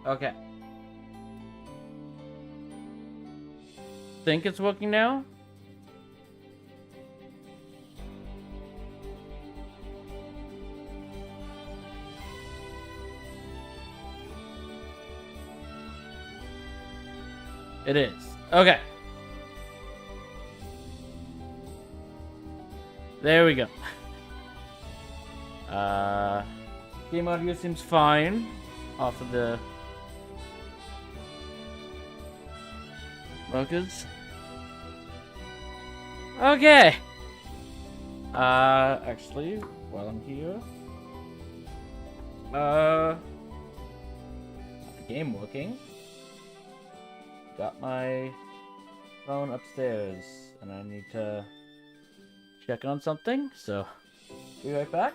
Okay. Think it's working now? It is. Okay. There we go. Game audio seems fine off of the Mochas. Okay. Actually, while I'm here, the game working. Got my phone upstairs, and I need to check on something, so be right back.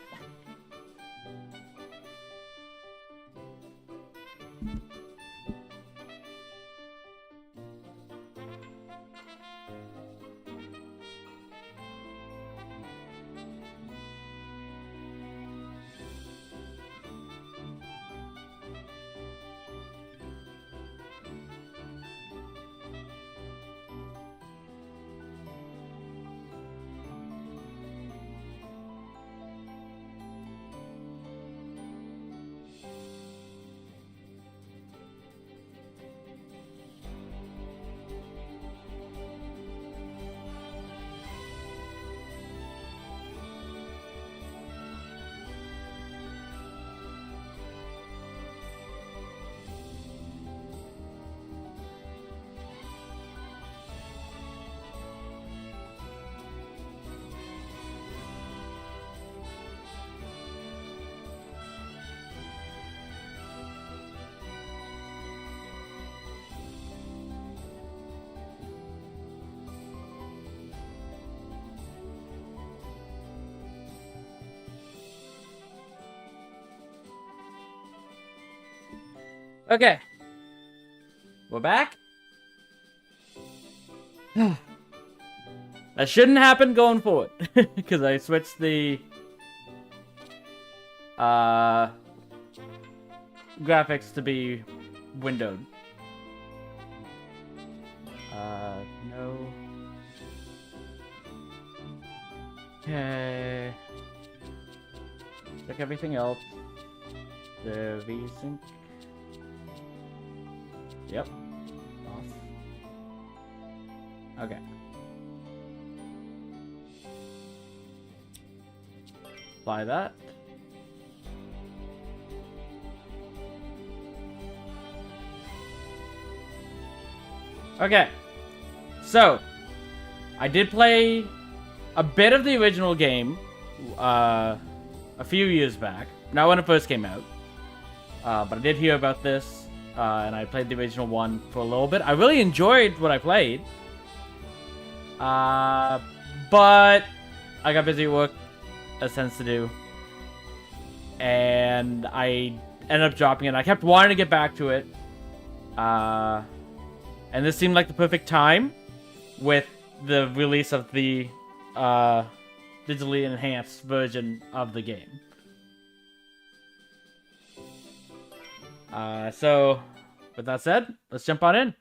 Okay. We're back. That shouldn't happen going forward. Because I switched the graphics to be windowed. No. Okay. Check everything else. The VSync. Yep. Off. Okay. Apply that. Okay. So, I did play a bit of the original game a few years back. Not when it first came out. But I did hear about this. And I played the original one for a little bit. I really enjoyed what I played. But I got busy at work, as tends to do. And I ended up dropping it. I kept wanting to get back to it. And this seemed like the perfect time with the release of the digitally enhanced version of the game. So, with that said, let's jump on in.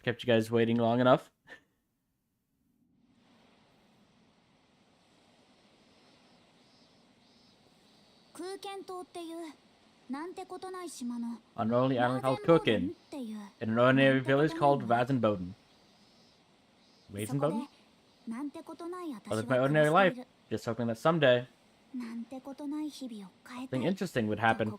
Kept you guys waiting long enough. On an only island called Kuken, in an ordinary village called Rasenboden. Rasenboden? I lived my ordinary life, just hoping that someday something interesting would happen.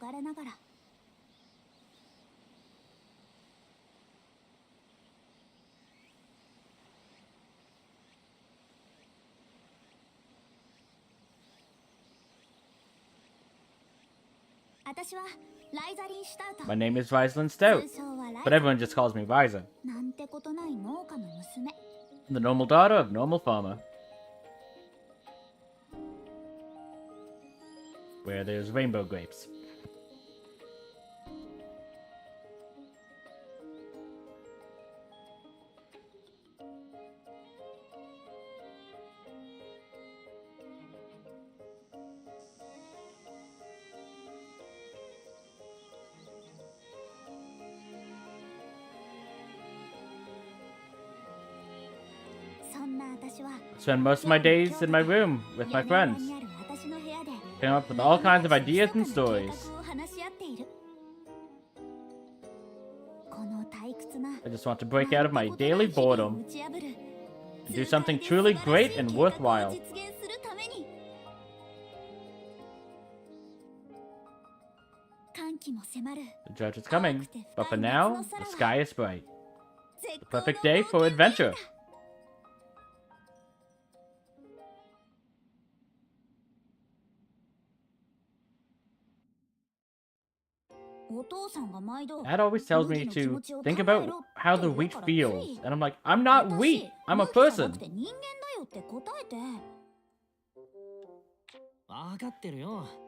My name is Ryza Stout, but everyone just calls me Ryza. I'm the normal daughter of normal farmer. Where there's rainbow grapes. I spend most of my days in my room with my friends, coming up with all kinds of ideas and stories. I just want to break out of my daily boredom and do something truly great and worthwhile. The judge is coming, but for now, the sky is bright. The perfect day for adventure. Dad always tells me to think about how the wheat feels, and I'm like, I'm not wheat, I'm a person.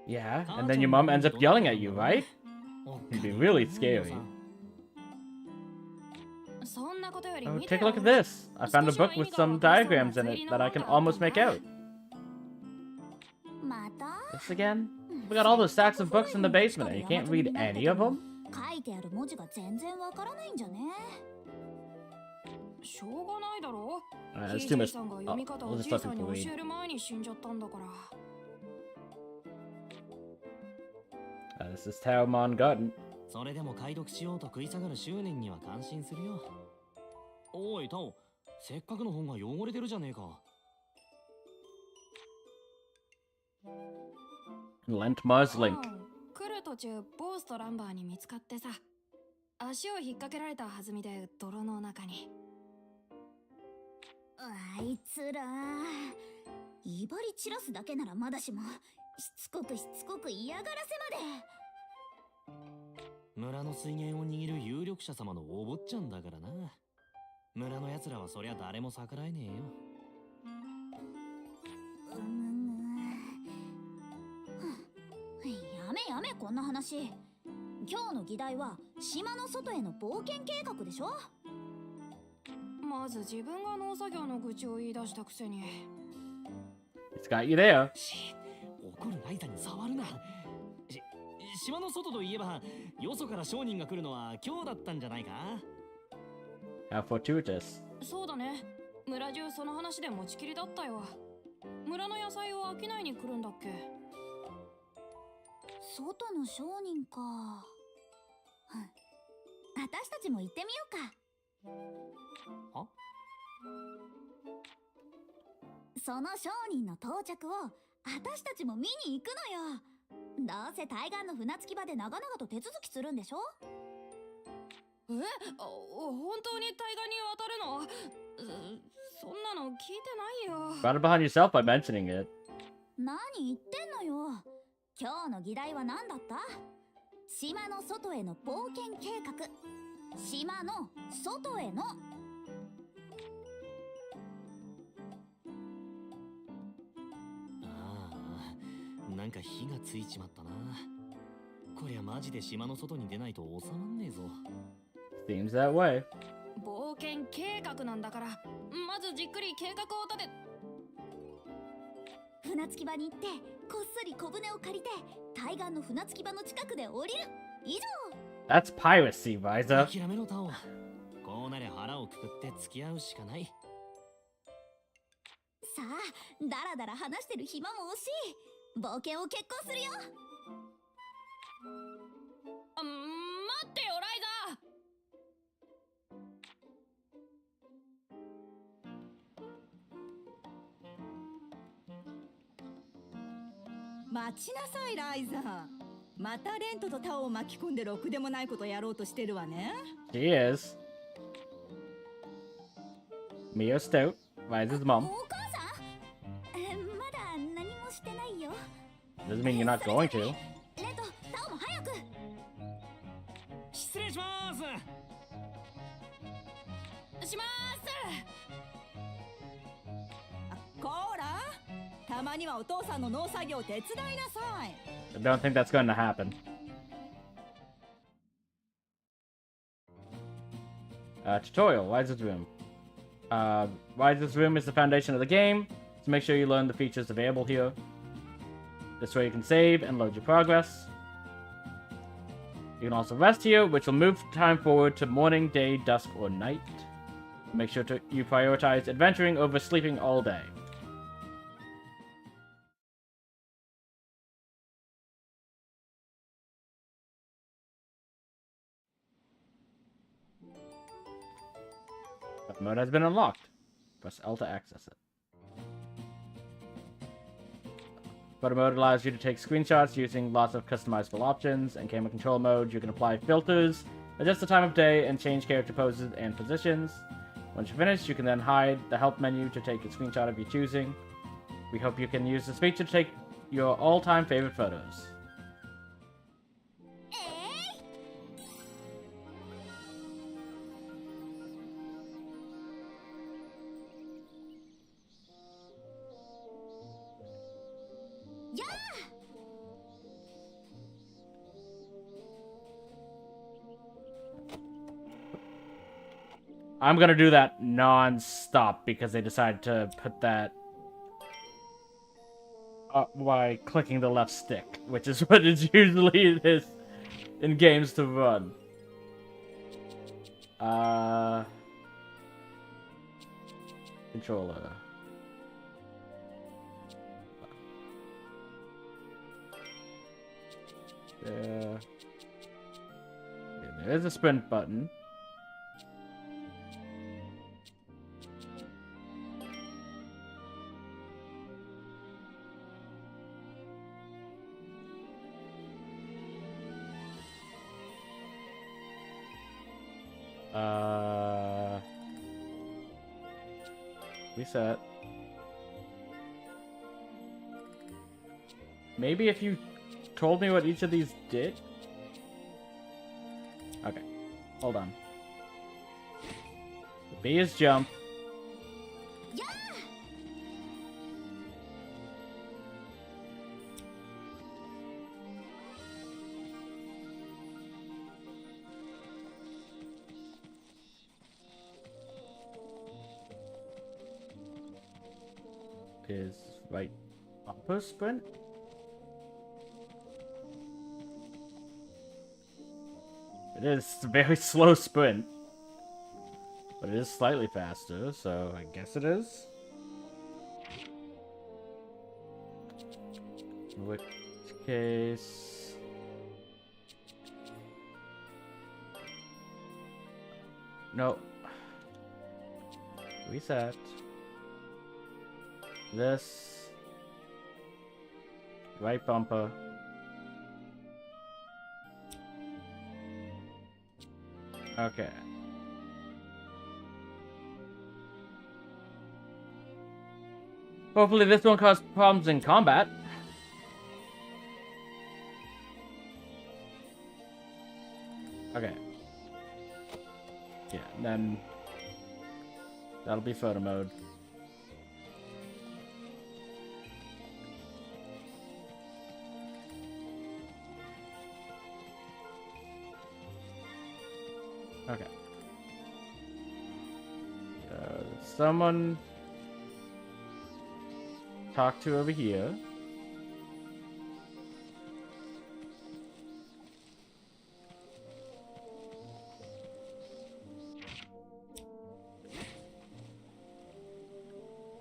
Yeah, and then your mom ends up yelling at you, right? It'd be really scary. Oh, take a look at this. I found a book with some diagrams in it that I can almost make out. This again? We got all those stacks of books in the basement and you can't read any of them? That's too much. We'll just let people read. This is Taomon Garden. それでも解読しようと食い下がる執念には感心するよ。おいタオ、せっかくの本が汚れてるじゃねえか。Lentmar's Link. 来る途中ボースとランバーに見つかってさ、足を引っ掛けられた弾みで泥の中に。あいつら威張り散らすだけならまだしも、しつこく嫌がらせまで。村の水源を握る有力者様のお坊ちゃんだからな。村の奴らはそりゃ誰も逆らえねえよ。やめこんな話。今日の議題は島の外への冒険計画でしょ。まず自分が農作業の愚痴を言い出したくせに。It's got you there. 怒るライザに触るな。島の外といえば、よそから商人が来るのは今日だったんじゃないか。How fortuitous. そうだね。村中その話で持ちきりだったよ。村の野菜を商いに来るんだっけ。外の商人か。私たちも行ってみようか。は？その商人の到着を私たちも見に行くのよ。どうせ対岸の船着き場で長々と手続きするんでしょ。本当に対岸に渡るの？そんなの聞いてないよ。Brought it behind yourself by mentioning it. 何言ってんのよ。今日の議題は何だった？島の外への冒険計画。島の外への。なんか火がついちまったな。こりゃマジで島の外に出ないと収まんねえぞ。Seems that way. 冒険計画なんだから、まずじっくり計画を立て。船着き場に行ってこっそり小舟を借りて対岸の船着き場の近くで降りる。以上。That's piracy, Ryza. 諦めろタオ。こうなれ腹をくくって付き合うしかない。さあ、だらだら話してる暇も惜しい。冒険を決行するよ。待ってよライザー。待ちなさいライザー。またレントとタオを巻き込んでろくでもないことやろうとしてるわね。She is. Mia Stout, Ryza's mom. お母さん、まだ何もしてないよ。Doesn't mean you're not going to. レント、タオも早く。失礼します。しまこら、たまにはお父さんの農作業を手伝いなさい。I don't think that's going to happen. Tutorial, Ryza's room. Ryza's room is the foundation of the game, so make sure you learn the features available here. This way you can save and load your progress. You can also rest here, which will move time forward to morning, day, dusk, or night. Make sure you prioritize adventuring over sleeping all day. That mode has been unlocked. Press L to access it. Photo mode allows you to take screenshots using lots of customizable options. In camera control mode, you can apply filters, adjust the time of day, and change character poses and positions. Once you're finished, you can then hide the help menu to take a screenshot of your choosing. We hope you can use this feature to take your all-time favorite photos. I'm gonna do that non-stop because they decided to put that up by clicking the left stick, which is what it usually is in games to run. Controller. There. Okay, there is a sprint button. Reset. Maybe if you told me what each of these did? Okay, hold on. The B is jump. Is right bumper sprint. It is a very slow sprint, but it is slightly faster, so I guess it is. In which case, no. Reset. This right bumper. Okay. Hopefully this won't cause problems in combat. Okay. Yeah, then that'll be photo mode. Okay. Someone talk to over here.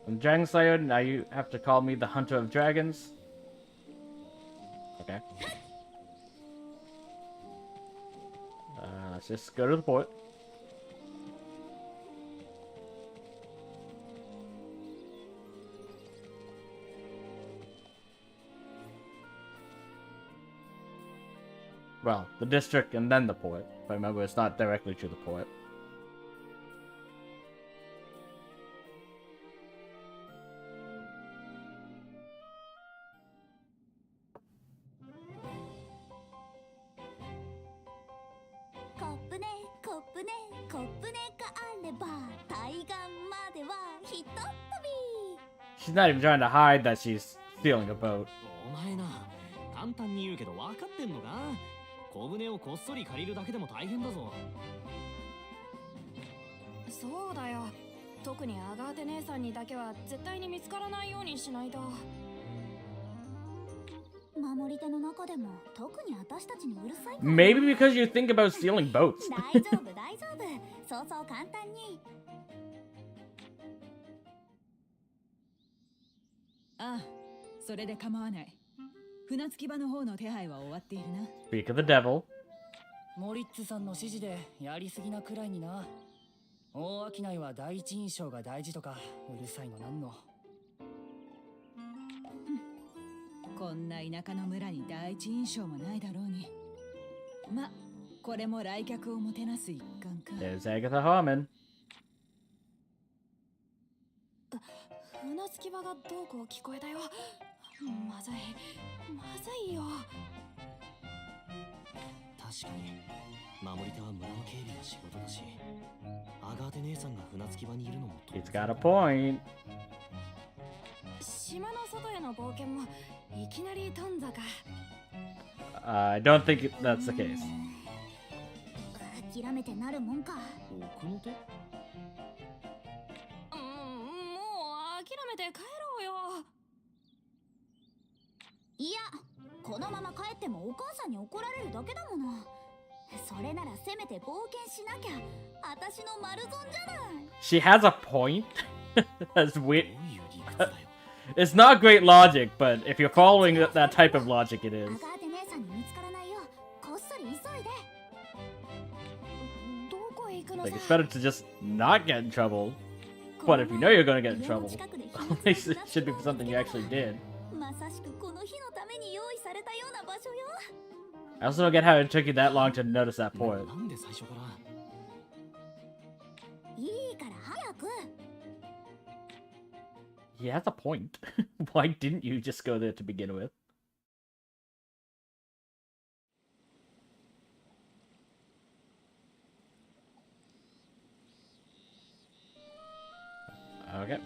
I'm Dragon Slayer, now you have to call me the Hunter of Dragons. Okay. Let's just go to the port. Well, the district and then the port. If I remember, it's not directly to the port. She's not even trying to hide that she's stealing a boat. お前な、簡単に言うけど分かってんのか？小舟をこっそり借りるだけでも大変だぞ。そうだよ。特にアガーテ姉さんにだけは絶対に見つからないようにしないと。守り手の中でも特に私たちにうるさい。Maybe because you think about stealing boats. 大丈夫大丈夫。そうそう簡単に。ああ、それで構わない。船着き場の方の手配は終わっているな。 Speak of the devil. モリッツさんの指示でやりすぎなくらいにな。大商いは第一印象が大事とかうるさいのなんの。こんな田舎の村に第一印象もないだろうに。ま、これも来客をもてなす一環か。 There's Agatha Harmon. 船着き場がどうこう聞こえたよ。まずいまずいよ。確かに守り手は村の警備の仕事だし、アガーテ姉さんが船着き場にいるのも He's got a point. 島の外への冒険もいきなり頓挫か。I don't think that's the case. 諦めてなるもんか。奥の手。もう諦めて帰ろうよ。いや、このまま帰ってもお母さんに怒られるだけだもの。それならせめて冒険しなきゃ。私の丸損じゃない。 She has a point. That's どう weird. いう理屈だよ。It's not great logic, but if you're following that type of logic, it ア is. ガーテ姉さんに見つからないようこっそり急いで。どこへ行くの Like, さ。 it's better to just not get in trouble. But if you know you're gonna get in trouble, at least it should be for something you actually did. まさしくこの日のために用意されたような場所よ。 I also don't get how it took you that long to notice that point. なんで最初から。いいから早く。 He has a point. Why didn't you just go there to begin with? Okay.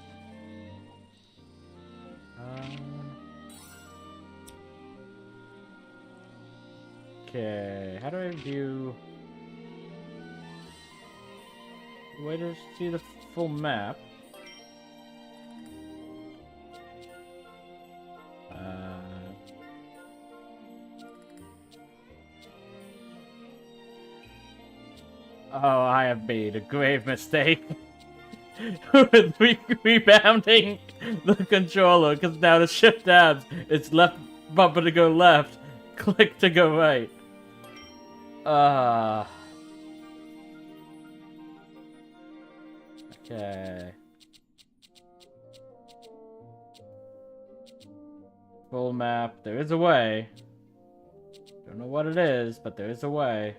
Okay, how do I view... Way to see the full map. Oh, I have made a grave mistake. With rebounding the controller, because now to shift tabs, it's left bumper to go left, click to go right. Okay. Full map. There is a way. Don't know what it is, but there is a way.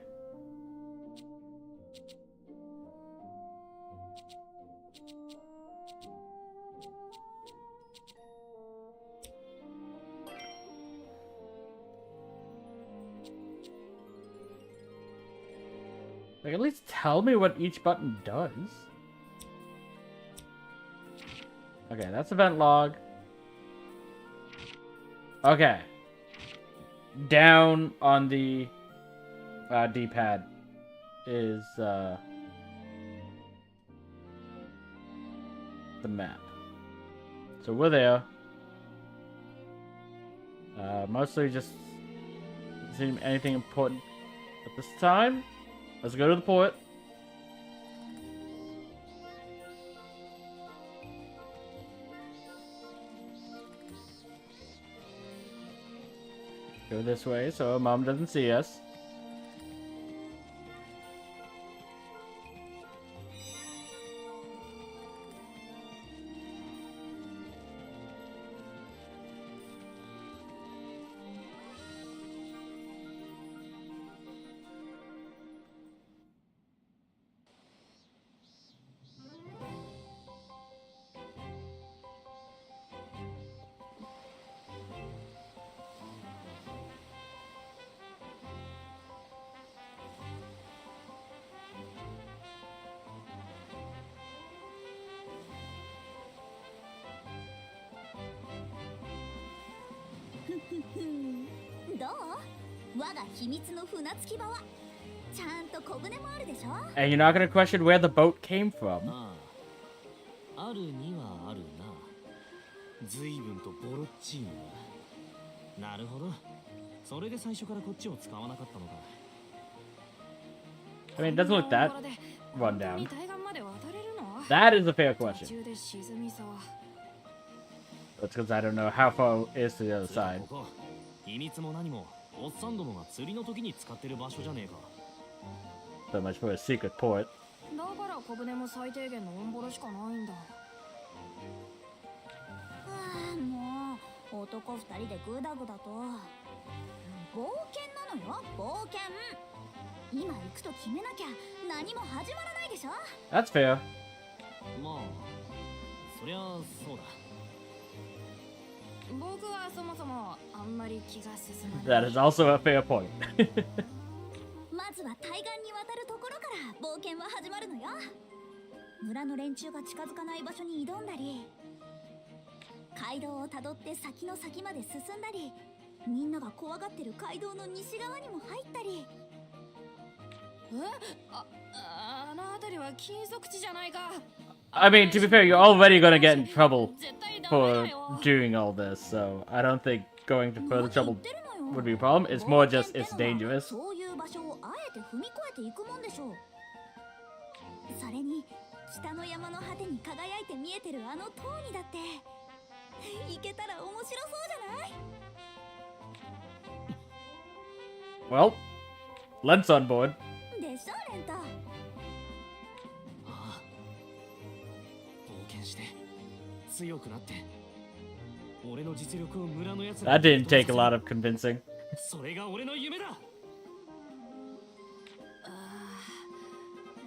Like, at least tell me what each button does. Okay, that's event log. Okay. Down on the D-pad is the map. So we're there. Mostly just seeing anything important at this time. Let's go to the port. Go this way so Mom doesn't see us. And you're not gonna question where the boat came from. あるにはあるな。随分とボロッチーな。なるほど。それで最初からこっちを使わなかったのか。I mean, it doesn't look that run down. That is a fair question. That's because I don't know how far it is to the other つうか side. ここ秘密も何もおっさんどもが釣りの時に使ってる場所じゃねえか。 So much for a secret port. だから小舟も最低限のオンボロしかないんだ。もう男二人でグダグダと。冒険なのよ、冒険。今行くと決めなきゃ何も始まらないでしょ。 That's fair. まあそりゃそうだ。僕はそもそもあんまり気が進まない。 That is also a fair point. まずは対岸に渡るところから冒険は始まるのよ。村の連中が近づかない場所に挑んだり、街道をたどって先の先まで進んだり、みんなが怖がってる街道の西側にも入ったり。あの辺りは金属地じゃないか。 I mean, to be fair, you're already gonna get in trouble 絶対ダメ for だよ。 doing all this, so I don't think going to further trouble would be a problem. It's more just it's dangerous. そういう場所をあえて踏み越えていくもんでしょう。それに北の山の果てに輝いて見えてるあの塔にだって行けたら面白そうじゃない？ Well, Lent's on board. でしょレント。ああ冒険して強くなって俺の実力を村のやつら That didn't take a lot of convincing. それが俺の夢だ。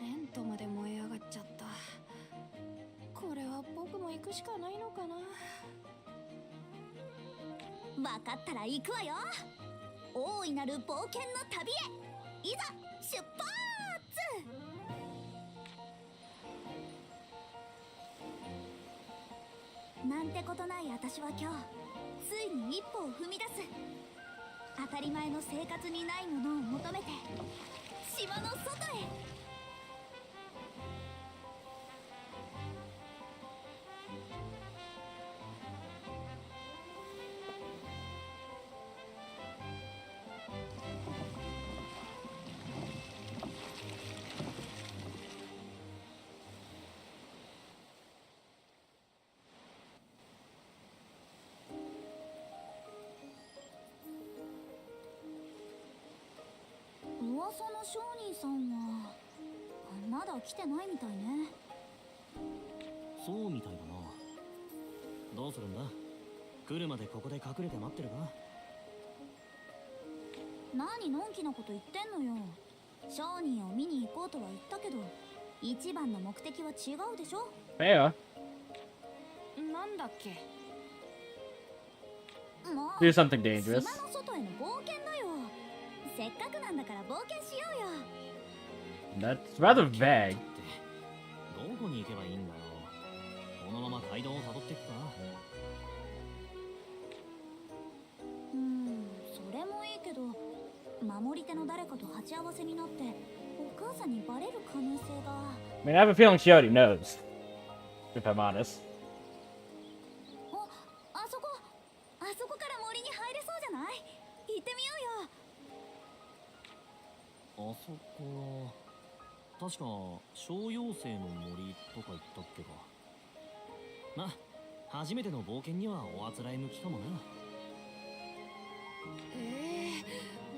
レントまで燃え上がっちゃった。これは僕も行くしかないのかな。わかったら行くわよ。大いなる冒険の旅へいざ出発！なんてことない私は今日ついに一歩を踏み出す。当たり前の生活にないものを求めて島の外へ。噂の商人さんはまだ来てないみたいね。そうみたいだな。どうするんだ。来るまでここで隠れて待ってるか。何のんきなこと言ってんのよ。商人を見に行こうとは言ったけど一番の目的は違うでしょ。 Fair. なんだっけ。もう Do something dangerous. 島の外への冒険だよ。せっかくなんだから冒険しようよ。 That's rather vague. ってどこに行けばいいんだよ。このまま街道をたどっていくか。それもいいけど守り手の誰かと鉢合わせになってお母さんにバレる可能性が。 I mean, I have a feeling she already knows, if I'm honest. あそこから森に入れそうじゃない？行ってみようよ。あそこは確か小妖精の森とか言ったっけか。まあ初めての冒険にはおあつらい向きかもな。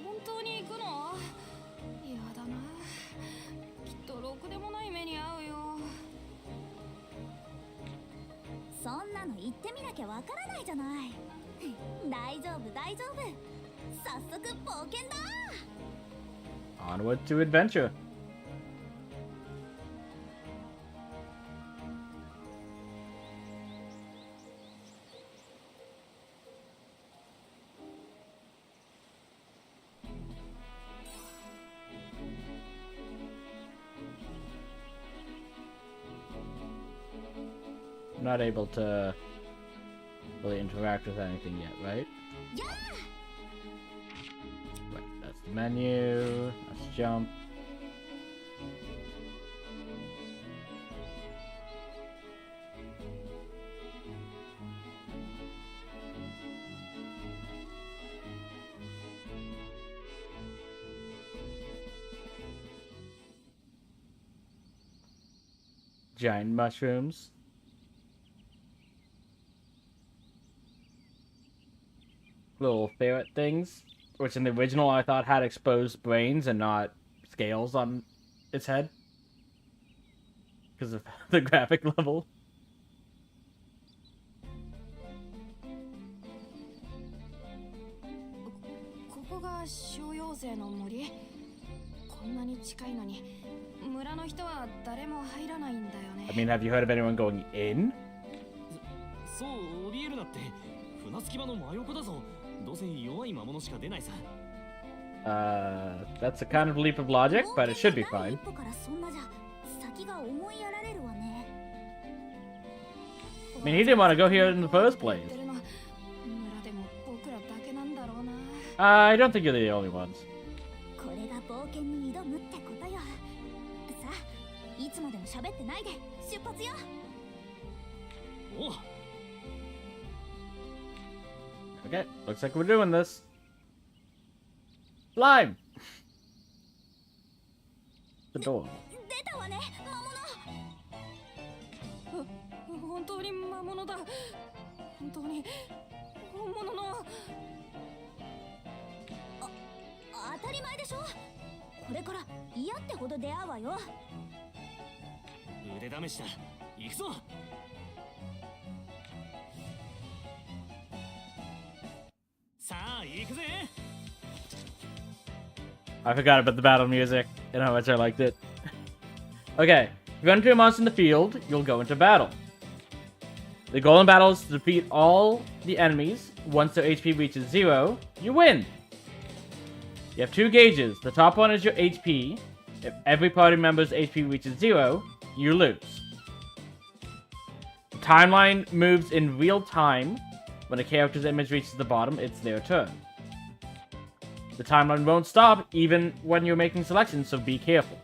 本当に行くの？嫌だな。きっとろくでもない目に遭うよ。そんなの言ってみなきゃわからないじゃない。大丈夫大丈夫。早速冒険だ。 Onward to adventure. I'm not able to really interact with anything yet, right? Right, that's the menu. Let's jump. Giant mushrooms. little ferret things, which in the original I thought had exposed brains and not scales on its head because of the graphic level. I mean, have you heard of anyone going in? そう怯えるなって。船着き場の真横だぞ。どうせ弱い魔物しか出ないさ。That's a kind of leap of logic, but it should be fine. 一歩からそんなじゃ先が思いやられるわね。 I mean, he didn't want to go here in the first place. I don't think you're the only ones. これが冒険に挑むってことよ。さあ、いつまでも喋ってないで出発よ。おう。 Okay, looks like we're doing this. Slime! The door. 出たわね、魔物。本当に魔物だ。本当に本物の。当たり前でしょ。これから嫌ってほど出会うわよ。腕試しだ。行くぞ。 I forgot about the battle music and how much I liked it. Okay, if you run into a monster in the field, you'll go into battle. The goal in battle is to defeat all the enemies. Once their HP reaches 0, you win. You have 2 gauges. The top one is your HP. If every party member's HP reaches 0, you lose. The timeline moves in real time. When a character's image reaches the bottom, it's their turn. The timeline won't stop even when you're making selections, so be careful.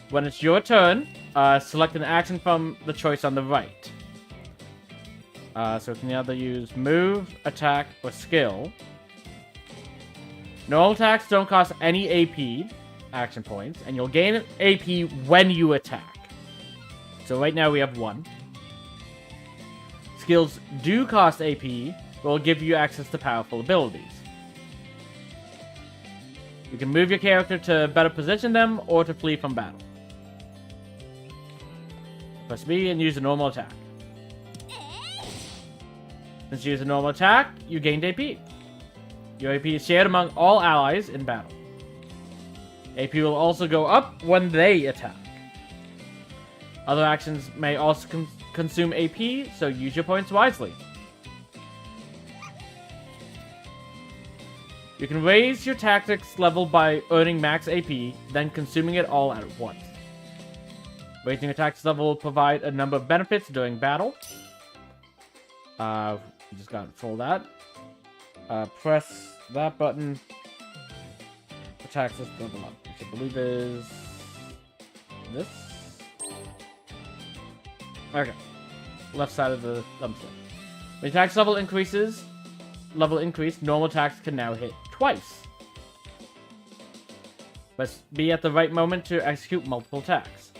When it's your turn, select an action from the choice on the right. So it can either use move, attack, or skill. Normal attacks don't cost any AP action points, and you'll gain AP when you attack. So right now we have 1. Skills do cost AP, but will give you access to powerful abilities. You can move your character to better position them or to flee from battle. Press B and use a normal attack. Since you use a normal attack, you gained AP. Your AP is shared among all allies in battle. AP will also go up when they attack. Other actions may also consume AP, so use your points wisely. You can raise your tactics level by earning max AP, then consuming it all at once. Raising your tactics level will provide a number of benefits during battle. Just gotta control that. Press that button. Attack system level up, which I believe is this. Okay. Left side of the thumbstick. When attack level increase, normal attacks can now hit twice. Press B at the right moment to execute multiple attacks.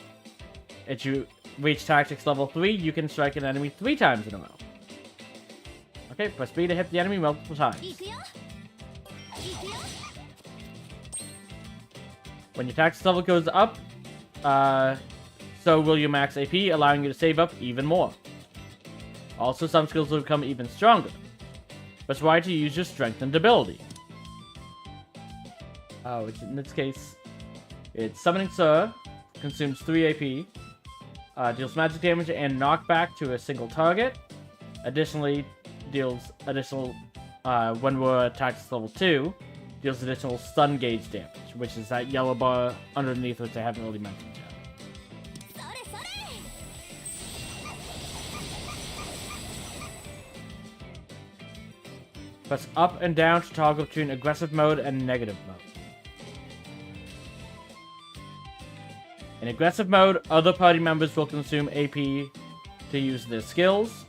If you reach tactics level 3, you can strike an enemy 3 times in a row. Okay, press B to hit the enemy multiple times. When your tactics level goes up, so will your max AP, allowing you to save up even more. Also, some skills will become even stronger. Press Y to use your strengthened ability. Which in this case, it's Summoning Sir, consumes 3 AP, deals magic damage and knockback to a single target. Additionally, deals additional, when we're at tactics level 2, deals additional stun gauge damage, which is that yellow bar underneath which I haven't really mentioned yet. Press up and down to toggle between aggressive mode and negative mode. In aggressive mode, other party members will consume AP to use their skills.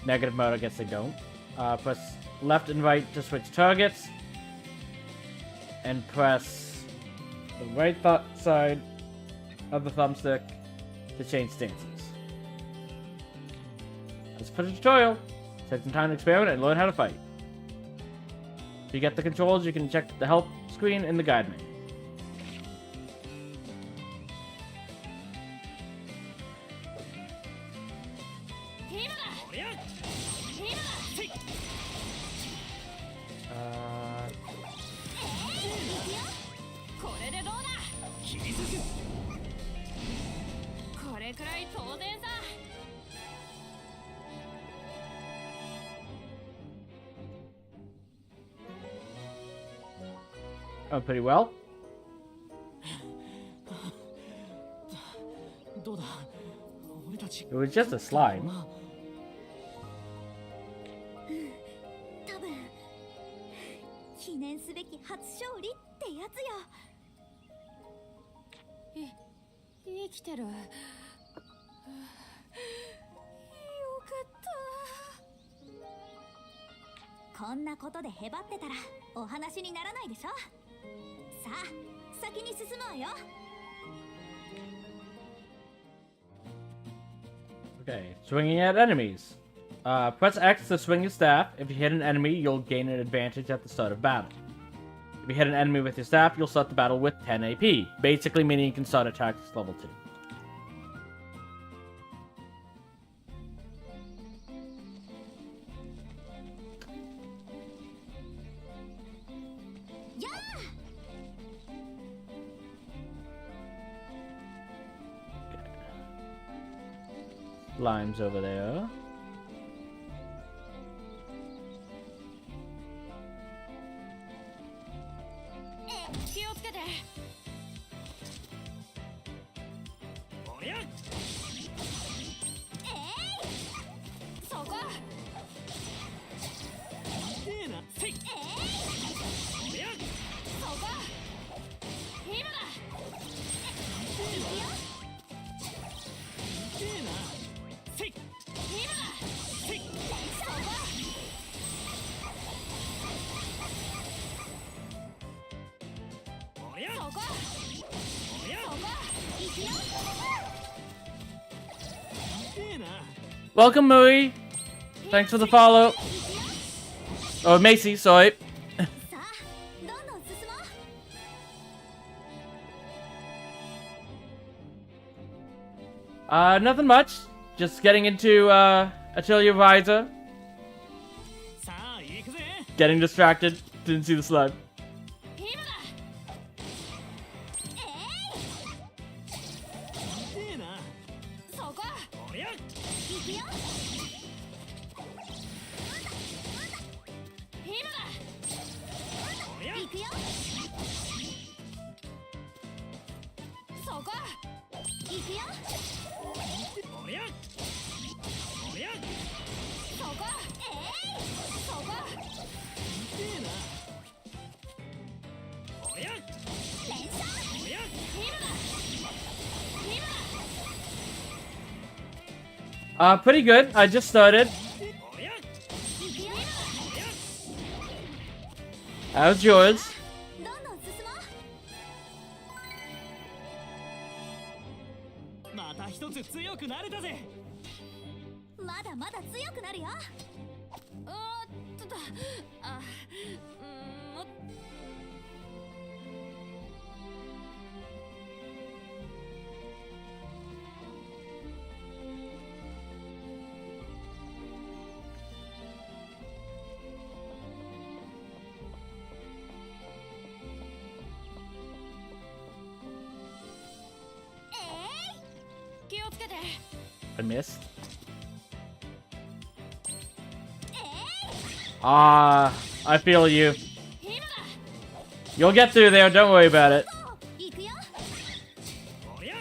Negative mode, I guess they don't. Press left and right to switch targets. And press the right side of the thumbstick to change stances. This is for the tutorial. Take some time to experiment and learn how to fight. If you get the controls, you can check the help screen in the guide menu. Oh, pretty well. どうだ俺たち It was just a slime. 多分記念すべき初勝利ってやつよ。生きてる。よかった。こんなことでへばってたらお話にならないでしょ。さあ先に進むわよ。 Okay, swinging at enemies. Press X to swing your staff. If you hit an enemy, you'll gain an advantage at the start of battle. If you hit an enemy with your staff, you'll start the battle with 10 AP. Basically meaning you can start attacks level 2. Slimes over there. Welcome, Mui. Thanks for the follow. Oh, Macy, sorry. さあどんどん進もう。 Nothing much. Just getting into Atelier Ryza. さあ行くぜ Getting distracted. Didn't see the slime. いいなそこ。おりゃ行くよ。今だ。おりゃ行くよ。そこ。行くよ。おりゃおりゃそこ。そこ。いいなおりゃ連射。おりゃ Pretty good. I just started. おりゃ 行くよ。 How's yours? どんどん進もまた一つ強くなれたぜう。まだまだ強くなるよ。ちょっと。あ、もっ。気をつけて。 I missed. I feel you. 今だ。 You'll get through there. Don't worry about it. 行くよ。おりゃ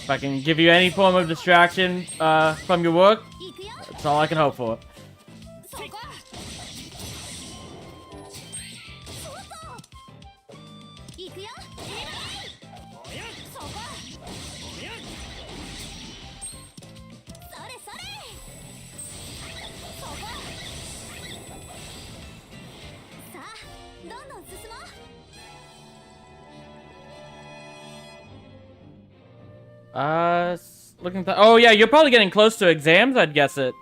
If I can give you any form of distraction from your work, 行くよ。 that's all I can hope for. そこ。行くよ。おりゃそこ。おりゃそれそれ。そこ。さあどんどん進もう。looking. Oh yeah, you're probably getting close to exams, I'd guess it.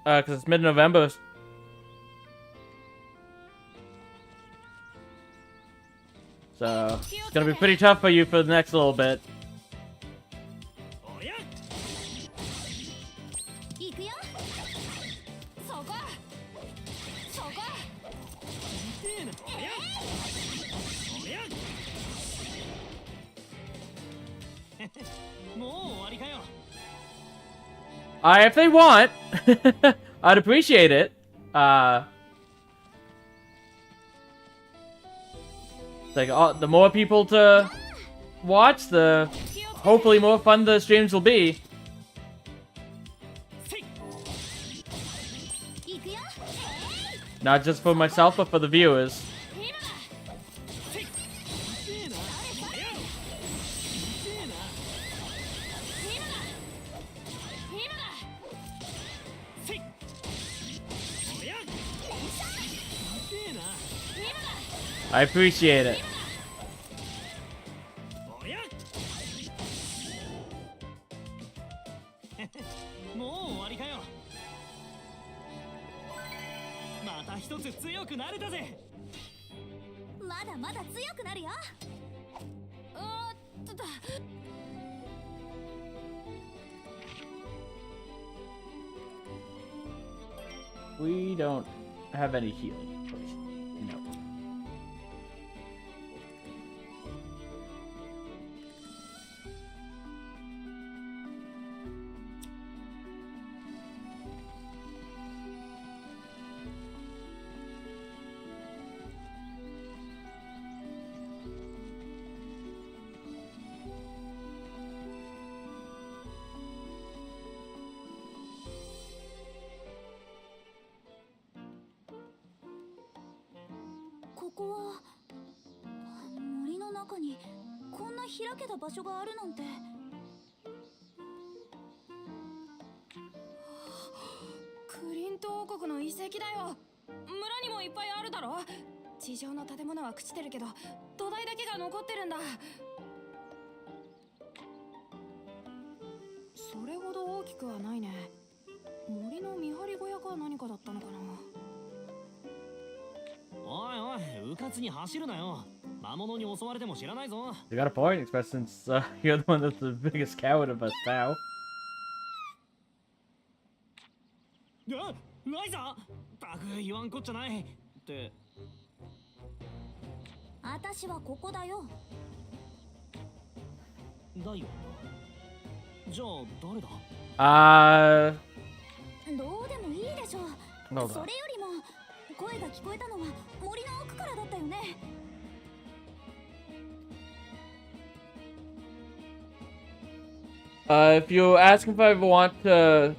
Because it's mid-November. So it's gonna be pretty tough for you for the next little bit. おや行くよ。そこそこ痛えなおやおやもう終わりかよ If they want, I'd appreciate it. It's like the more people to watch, the hopefully more fun the streams will be. せい 行くよ。 Not just for myself, but for the viewers. 今だせい痛えなおや痛えな今だ今だせいおや痛えな I appreciate it. おやもう終わりかよまた一つ強くなれたぜまだまだ強くなるよ。だ We don't have any healing. No.「ここは森の中にこんな開けた場所があるなんて。クリント王国の遺跡だよ。村にもいっぱいあるだろ。地上の建物は朽ちてるけど土台だけが残ってるんだ。それほど大きくはないね。森の見張り小屋か何かだったのかな。おいおい、うかつに走るなよ。魔物に襲われても知らないぞ。 You got a point, especially since you're the one that's the biggest coward of us now. ライザーたく言わんこっちゃないって。あたしはここだよ。だよな。じゃあ誰だ どうでもいいでしょう。 Hold そ on. れよりも声が聞こえたのは森の奥からだったよね。If you're asking if I want to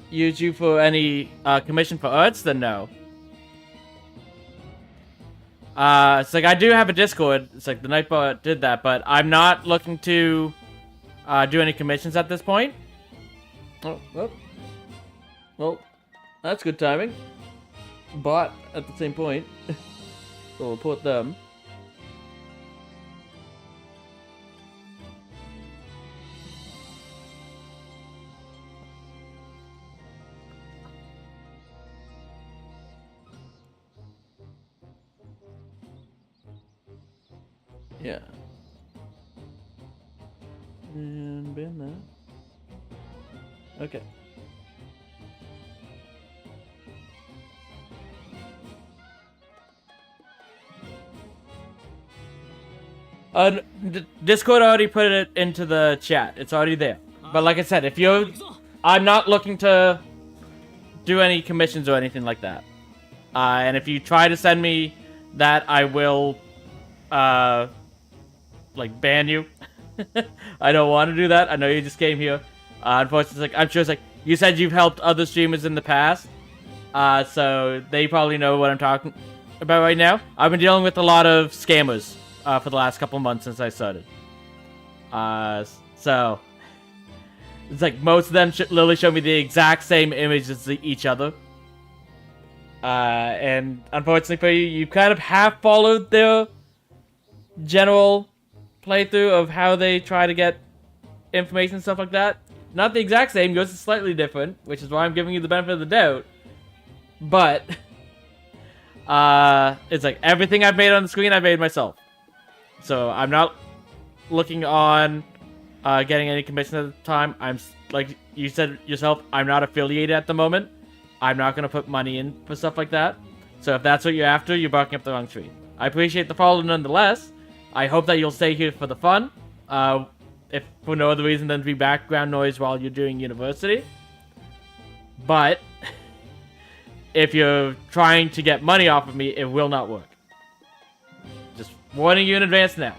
use you for any commission for arts, then no. It's like I do have a Discord. It's like the Nightbot did that, but I'm not looking to do any commissions at this point. Oh, well, that's good timing. But at the same point, so we'll put them. Yeah. And bin that. Okay. Discord already put it into the chat. It's already there. But like I said, if you're... I'm not looking to do any commissions or anything like that. And if you try to send me that, I will... like, ban you. I don't want to do that. I know you just came here. Unfortunately, I'm sure it's like... You said you've helped other streamers in the past. So they probably know what I'm talking about right now. I've been dealing with a lot of scammers for the last couple months since I started. So... It's like most of them literally show me the exact same image as each other. And unfortunately for you, you kind of have followed their general playthrough of how they try to get information and stuff like that. Not the exact same, yours is slightly different, which is why I'm giving you the benefit of the doubt. But, it's like everything I've made on the screen, I made myself. So I'm not looking on getting any commission at the time. I'm, like you said yourself, I'm not affiliated at the moment. I'm not going to put money in for stuff like that. So if that's what you're after, you're barking up the wrong tree. I appreciate the follow nonetheless. I hope that you'll stay here for the fun. If for no other reason than to be background noise while you're doing university. But if you're trying to get money off of me, it will not work. Just warning you in advance now.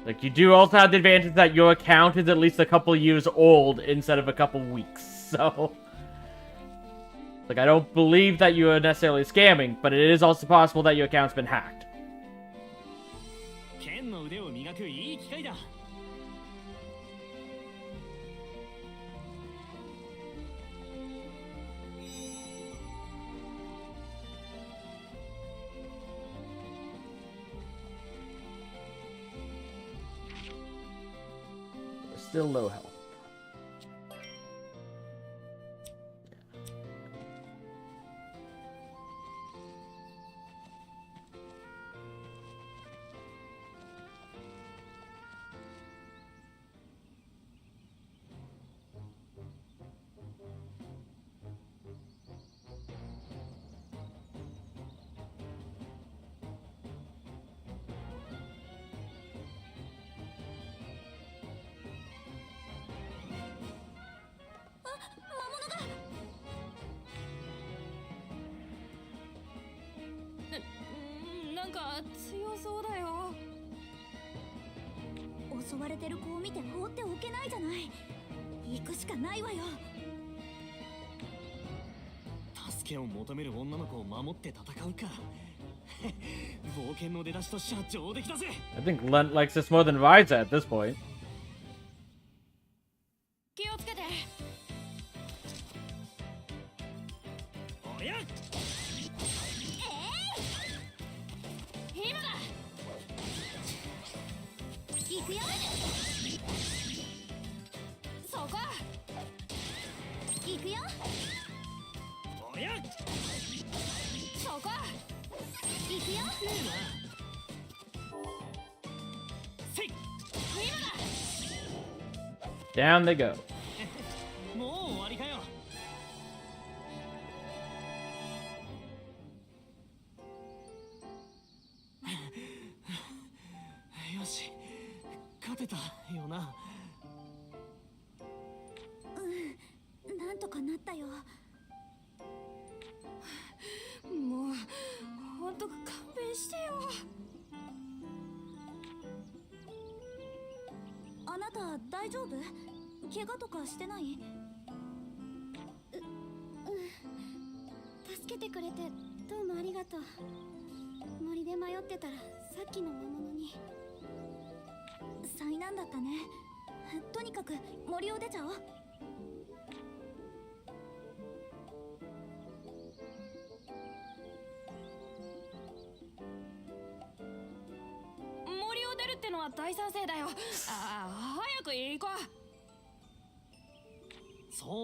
Like, you do also have the advantage that your account is at least a couple years old instead of a couple weeks, so... Like, I don't believe that you are necessarily scamming, but it is also possible that your account's been hacked. Still low health. I think Lent likes this more than Ryza at this point. Down they go.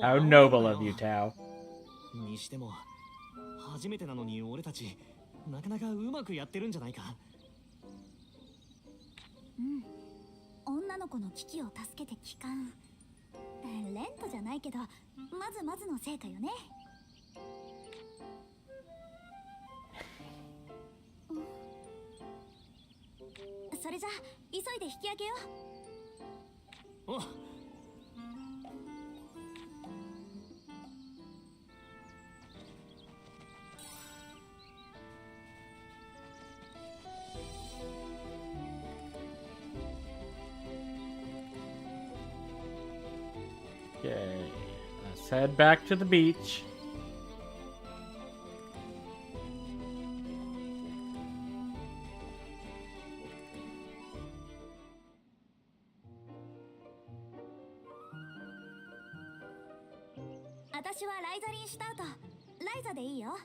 How noble of you, Tao. にしても初めてなのに俺たちなかなかうまくやってるんじゃないか。女の子の危機を助けて帰還。レントじゃないけどまずまずの成果よね。それじゃ急いで引き上げよう。お。Let's head back to the beach. "私はライザリンシュタウト。ライザでいいよ。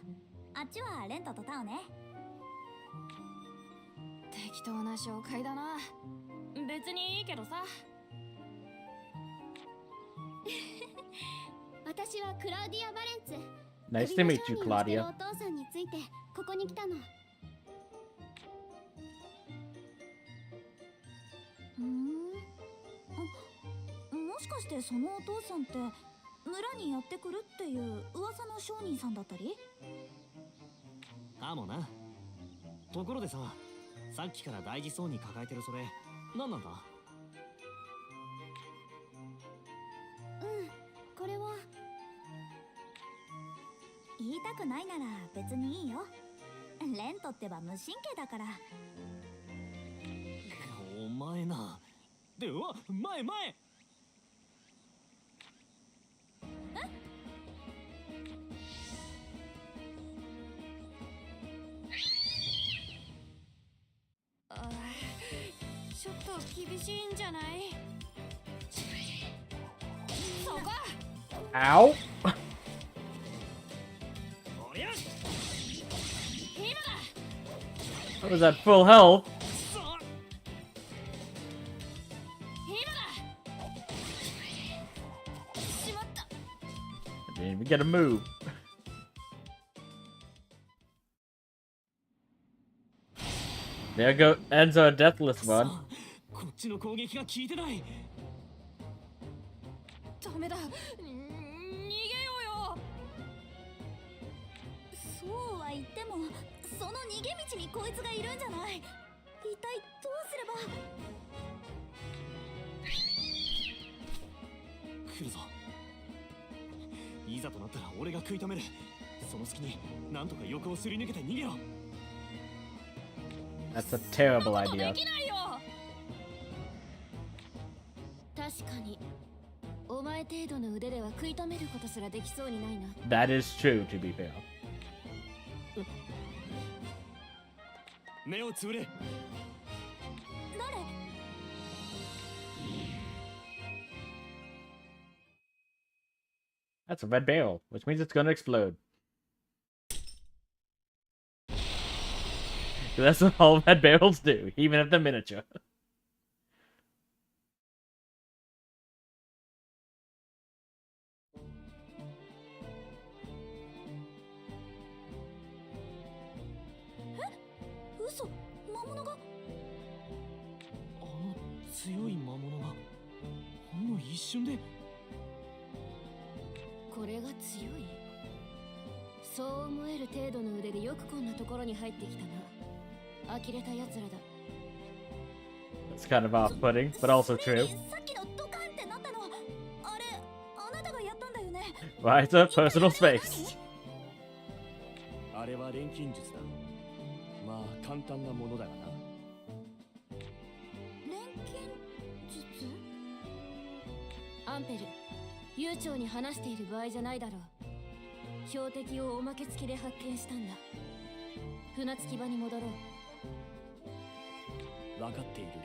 あっちはレントとタオね。適当な紹介だな。別にいいけどさ。私はクラウディア・バレンツ。 Nice to meet you, 首の商人をしてる Claudia. お父さんについてここに来たの。もしかしてそのお父さんって村にやってくるっていう噂の商人さんだったり？かもな。ところでさ、さっきから大事そうに抱えてるそれ何なんだ？これは言いたくないなら別にいいよ。レントってば無神経だから。お前な。で、うわ、前前。ちょっと厳しいんじゃない？そこ！ Ow! おりゃ！ What was that full health? しまった。 I didn't even get a move. There go ends our deathless one. こっちの攻撃が効いてない。ダメだ。逃げようよ。そうは言ってもその逃げ道にこいつがいるんじゃない？一体どうすれば？来るぞ。いざとなったら俺が食い止める。その隙になんとか横をすり抜けて逃げろ。 That's a terrible で idea. きないよ。確かにお前程度の腕では食い止めることすらできそうにないな。 That is true, to be fair. 目をつぶれ。誰？ That's a red barrel, which means it's gonna explode. That's what all red barrels do, even if they're miniature. 嘘？魔物が？あの強い魔物がほんの一瞬で。これが強い。そう思える程度の腕でよくこんなところに入ってきたな。呆れた奴らだ。 It's kind of off-putting, but also true. さっきのドカンってなったの、あれあなたがやったんだよね。 Ryza, personal space. あれは錬金術だ。まあ簡単なものだがな。錬金術？アンペル、悠長に話している場合じゃないだろう。標的をおまけ付きで発見したんだ。船着き場に戻ろう。分かっているリラ。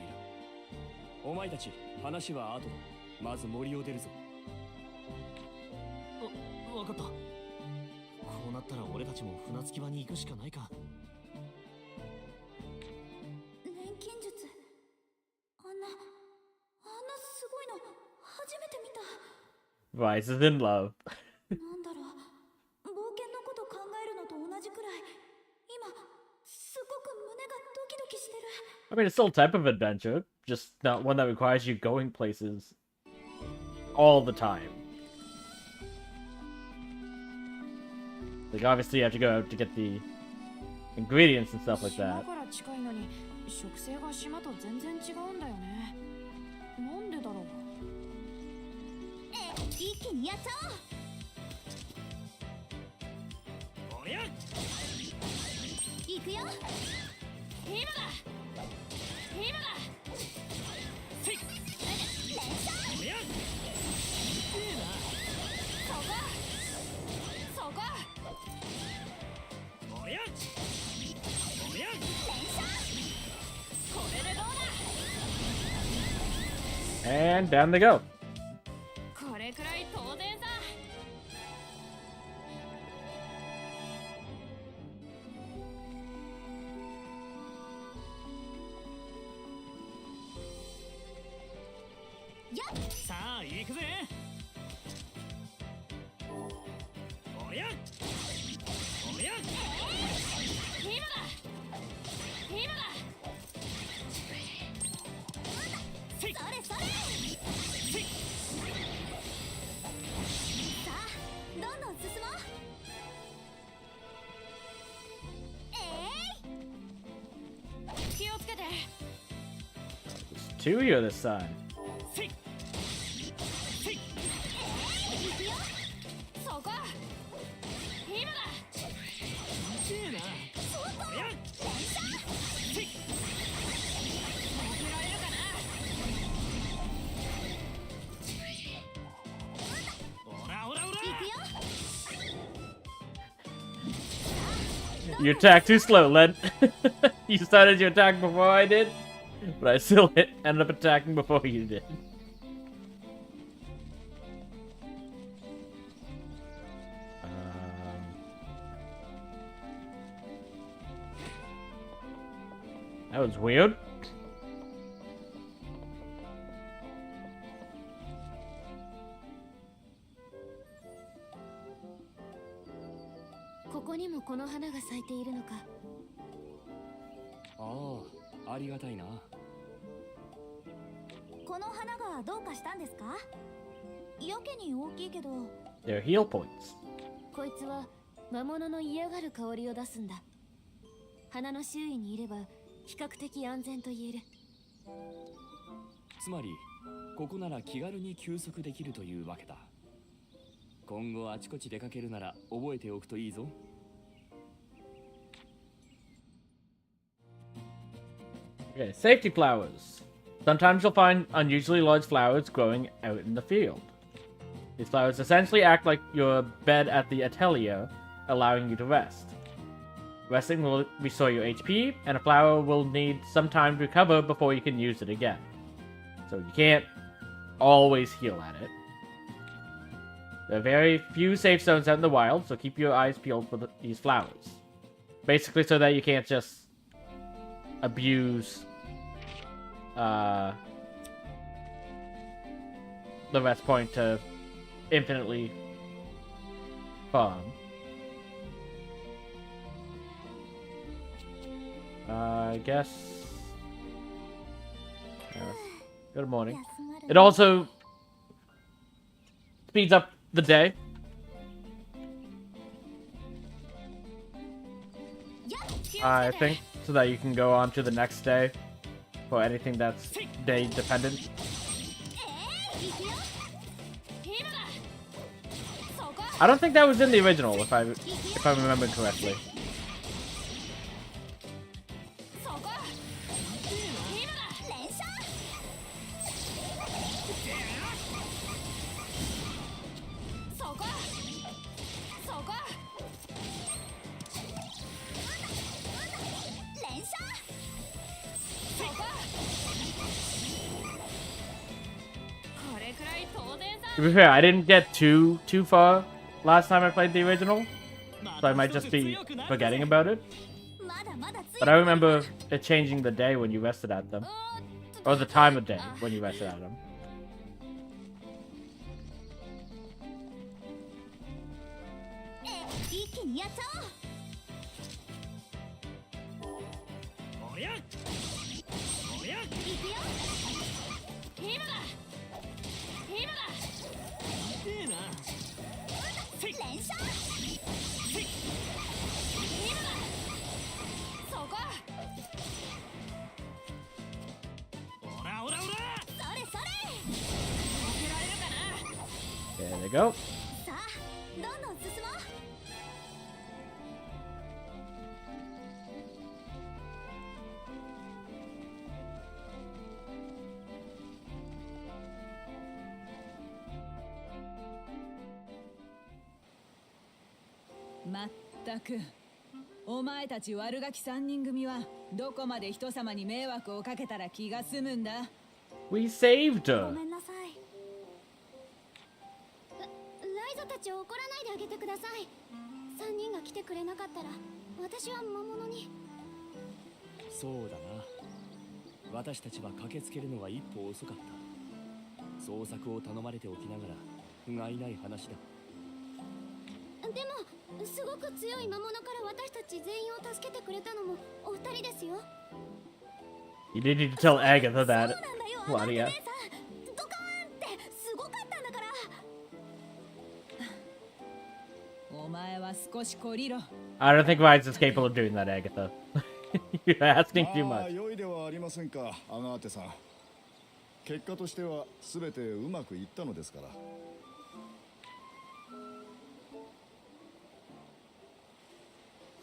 お前たち話は後だ。まず森を出るぞ。わかった。こうなったら俺たちも船着き場に行くしかないか。錬金術、あんなすごいの初めて見た。 Ryza's in love. なんだろう、冒険のこと考えるのと同じくらい今すごく胸がドキドキしてる。 I mean, it's still a type of adventure, just not one that requires you going places all the time. Like, obviously you have to go out to get the ingredients and stuff like 島 that. から近いのに植生が島と全然違うんだよね。なんでだろう。一気にやっちゃおう。おりゃ！行くよ。今だ。今だ。せい！おりゃ！そこ And down they go. これくらい当然さ。さあ行くぜ。おりゃおりゃ。今だ今だ。せいそれそれ。せい。さあどんどん進もう。気をつけて。 There's two here this side. せいせい。行くよ。そこ今だ。痛えな。おりゃせい。送られるかな。おらおらおら。行くよ。 You attacked too slow, Len. You started your attack before I did, but I still ended up attacking before you did. That was weird. ここにもこの花が咲いているのか。ああ、ありがたいな。この花がどうかしたんですか？やけに大きいけど。 They're heal points. こいつは魔物の嫌がる香りを出すんだ。花の周囲にいれば比較的安全と言える。つまりここなら気軽に休息できるというわけだ。今後あちこち出かけるなら覚えておくといいぞ。Okay, safety flowers. Sometimes you'll find unusually large flowers growing out in the field. These flowers essentially act like your bed at the atelier, allowing you to rest. Resting will restore your HP, and a flower will need some time to recover before you can use it again. So you can't always heal at it. There are very few safe zones out in the wild, so keep your eyes peeled for these flowers. Basically so that you can't just abuse the rest point to infinitely farm. I guess. Good morning. It also speeds up the day. I think, so that you can go on to the next day for anything that's day dependent. I don't think that was in the original, if I remember correctly. To be fair, I didn't get too far last time I played the original, so I might just be forgetting about it. But I remember it changing the day when you rested at them. Or the time of day when you rested at them. There they go. Mattaku. お前たち悪ガキ3人組はどこまで人様に迷惑をかけたら気が済むんだ。We saved ご her. めんなさい。ライザたちを怒らないであげてください。3人が来てくれなかったら私は魔物に。そうだな。私たちは駆けつけるのが一歩遅かった。捜索を頼まれておきながら不甲斐ない話だ。でもすごく強い魔物から私たち全員を助けてくれたのもお二人ですよ。 You didn't need to tell Agatha そう that. なんだよ、あなた Claudia. 姉さん。ドカーンってすごかったんだから。お前は少し懲りろ。 I don't think Ryza is capable of doing that, Agatha. You're asking too まあ much. 良いではありませんか、アガーテさん。結果としては全てうまくいったのですから。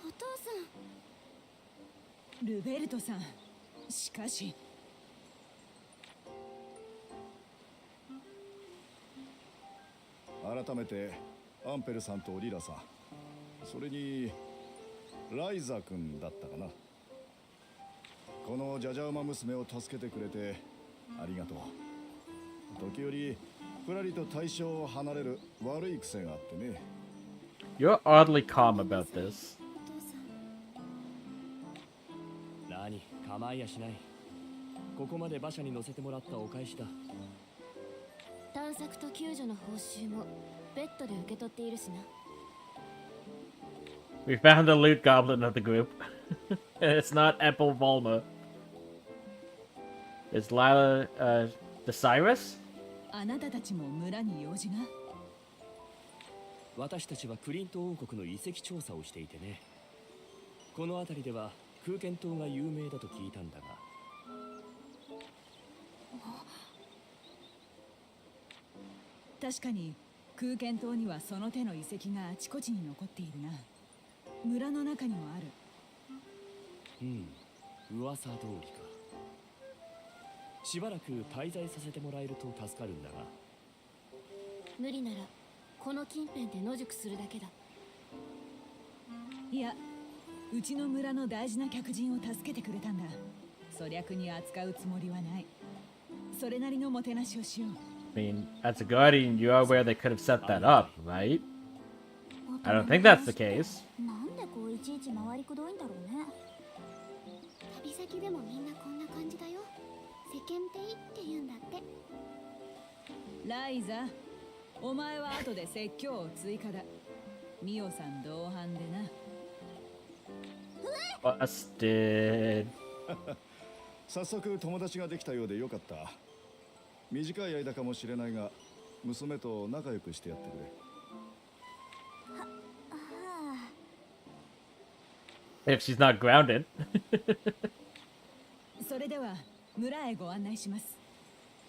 お父さん。ルベルトさん、しかし改めてアンペルさんとリラさん、それにライザ君だったかな。このジャジャ馬娘を助けてくれてありがとう。時折ふらりと対象を離れる悪い癖があってね。 You're oddly calm about this. お父さん。何、構いやしない。ここまで馬車に乗せてもらったお返しだ。探索と救助の報酬もベッドで受け取っているしな。 We found the loot goblin of the group. It's not Apple Volma. It's Lila, the Cyrus? あなたたちも村に用事が。私たちはクリント王国の遺跡調査をしていてね。この辺りでは空間島が有名だと聞いたんだが。確かに空間島にはその手の遺跡があちこちに残っているな。村の中にもある。噂通りか。しばらく滞在させてもらえると助かるんだが。無理ならこの近辺で野宿するだけだ。いや、うちの村の大事な客人を助けてくれたんだ。粗略に扱うつもりはない。それなりのもてなしをしよう。I mean, as a guardian, you are aware they could have set that up, right? I don't think that's the case. なんでこういちいち回りくどいんだろうね。旅先でもみんなこんな感じだよ。世間体って言うんだって。ライザ、お前は後で説教を追加だ。ミオさん同伴でな。Busted. 早速友達ができたようでよかった。短い間かもしれないが、娘と仲良くしてやってくれ。If she's not grounded. それでは村へご案内します。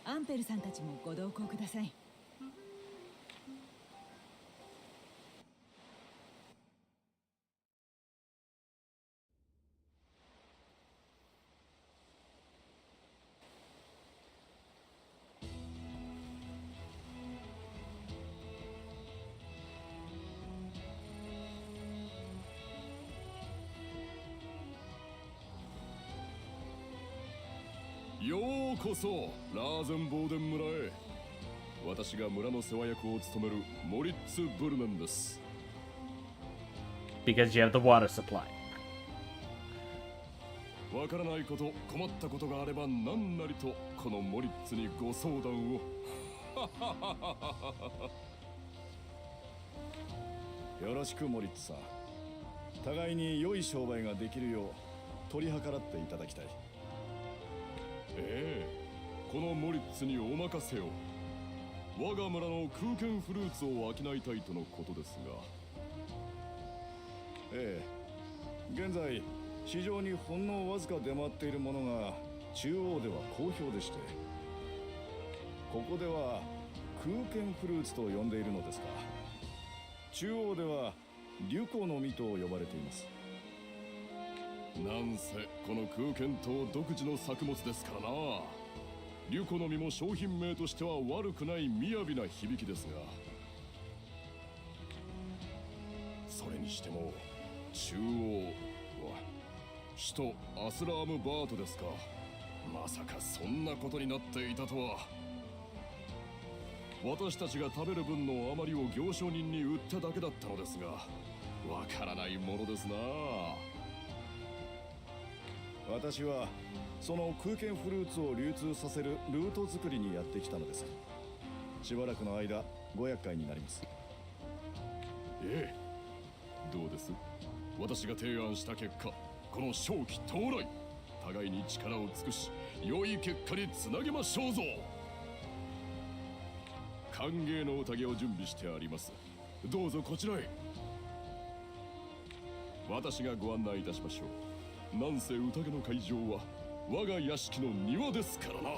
アンペルさんたちもご同行ください。ようこそラーゼンボーデン村へ。私が村の世話役を務めるモリッツ・ブルネンです。 Because you have the water supply. わからないこと、困ったことがあれば何なりとこのモリッツにご相談を。よろしくモリッツさん。互いに良い商売ができるよう取り計らっていただきたい。ええ、このモリッツにお任せを。我が村の空間フルーツを商いたいとのことですが。ええ、現在市場にほんのわずか出回っているものが中央では好評でして、ここでは空間フルーツと呼んでいるのですが、中央ではリュコの実と呼ばれています。なんせこの空間島独自の作物ですからな。リュコの実も商品名としては悪くない雅な響きですが、それにしても中央は首都アスラームバートですか。まさかそんなことになっていたとは。私たちが食べる分の余りを行商人に売っただけだったのですが、わからないものですな。私はその空間フルーツを流通させるルート作りにやってきたのです。しばらくの間ご厄介になります。ええ、どうです？私が提案した結果、この正気到来、互いに力を尽くし良い結果につなげましょうぞ。歓迎の宴を準備してあります。どうぞこちらへ。私がご案内いたしましょう。なんせ宴の会場は我が屋敷の庭ですからな。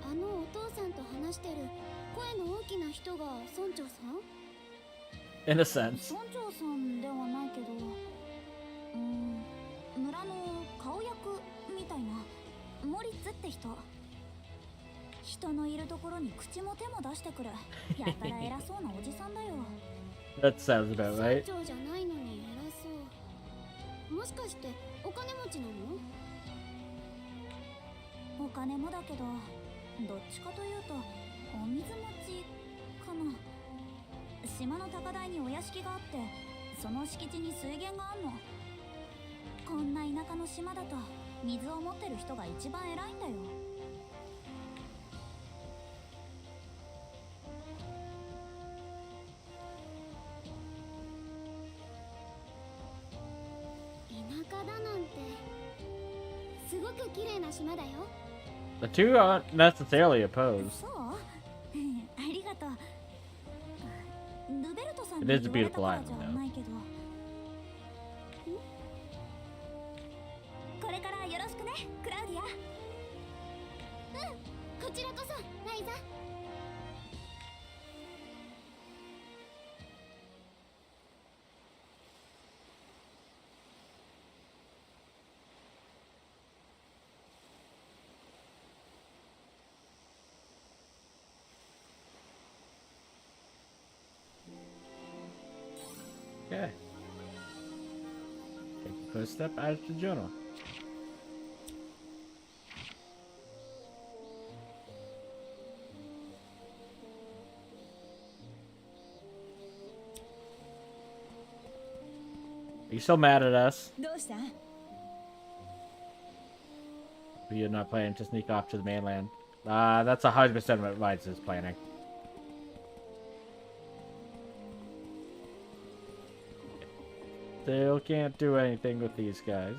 あのお父さんと話してる声の大きな人が村長さん？ In a sense. 村長さんではないけど、村の顔役みたいなモリッツって人。人のいるところに口も手も出してくるやたら偉そうなおじさんだよ。That sounds about 村 right. 長じゃないのに偉そう。もしかしてお金持ちなの？お金もだけど、どっちかというとお水持ちかな。島の高台にお屋敷があって、その敷地に水源があんの。こんな田舎の島だと水を持ってる人が一番偉いんだよ。田舎だなんてすごく綺麗な島だよ。 The two aren't necessarily opposed. そうありがとう。ルベルトさん It に is a 言われた beautiful から island, じゃ though. ないけど。これからよろしくね、クラウディア。こちらこそライザ。Okay. Take the first step, add it to the journal. Are you still mad at us? どうした？ You're not planning to sneak off to the mainland. That's 100% what Ryza is planning. Still can't do anything with these guys.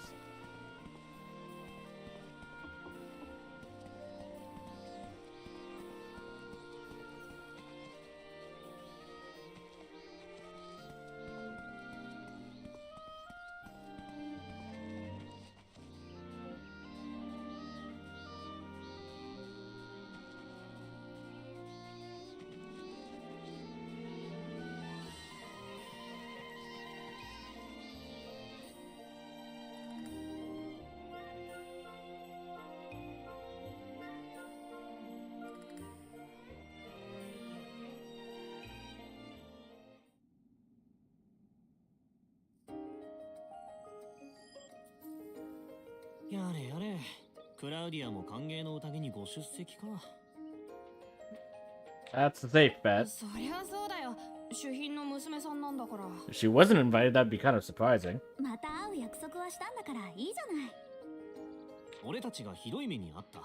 やれやれ、クラウディアも歓迎の宴にご出席か。 That's the safe bet. そりゃそうだよ。主賓の娘さんなんだから。 If she wasn't invited, that'd be kind of surprising. また会う約束はしたんだからいいじゃない。俺たちがひどい目にあった。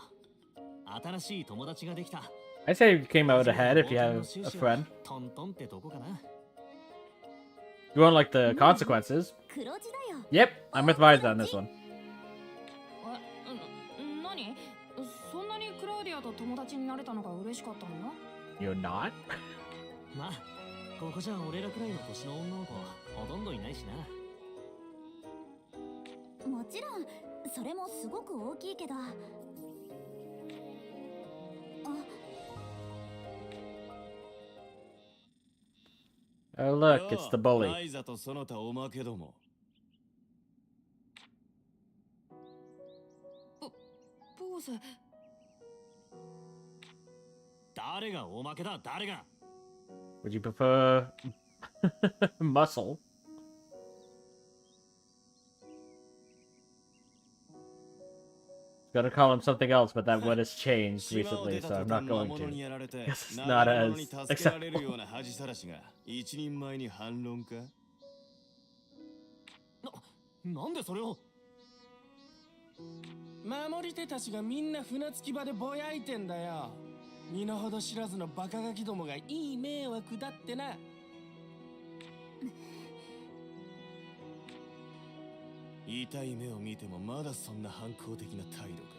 新しい友達ができた。 I say you came out ahead if you have a friend. トントンってとこかな。 You won't like the consequences. 黒字だよ。 Yep, I'm with Ryza on this one. 何？そんなにクラウディアと友達になれたのが嬉しかったの？ You're not? まあ、ここじゃ俺らくらいの年の女の子ほとんどいないしな。もちろんそれもすごく大きいけど。Oh look, it's the bully. ライザとその他おまけども。ポーズ。誰がおまけだ、誰が。 Would you prefer muscle? gonna call him something else, but that word has changed recently, so I'm not going to. Because it's not as acceptable. なんでそれを守り手たちがみんな船着き場でぼやいてんだよ。身の程知らずのバカガキどもがいい迷惑だってな。痛い目を見てもまだそんな反抗的な態度か。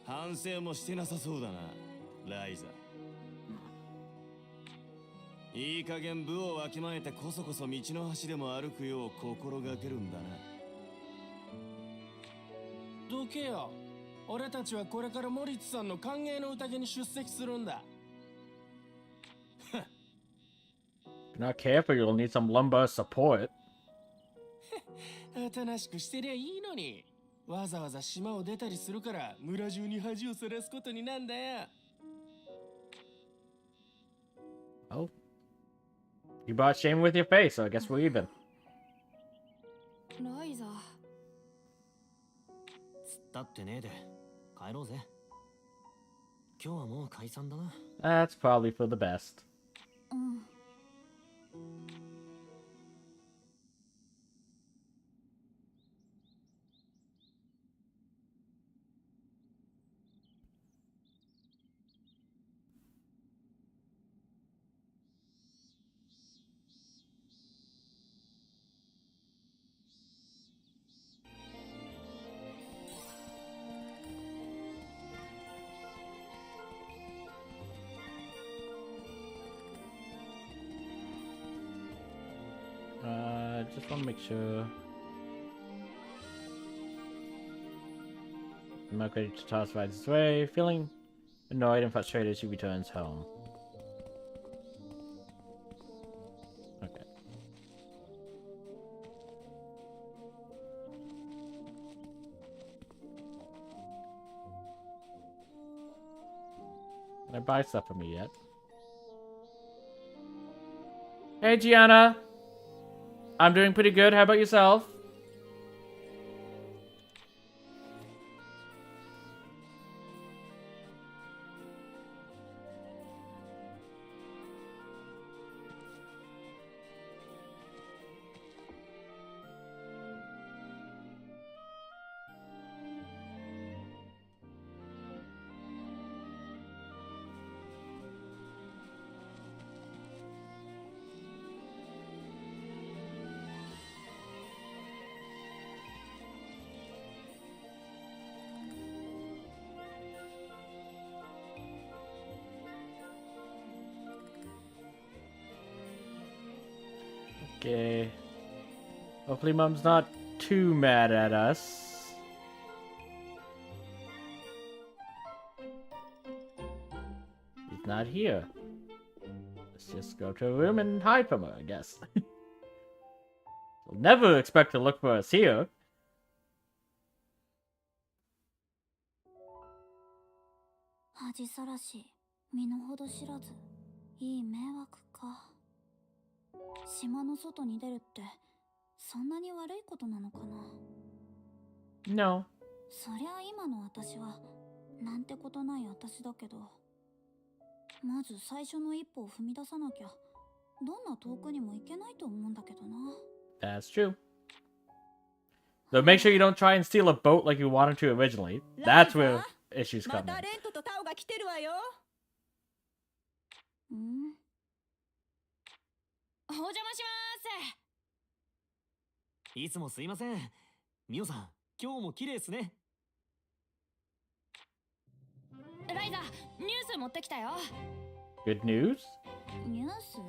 反省もしてなさそうだな、ライザ。いい加減部をわきまえてこそこそ道の端でも歩くよう心がけるんだな。どけよ。俺たちはこれからモリッツさんの歓迎の宴に出席するんだ。If you're not careful, you'll need some lumbar support. おとなしくしてりゃいいのに。わざわざ島を出たりするから村中に恥をさらすことになんだよ。Oh. You brought shame with your face, so I guess we're even. ライザ。つったってねえで帰ろうぜ。今日はもう解散だな。That's probably for the best. うん。Just want to make sure I'm not ready to toss Ryza's way. Feeling annoyed and frustrated, she returns home. Okay. Can I buy stuff for me yet? Hey, Gianna! I'm doing pretty good. How about yourself? Okay. Hopefully Mom's not too mad at us. He's not here. Let's just go to a room and hide from her, I guess. We'll never expect to look for us here. 恥さらし、身の程知らず、いい迷惑か。島の外に出るってそんなに悪いことなのかな。 No. そりゃ今の私はなんてことない私だけど、まず最初の一歩を踏み出さなきゃどんな遠くにも行けないと思うんだけどな。 That's true. So make sure you don't try and steal a boat like you wanted to originally. That's where issues come in. またレントとタオが来てるわよ。うん。お邪魔します。いつもすいません。ミオさん、今日も綺麗ですね。ライザ、ニュース持ってきたよ。Good news? ニュース？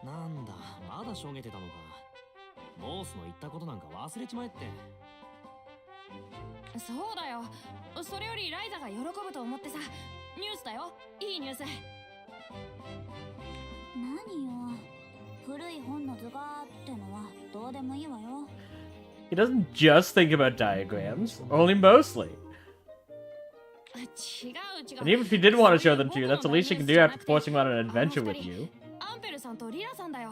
なんだ、まだしょげてたのか。ボースの言ったことなんか忘れちまえって。そうだよ。それよりライザが喜ぶと思ってさ。ニュースだよ。いいニュース。何よ。古い本の図がってのはどうでもいいわよ。He doesn't just think about diagrams, only mostly. And even if he did want to show them to you, that's the least you can do after forcing him on an adventure with you. アンペルさんとリラさんだよ。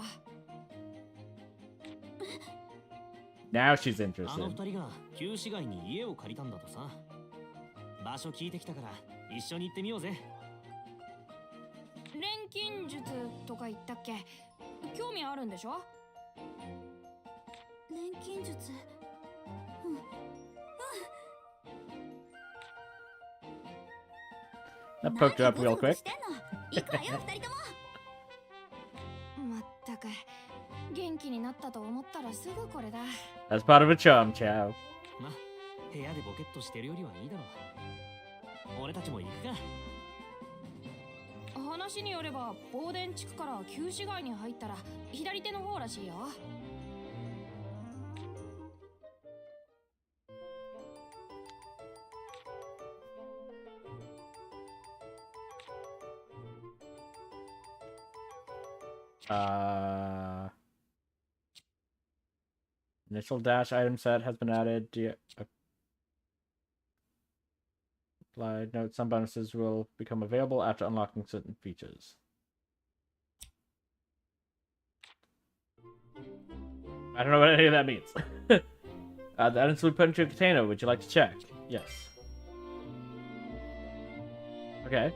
Now she's あの interested. 二人が旧市街に家を借りたんだとさ。場所聞いてきたから一緒に行ってみようぜ。錬金術とか言ったっけ？興味あるんでしょ？錬金術。That poked her up real quick. 行くわよ、二人とも。まったく元気になったと思ったらすぐこれだ。 That's part of a charm, Chow. ま、部屋でボケっとしてるよりはいいだろう。俺たちも行くか。話によれば防電地区から旧市街に入ったら左手の方らしいよ。Initial dash item set has been added. Applied note, some bonuses will become available after unlocking certain features. I don't know what any of that means. The items will be put into a container. Would you like to check? Yes. Okay.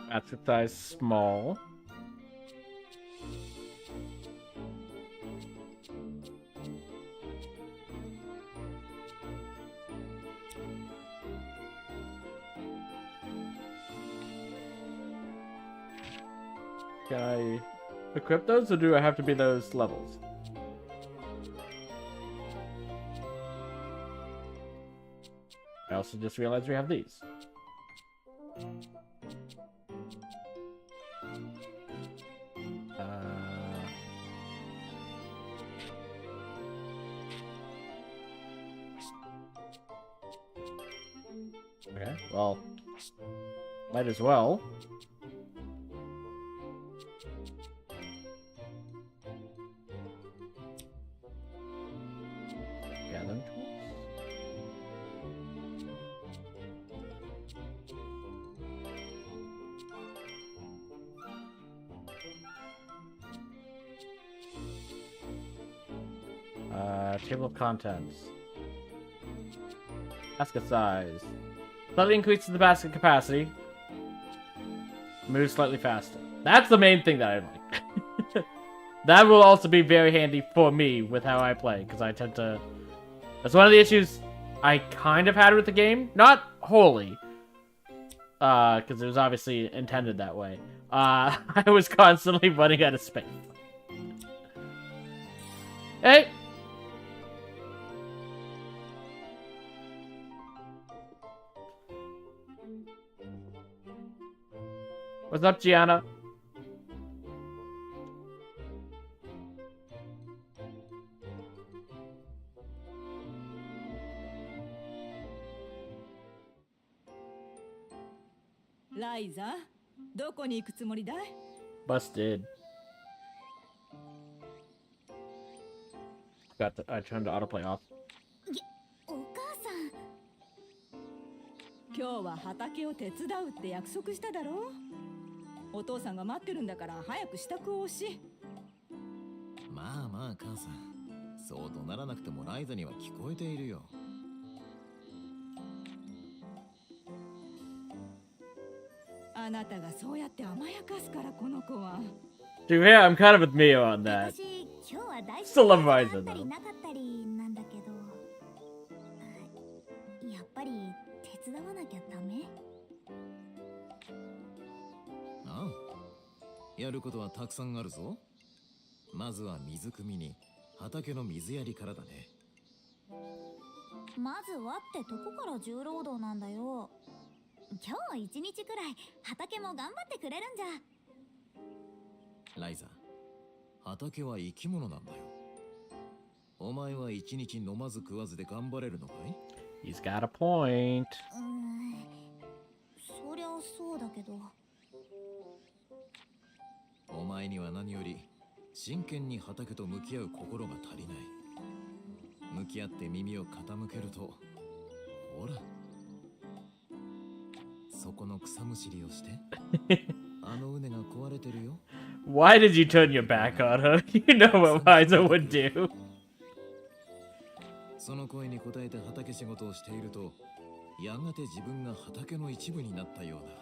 Basket size small. Can I equip those, or do I have to be those levels? I also just realized we have these. Okay, well, might as well. Gathering tools. Table of contents. Basket size. Slightly increases the basket capacity. Moves slightly faster. That's the main thing that I like. That will also be very handy for me with how I play, because I tend to... That's one of the issues I kind of had with the game. Not wholly. Because it was obviously intended that way. I was constantly running out of space. Hey! What's up, Gianna? Ryza, どこに行くつもりだい? Busted. I turned the autoplay off. お母さん。今日は畑を手伝うって約束しただろう。お父さんが待ってるんだから早く支度をし。まあまあ母さん、そう怒鳴らなくてもライザには聞こえているよ。あなたがそうやって甘やかすからこの子は。To be fair, I'm kind of with Mio on that. 私今日は大 Still love あ Ryza ったり though. なかったりなんだけど、やっぱり手伝わなきゃダメ？ああ、やることはたくさんあるぞ。まずは水汲みに畑の水やりからだね。まずはってとこから重労働なんだよ。今日一日くらい畑も頑張ってくれるんじゃ。ライザ、畑は生き物なんだよ。お前は一日飲まず食わずで頑張れるのかい？ He's got a point. そりゃそうだけど。お前には何より真剣に畑と向き合う心が足りない。向き合って耳を傾けると、ほら、そこの草むしりをして。あの畝が壊れてるよ。Why did you turn your back on her? You know what Ryza would do. その声に応えて畑仕事をしていると、やがて自分が畑の一部になったようだ。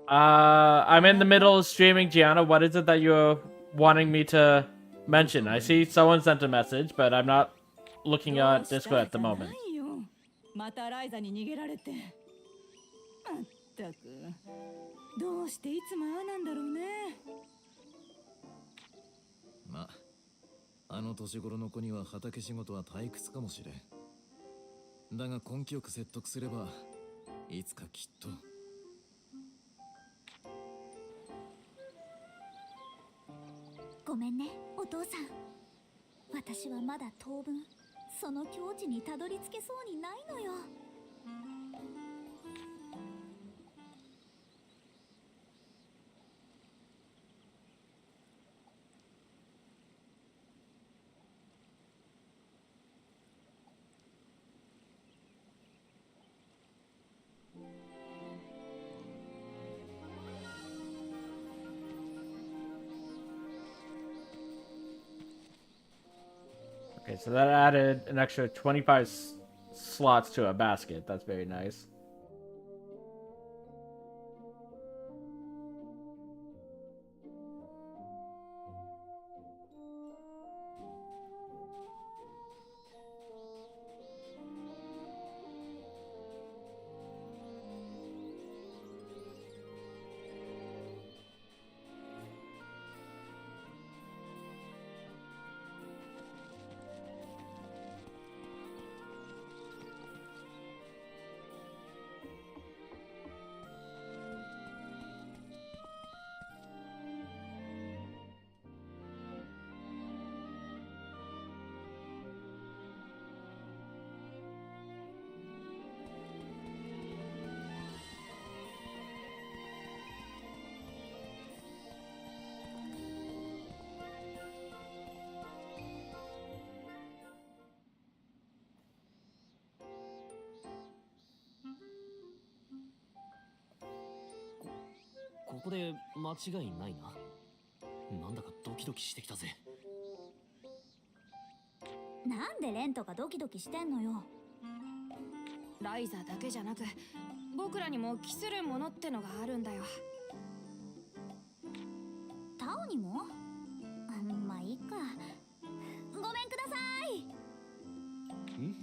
I'm in the middle of streaming, Gianna. What is it that you're wanting me to mention? I see someone sent a message, but I'm not looking at Discord at the moment. またライザに逃げられて。まったく、どうしていつもああなんだろうね。まあ、あの年頃の子には畑仕事は退屈かもしれん。だが根気よく説得すれば、いつかきっと。ごめんね、お父さん。私はまだ当分その境地にたどり着けそうにないのよ。Okay, so that added an extra 25 slots to a basket. That's very nice. .ここで間違いないな。なんだかドキドキしてきたぜ。なんでレントがドキドキしてんのよ。ライザだけじゃなく僕らにも期するものってのがあるんだよ。タオにも？まあいいか。ごめんください。ん？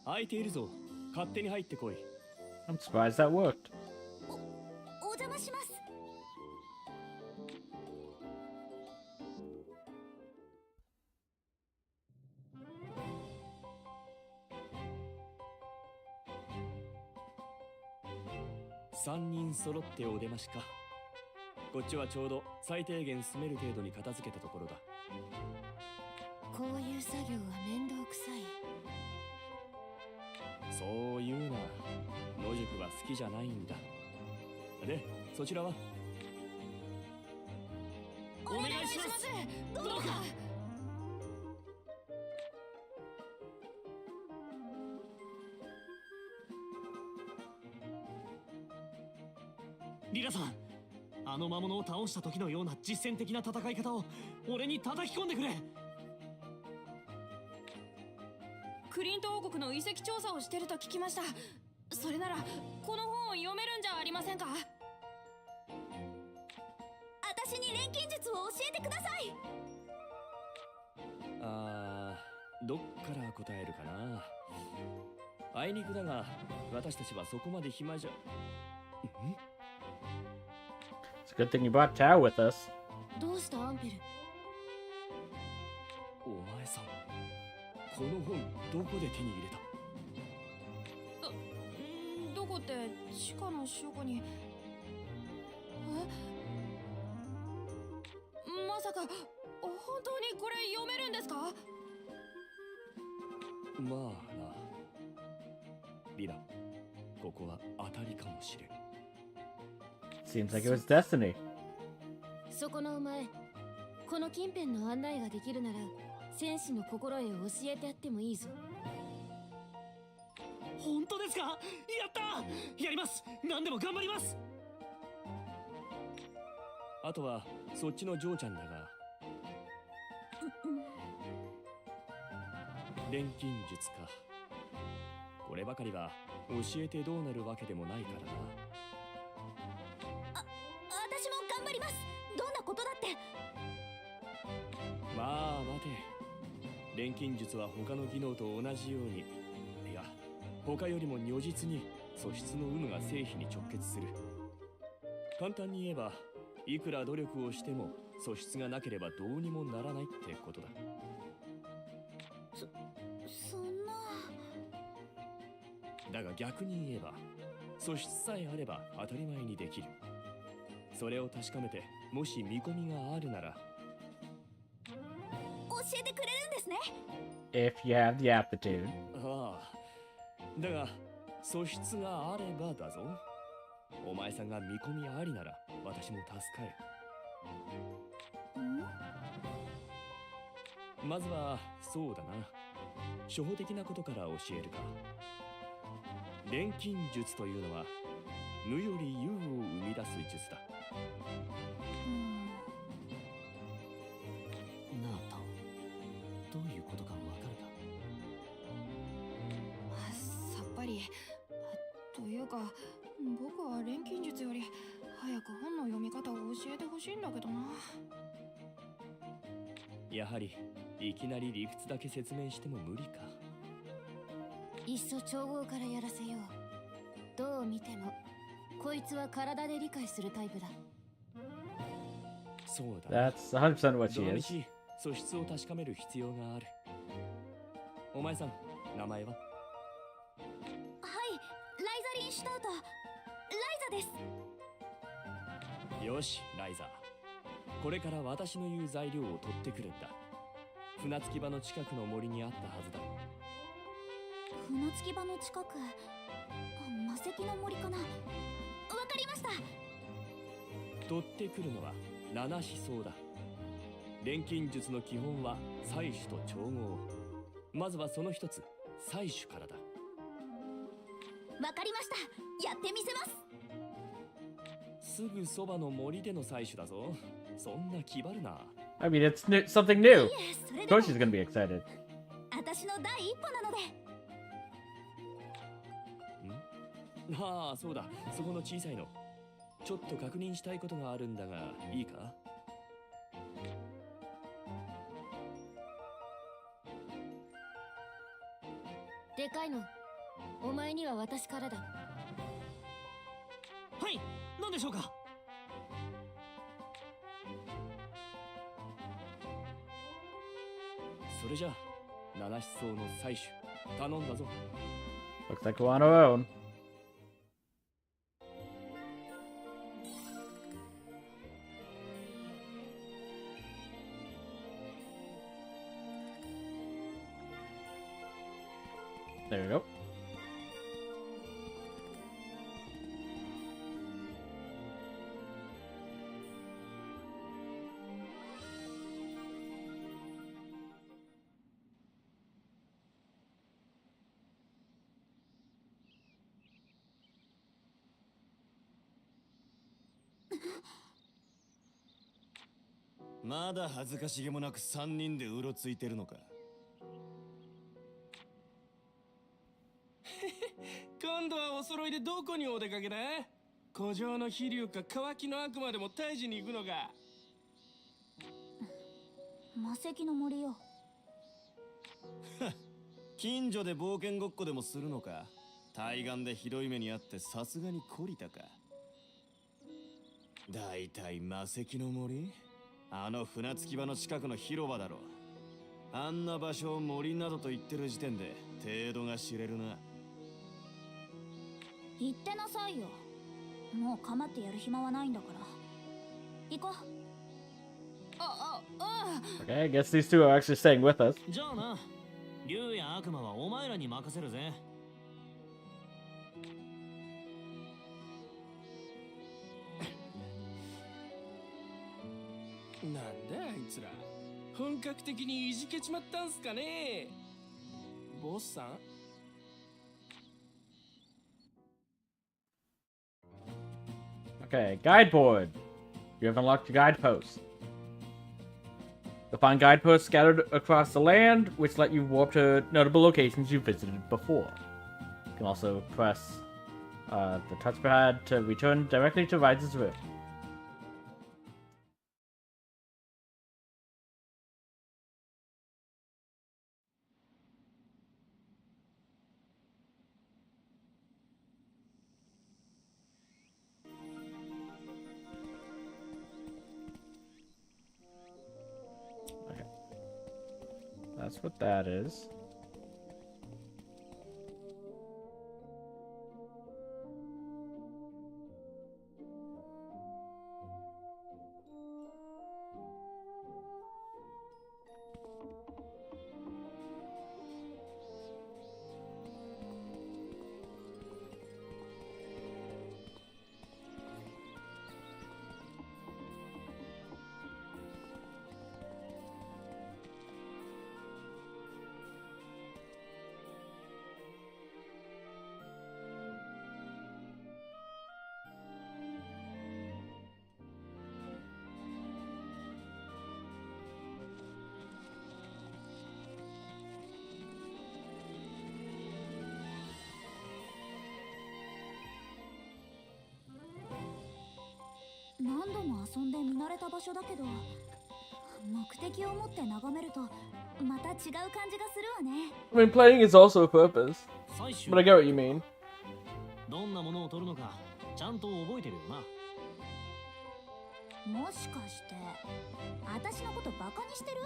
空いているぞ。勝手に入ってこい。I'm surprised that worked. お邪魔します。3人揃ってお出ましか。こっちはちょうど最低限住める程度に片付けたところだ。こういう作業は面倒くさい。そう言うな。野宿は好きじゃないんだ。で、そちらは？お願いします。どうか。リラさん、あの魔物を倒した時のような実践的な戦い方を俺に叩き込んでくれ。クリント王国の遺跡調査をしてると聞きました。それならこの本を読めるんじゃありませんか。私に錬金術を教えてください。どっから答えるかな。あいにくだが私たちはそこまで暇じゃ。It's a good thing you brought Tao with us. どうしたアンペル？お前さん、この本どこで手に入れた？どこって地下の書庫に。まさか本当にこれ読めるんですか？まあな。リラ、ここは当たりかもしれん。Seems like it was destiny. そこのお前、この近辺の案内ができるなら戦士の心得を教えてやってもいいぞ。本当ですですか？やったやります。何でも頑張ります。あとはそっちのジョーちゃんだが、錬金術か。こればかりは教えてどうなるわけでもないからな。私も頑張ります。どんなことだって。まあ待て、錬金術は他の技能と同じように、いや他よりも如実に素質の有無が成否に直結する。簡単に言えば、いくら努力をしても素質がなければどうにもならないってことだ。そんな。だが逆に言えば、素質さえあれば当たり前にできる。それを確かめて、もし見込みがあるなら教えてくれるんですね。 If you have the aptitude. ああ、だが素質があればだぞ。お前さんが見込みありなら私も助かる。まずはそうだな、初歩的なことから教えるか。錬金術というのは無より有を生み出す術だ。ナート、どういうことかわかるか？さっぱり。というか、僕は錬金術より早く本の読み方を教えてほしいんだけどな。やはりいきなり理屈だけ説明しても無理か。いっそ調合からやらせよう。どう見てもこいつは体で理解するタイプだ。そうだ。That's 100% what ど she の is. 道素質を確かめる必要がある。お前さん、名前は？はい、ライザリンシュタウト、ライザです。よし、ライザー。これから私の言う材料を取ってくるんだ。船着き場の近くの森にあったはずだ。船着き場の近く、魔石の森かな。わかりました。取ってくるのは七思想だ。錬金術の基本は採取と調合。まずはその一つ、採取からだ。わかりました。やってみせます。すぐそばの森での採取だぞ。そんな気張るな。I mean, it's something new. いえ、それ Of でも course she's gonna be excited. 私の第一歩なので。ああ、そうだ。そこの小さいの。ちょっと確認したいことがあるんだが、いいか？でかいの、お前には私からだ。はい、何でしょうか？それじゃあ、七思想の採取、頼んだぞ。Looks like we're on our own. There we go. ?まだ恥ずかしげもなく3人でうろついてるのか。今度はお揃いでどこにお出かけだ？古城の飛竜か乾きの悪魔でも退治に行くのか？魔石の森よ。近所で冒険ごっこでもするのか。対岸でひどい目にあってさすがに懲りたか。だいたい魔石の森？あの船着き場の近くの広場だろ。あんな場所を森などと言ってる時点で程度が知れるな。言ってなさいよ。もう構ってやる暇はないんだから。行こう。Okay, I guess these two are actually staying with us. じゃあな、竜や悪魔はお前らに任せるぜ。なんだあいつら、本格的にいじけちまったんすかね。ボスさん？ Okay, guide board. You have unlocked your guideposts. You'll find guideposts scattered across the land, which let you warp to notable locations you visited before. You can also press the touchpad to return directly to Ryza's room. Okay. That's what that is.何度も遊んで見慣れた場所だけど、目的を持って眺めるとまた違う感じがするわね。I mean, playing is also a purpose. 最終 But I get what you mean. どんなものを取るのかちゃんと覚えてるよな。もしかして私のことバカにしてる？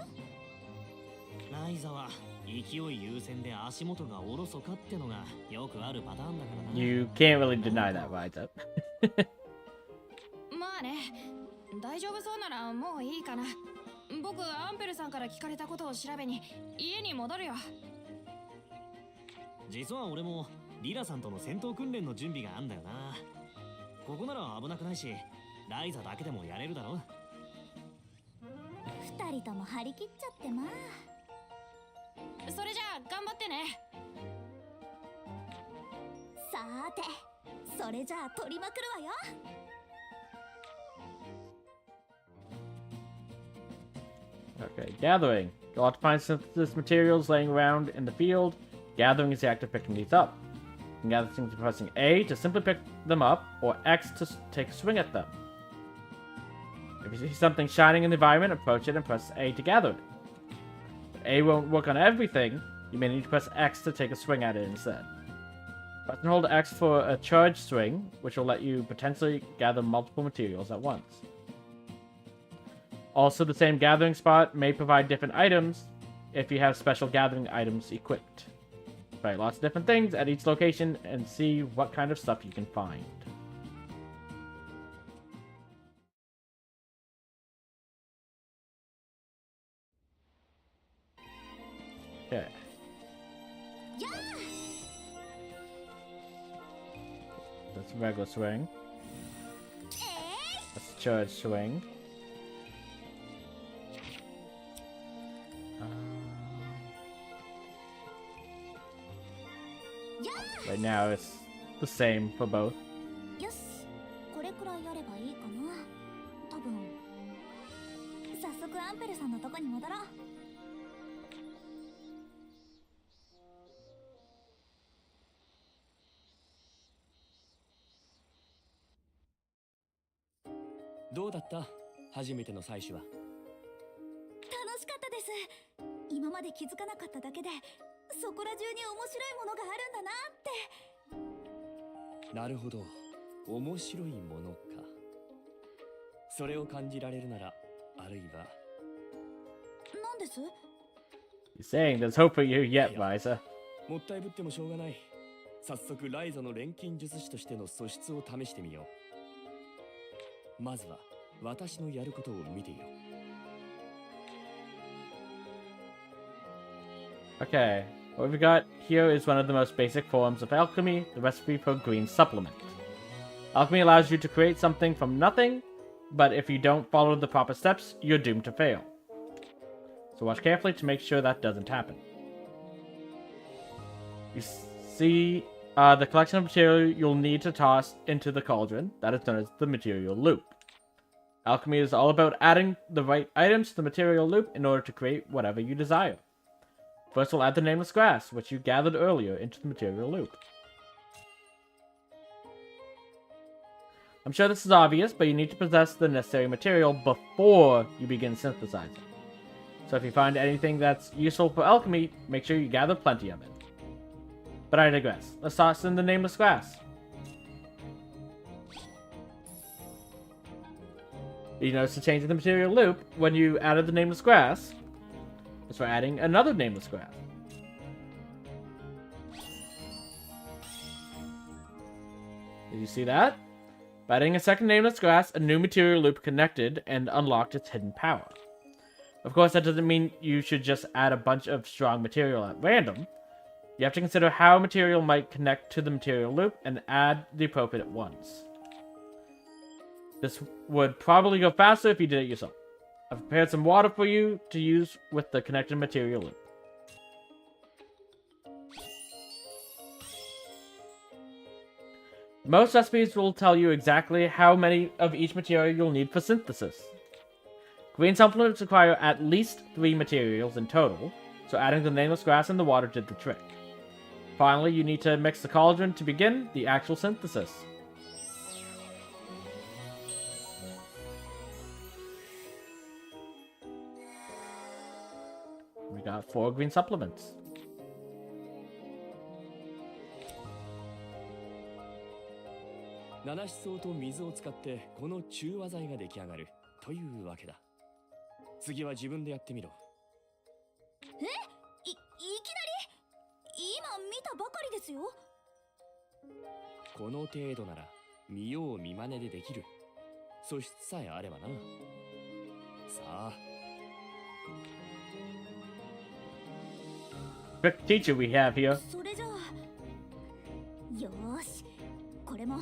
ライザは勢い優先で足元がおろそかってのがよくあるパターンだからな。 You can't really deny that, Ryza. まあね、大丈夫そうならもういいかな。僕アンペルさんから聞かれたことを調べに家に戻るよ。実は俺もリラさんとの戦闘訓練の準備があんだよな。ここなら危なくないし、ライザだけでもやれるだろ。二人とも張り切っちゃってまあ。それじゃあ頑張ってね。さーて、それじゃあ取りまくるわよ。Okay, gathering. You'll have to find synthesis materials laying around in the field. Gathering is the act of picking these up. You can gather things by pressing A to simply pick them up, or X to take a swing at them. If you see something shining in the environment, approach it and press A to gather it. If A won't work on everything, you may need to press X to take a swing at it instead. Press and hold X for a charge swing, which will let you potentially gather multiple materials at once. Also, the same gathering spot may provide different items if you have special gathering items equipped. Try lots of different things at each location and see what kind of stuff you can find. Okay. That's a regular swing. That's a charge swing. Right now it's the same for both. よし、これくらいやればいいかな。多分。早速アンペルさんのとこに戻ろう。どうだった？初めての採取は。楽しかったです。今まで気づかなかっただけで、そこら中に面白いものがあるんだなって。なるほど、面白いものか。それを感じられるなら、あるいは。なんです？ You're saying there's hope for you yet, Ryza. もったいぶってもしょうがない。早速ライザの錬金術師としての素質を試してみよう。まずは私のやることを見ていろ。Okay, what we've got here is one of the most basic forms of alchemy, the recipe for green supplement. Alchemy allows you to create something from nothing, but if you don't follow the proper steps, you're doomed to fail. So watch carefully to make sure that doesn't happen. You see the collection of material you'll need to toss into the cauldron that is known as the material loop. Alchemy is all about adding the right items to the material loop in order to create whatever you desire. First, we'll add the nameless grass, which you gathered earlier, into the material loop. I'm sure this is obvious, but you need to possess the necessary material before you begin synthesizing. So if you find anything that's useful for alchemy, make sure you gather plenty of it. But I digress. Let's toss in the nameless grass. You notice the change in the material loop when you added the nameless grass. Is for adding another nameless grass. Did you see that? By adding a second nameless grass, a new material loop connected and unlocked its hidden power. Of course, that doesn't mean you should just add a bunch of strong material at random. You have to consider how material might connect to the material loop and add the appropriate ones. This would probably go faster if you did it yourself. I've prepared some water for you to use with the connected material loop. Most recipes will tell you exactly how many of each material you'll need for synthesis. Green supplements require at least 3 materials in total, so adding the nameless grass and the water did the trick. Finally, you need to mix the cauldron to begin the actual synthesis. We got 4 green supplements.七思想と水を使ってこの中和剤が出来上がるというわけだ。次は自分でやってみろ。いきなり今見たばかりですよ。この程度なら見よう見まねでできる。素質さえあればな。さあ。Quick teacher we have here. それじゃあ、よーし、これも、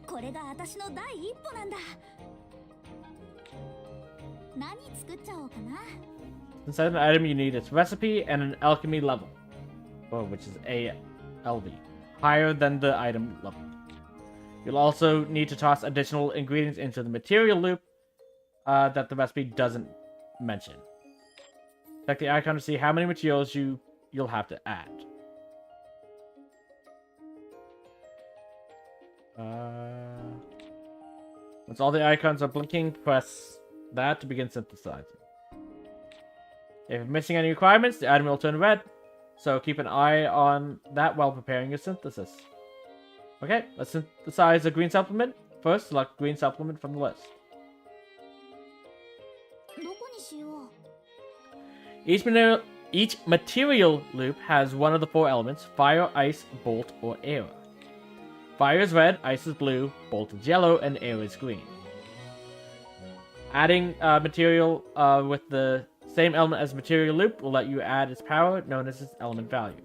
これが私の第一歩なんだ。何作っちゃおうかな。Inside an item you need its recipe and an alchemy level, which is ALV, higher than the item level. You'll also need to toss additional ingredients into the material loop that the recipe doesn't mention. Check the icon to see how many materials you'll have to add. Once all the icons are blinking, press that to begin synthesizing. If you're missing any requirements, the item will turn red, so keep an eye on that while preparing your synthesis. Okay, let's synthesize a green supplement. First, select green supplement from the list. Each material loop has one of the 4 elements: fire, ice, bolt, or air. Fire is red, ice is blue, bolt is yellow, and air is green. Adding material with the same element as material loop will let you add its power, known as its element value.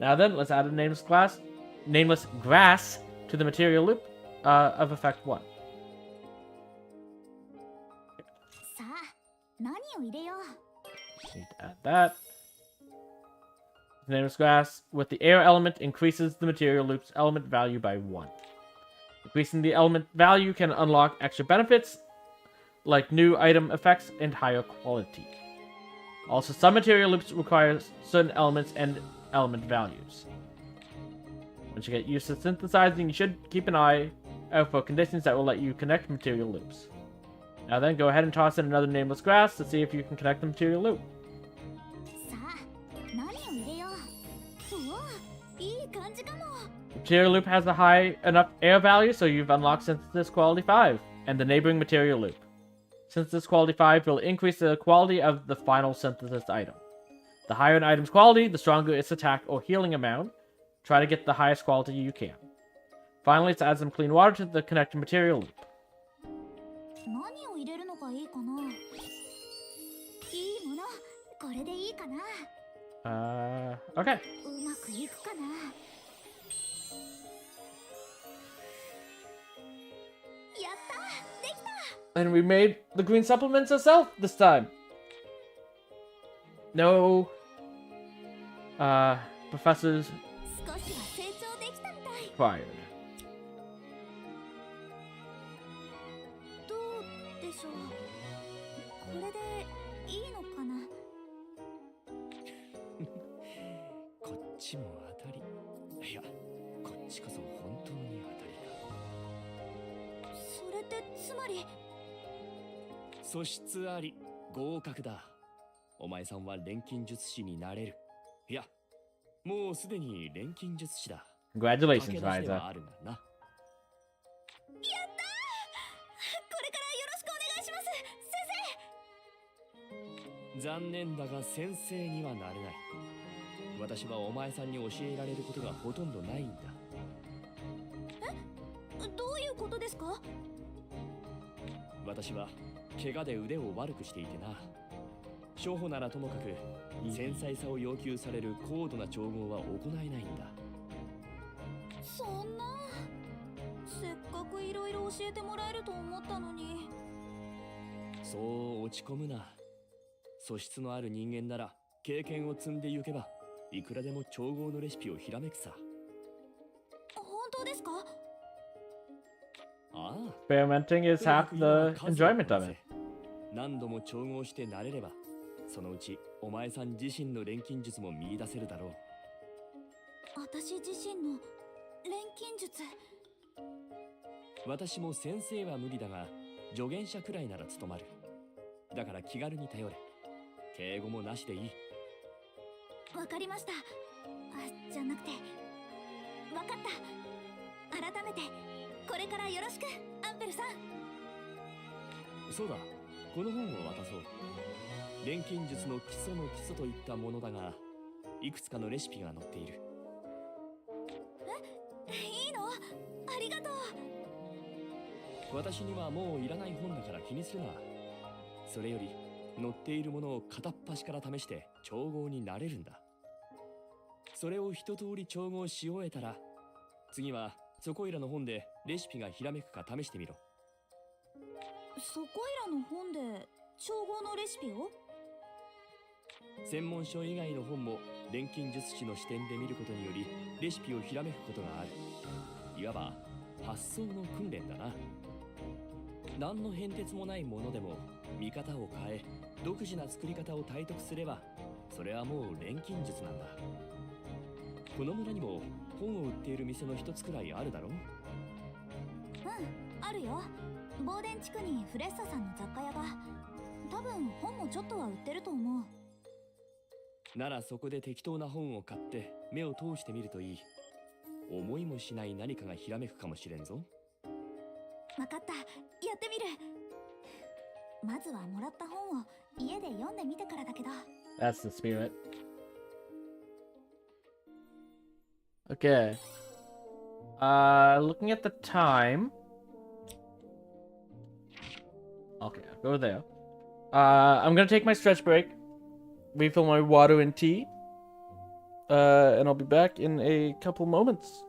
Now then, let's add a nameless grass to the material loop of effect 1. Need to add that. The nameless grass with the air element increases the material loop's element value by 1. Increasing the element value can unlock extra benefits, like new item effects and higher quality. Also, some material loops require certain elements and element values. Once you get used to synthesizing, you should keep an eye out for conditions that will let you connect material loops. Now then, go ahead and toss in another nameless grass to see if you can connect the material loop. The material loop has a high enough air value, so you've unlocked synthesis quality 5 and the neighboring material loop. Synthesis quality 5 will increase the quality of the final synthesis item. The higher an item's quality, the stronger its attack or healing amount. Try to get the highest quality you can. Finally, let's add some clean water to the connected material loop. Okay. And we made the green supplements ourselves this time. No professors 少しは成長できたみたい。 Fired. どうでしょう。これでいいのかな。こっちも当たり。いや、こっちこそ本当に当たりか。それってつまり素質あり、合格だ。お前さんは錬金術師になれる。いや、もうすでに錬金術師だ。 Congratulations, 駆け出しで Ryza. はあるがな。やったー。これからよろしくお願いします、先生。残念だが先生にはなれない。私はお前さんに教えられることがほとんどないんだ。え、どういうことですか？私は怪我で腕を悪くしていてな。初歩ならともかく繊細さを要求される高度な調合は行えないんだ。そんな、せっかくいろいろ教えてもらえると思ったのに。そう落ち込むな。素質のある人間なら経験を積んでゆけばいくらでも調合のレシピをひらめくさ。本当ですか？ああ。 Experimenting is half the enjoyment of it. 何度も調合して慣れれば、そのうちお前さん自身の錬金術も見出せるだろう。私自身の錬金術。私も先生は無理だが助言者くらいなら務まる。だから気軽に頼れ。敬語もなしでいい。わかりました。じゃなくて、わかった。改めてこれからよろしく、アンペルさん。そうだ、この本を渡そう。錬金術の基礎の基礎といったものだが、いくつかのレシピが載っている。いいの？ありがとう。私にはもういらない本だから気にするな。それより載っているものを片っ端から試して調合になれるんだ。それを一通り調合し終えたら、次はそこいらの本でレシピがひらめくか試してみろ。そこいらの本で調合のレシピを？専門書以外の本も錬金術師の視点で見ることによりレシピをひらめくことがある。いわば発想の訓練だな。何の変哲もないものでも見方を変え独自な作り方を体得すれば、それはもう錬金術なんだ。この村にも本を売っている店の一つくらいあるだろう。あるよ。ボーデン地区にフレッサさんの雑貨屋が。多分本もちょっとは売ってると思う。ならそこで適当な本を買って目を通してみるといい。思いもしない何かがひらめくかもしれんぞ。わかった。やってみる。まずはもらった本を家で読んでみてからだけど。 That's the spirit. Okay. Looking at the time. Okay, I'll go there. I'm gonna take my stretch break, refill my water and tea, and I'll be back in a couple moments.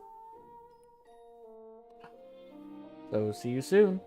So see you soon.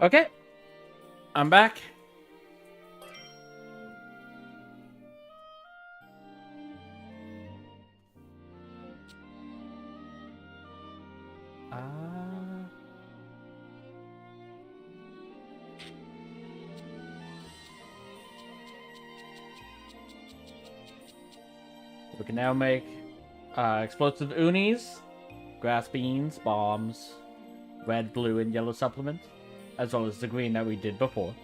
Okay. I'm back. We can now make explosive unis, grass beans, bombs, red, blue, and yellow supplement, as well as the green that we did before.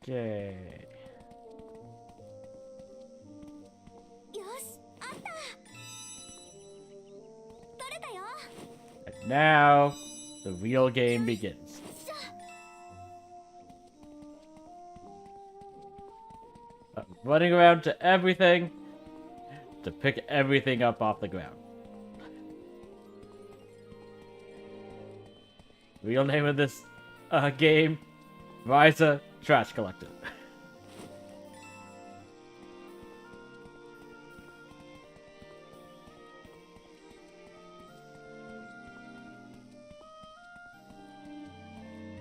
Okay. よし、あった。取れたよ。 And now, the real game begins. I'm running around to everything to pick everything up off the ground. Real name of this game, Ryza Trash Collector.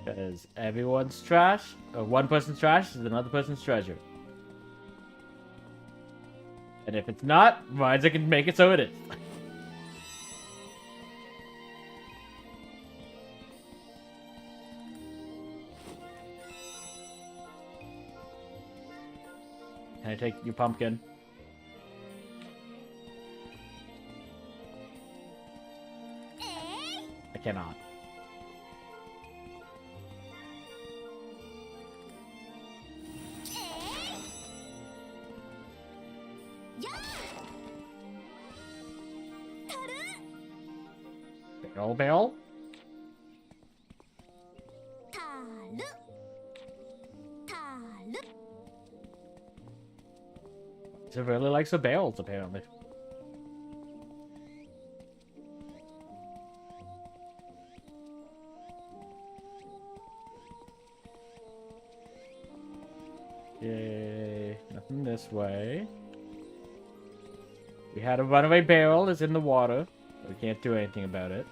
Because everyone's trash, or one person's trash is another person's treasure. And if it's not, Ryza can make it so it is. Can I take your pumpkin? I cannot. Barrel barrel? He really likes the barrels, apparently. Yay. Nothing this way. We had a runaway barrel that's in the water. We can't do anything about it.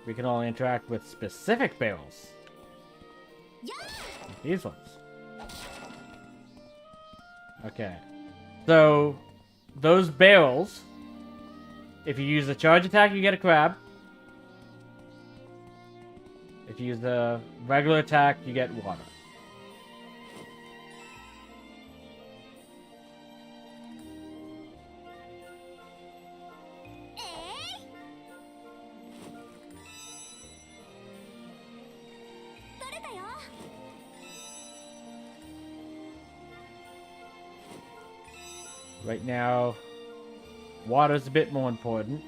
We can only interact with specific barrels. These ones. Okay. So, those barrels, if you use a charge attack, you get a crab. If you use the regular attack, you get water. Right now, water's a bit more important.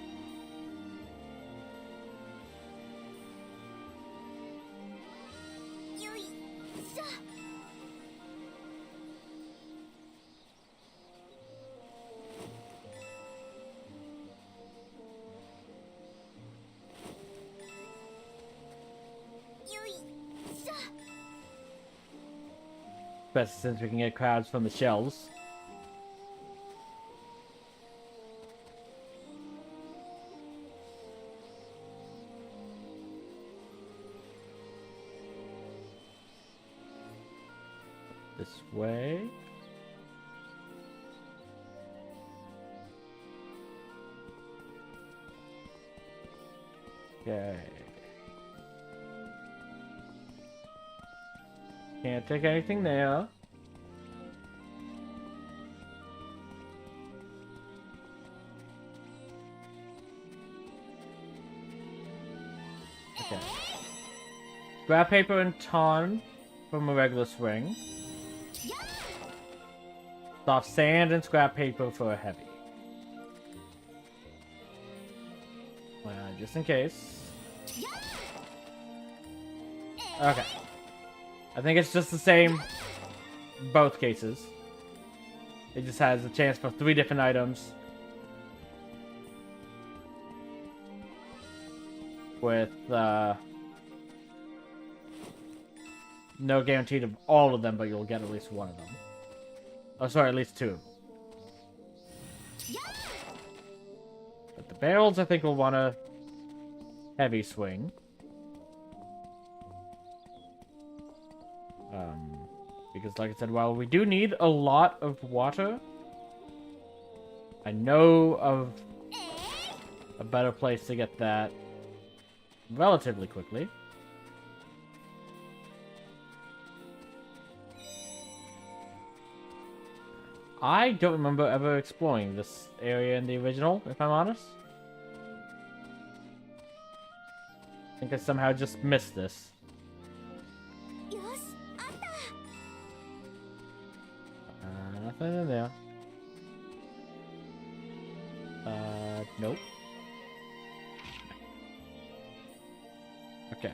Especially since we can get crabs from the shells. This way. Okay. Can't take anything there. Okay. Scrap paper and ton from a regular swing. Soft sand and scrap paper for a heavy. Just in case. Okay. I think it's just the same both cases. It just has a chance for 3 different items. With no guaranteed of all of them, but you'll get at least one of them. Oh, sorry, at least 2. But the barrels, I think, will want a heavy swing. Because, like I said, while we do need a lot of water, I know of a better place to get that relatively quickly. I don't remember ever exploring this area in the original, if I'm honest. I think I somehow just missed this. Nothing in there. Nope. Okay.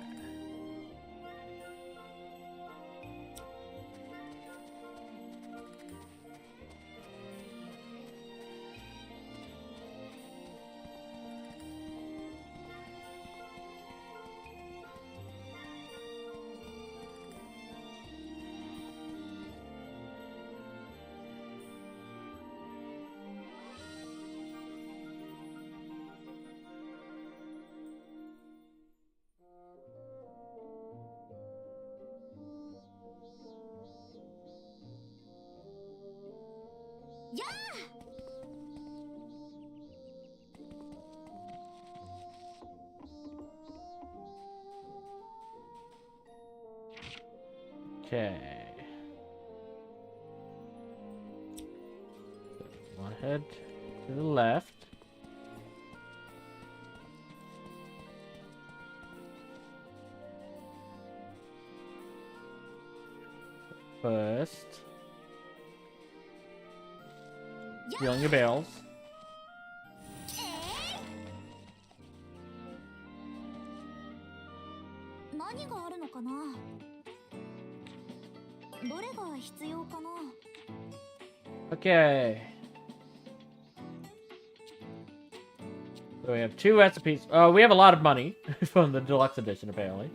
Okay. So one head to the left. First. Filling your barrels. Okay. So we have 2 recipes. Oh, we have a lot of money from the deluxe edition, apparently.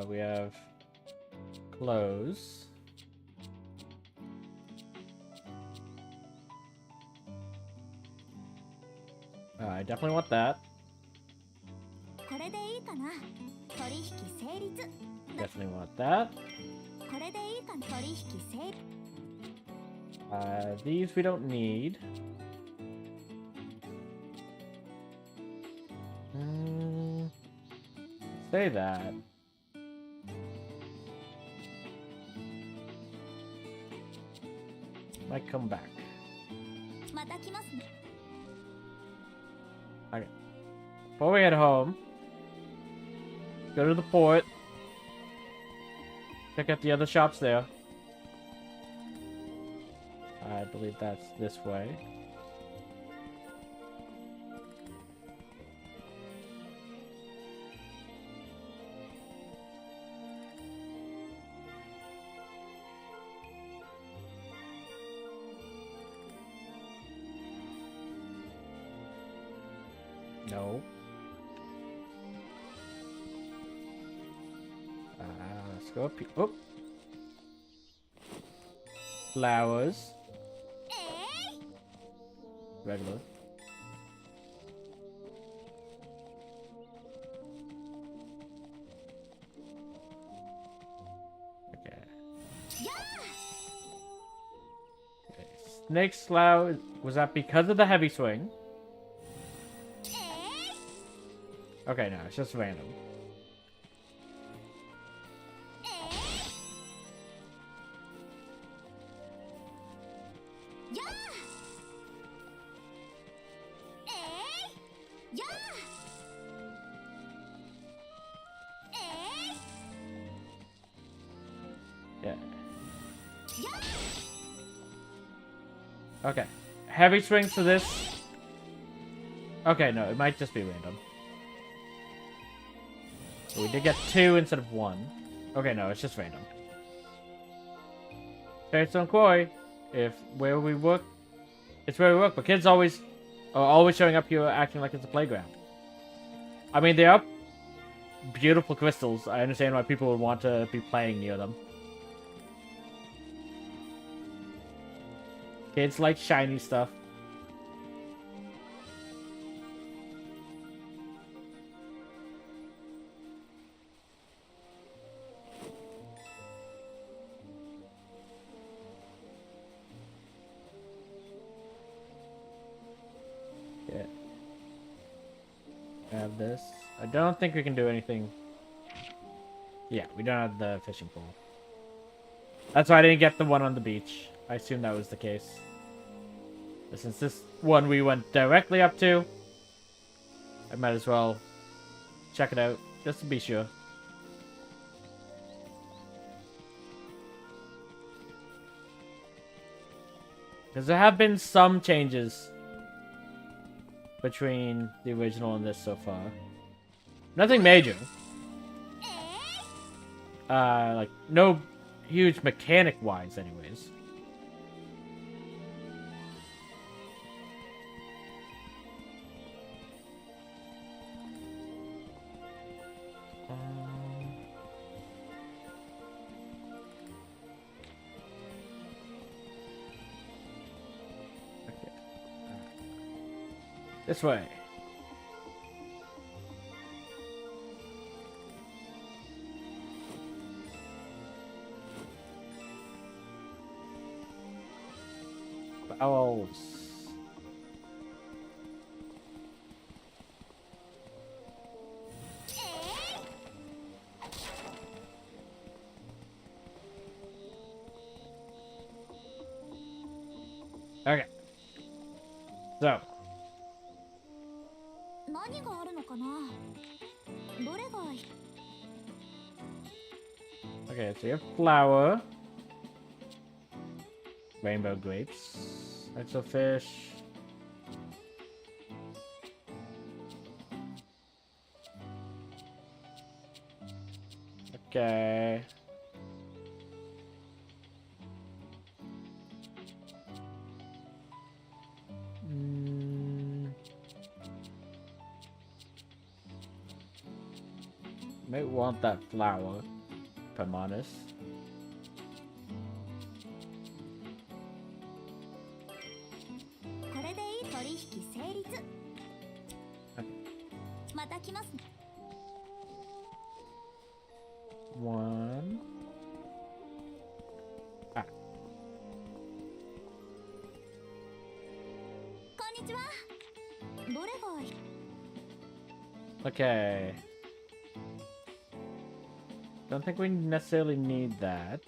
We have clothes. I definitely want that. Definitely want that. These we don't need. Say that. Might come back. Okay. Before we head home, let's go to the port. Check out the other shops there. I believe that's this way. No. Let's go up here. Oh. Flowers. Regular. Okay. Okay. Snake slough. Was that because of the heavy swing? Okay, no, it's just random. Yeah. Okay. Heavy swings to this. Okay, no, it might just be random. We did get 2 instead of 1. Okay, no, it's just random. Parents don't koi. If where we work, it's where we work. But kids are always showing up here acting like it's a playground. I mean, they are beautiful crystals. I understand why people would want to be playing near them. Kids like shiny stuff. Yeah. Have this. I don't think we can do anything. Yeah, we don't have the fishing pole. That's why I didn't get the one on the beach. I assumed that was the case. But since this one we went directly up to, I might as well check it out, just to be sure. Because there have been some changes between the original and this so far. Nothing major. Like, no huge mechanic-wise, anyways. Okay. This way. Owls. Okay. So. 何があるのかな。どれが。 Okay, so you have flour. Rainbow grapes. Exo fish. Okay. Might want that flour, if I'm honest. One. Ah. Okay. Don't think we necessarily need that.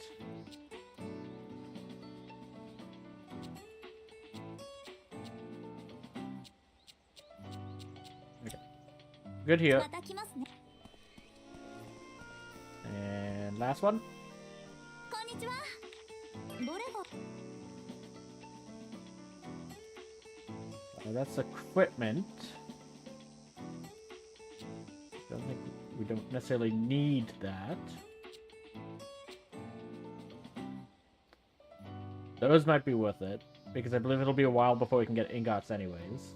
Okay. Good here. And last one. That's equipment. We don't necessarily need that. Those might be worth it, because I believe it'll be a while before we can get ingots anyways.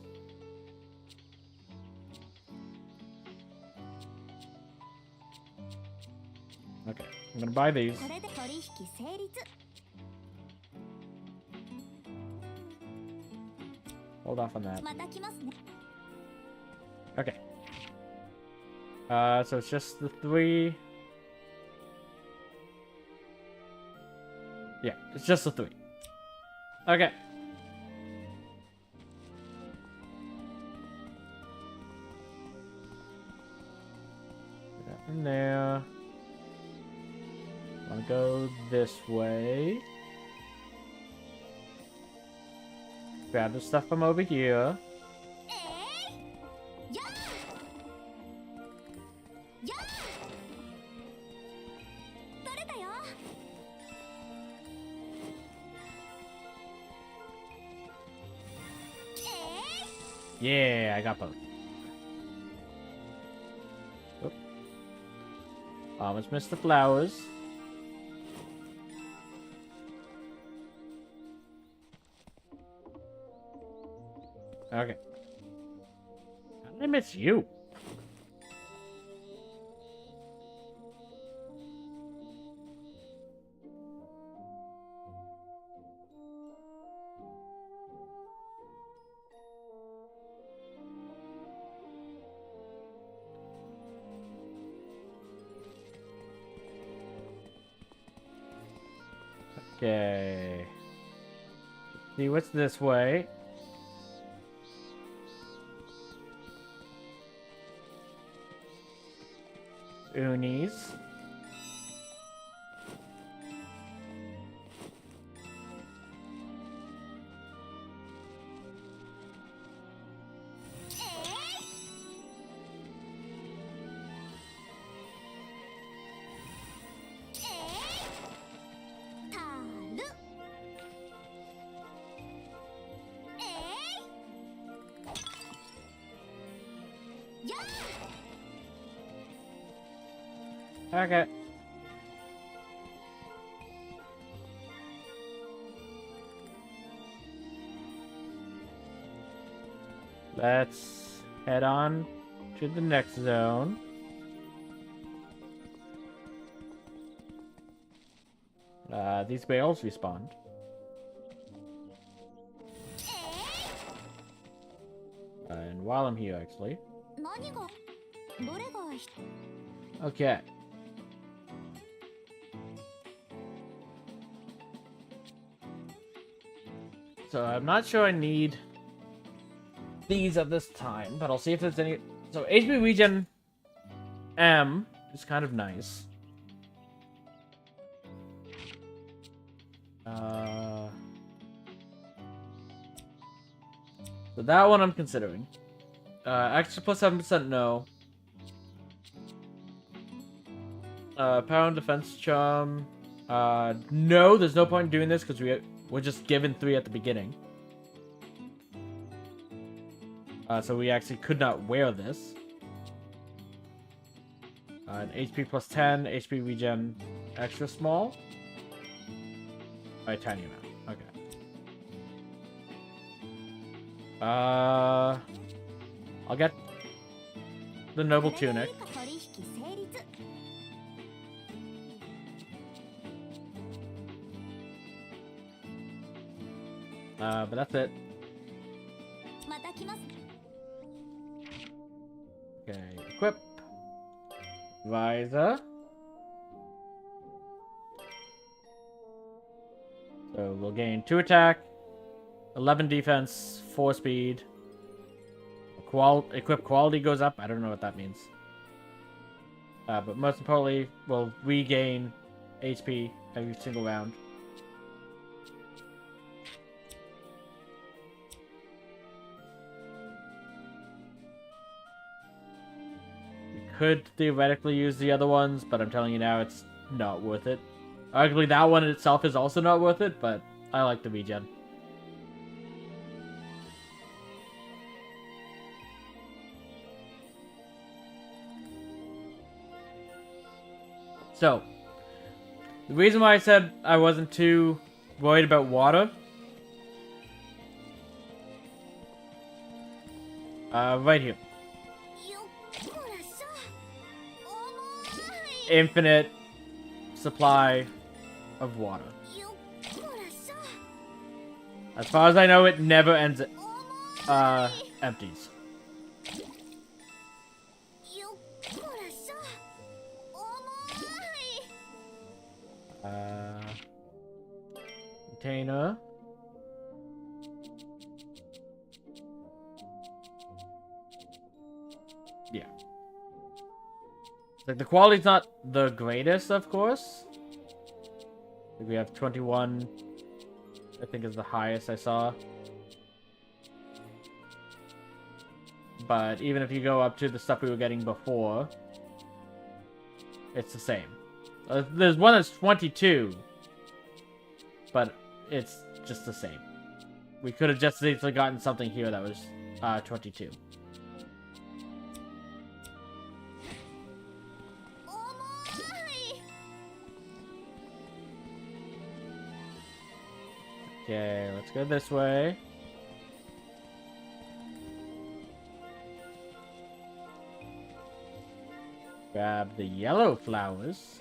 Okay, I'm gonna buy these. Hold off on that. Okay. So it's just the 3. Yeah, it's just the 3. Okay. Put that in there. Wanna go this way. Grab the stuff from over here. Yeah, I got both. Oop. Almost missed the flowers. Okay. How did I miss you? Okay. See what's this way. Unis. Okay. Let's head on to the next zone. These whales respawned. And while I'm here, actually. Okay. So I'm not sure I need these at this time, but I'll see if there's any. So HP regen M is kind of nice. So that one I'm considering. Extra plus 7% no. Power and defense charm. No, there's no point in doing this because we're just given 3 at the beginning. So we actually could not wear this. An HP plus 10, HP regen extra small. By a tiny amount. Okay. I'll get the noble tunic. But that's it. Okay, equip. Ryza. So we'll gain 2 attack, 11 defense, 4 speed. Equip quality goes up. I don't know what that means. But most importantly, we'll regain HP every single round. We could theoretically use the other ones, but I'm telling you now, it's not worth it. Arguably, that one itself is also not worth it, but I like the regen. So, the reason why I said I wasn't too worried about water, right here. Infinite supply of water. As far as I know, it never ends empties. Container. Yeah. Like, the quality's not the greatest, of course. We have 21, I think is the highest I saw. But even if you go up to the stuff we were getting before, it's the same. There's one that's 22, but it's just the same. We could have just easily gotten something here that was 22. Okay, let's go this way. Grab the yellow flowers.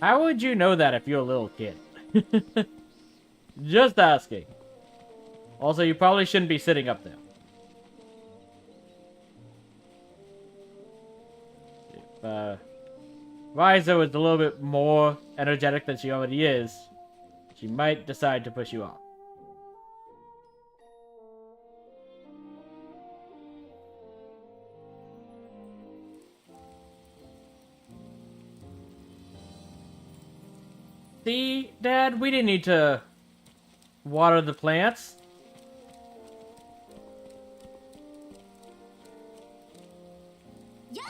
How would you know that if you're a little kid? Just asking. Also, you probably shouldn't be sitting up there. If Ryza was a little bit more energetic than she already is, she might decide to push you off. See, Dad, we didn't need to water the plants. Yeah.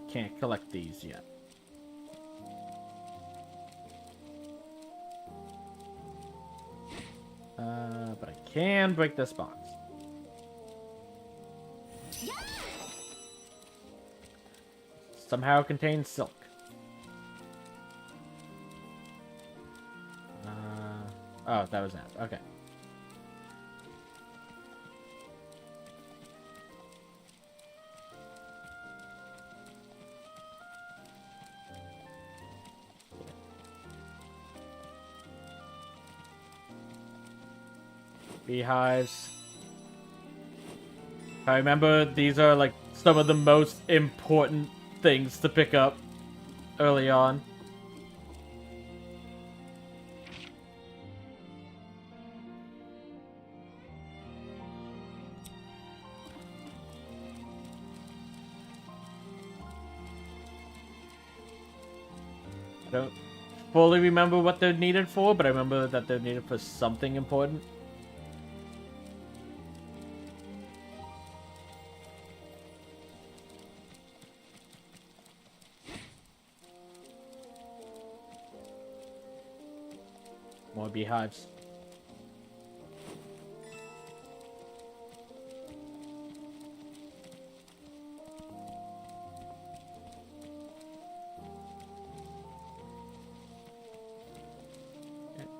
Can't collect these yet. But I can break this box. Yeah. Somehow contains silk. Oh, that was that. Okay. Beehives. I remember these are like some of the most important things to pick up early on. I don't fully remember what they're needed for, but I remember that they're needed for something important. More beehives.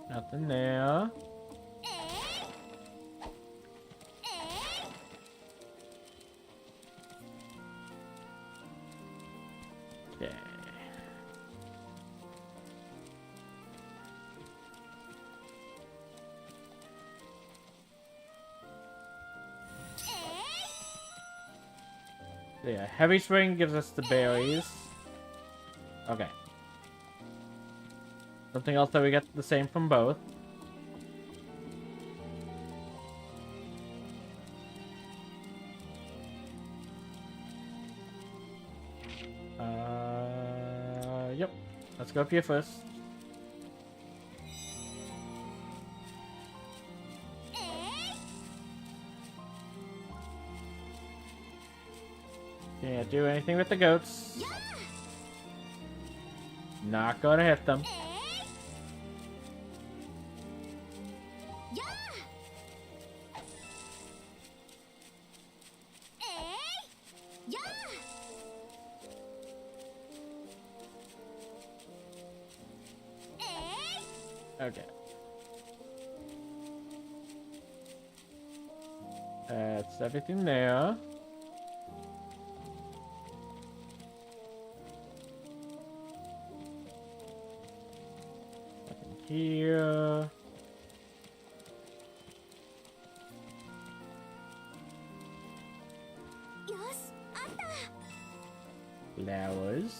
Nothing there. Okay. So yeah, Heavy Spring gives us the berries. Okay. Something else that we get the same from both. Yep. Let's go up here first. Can't do anything with the goats. Not gonna hit them. Okay. That's everything there. Nothing here. Flowers.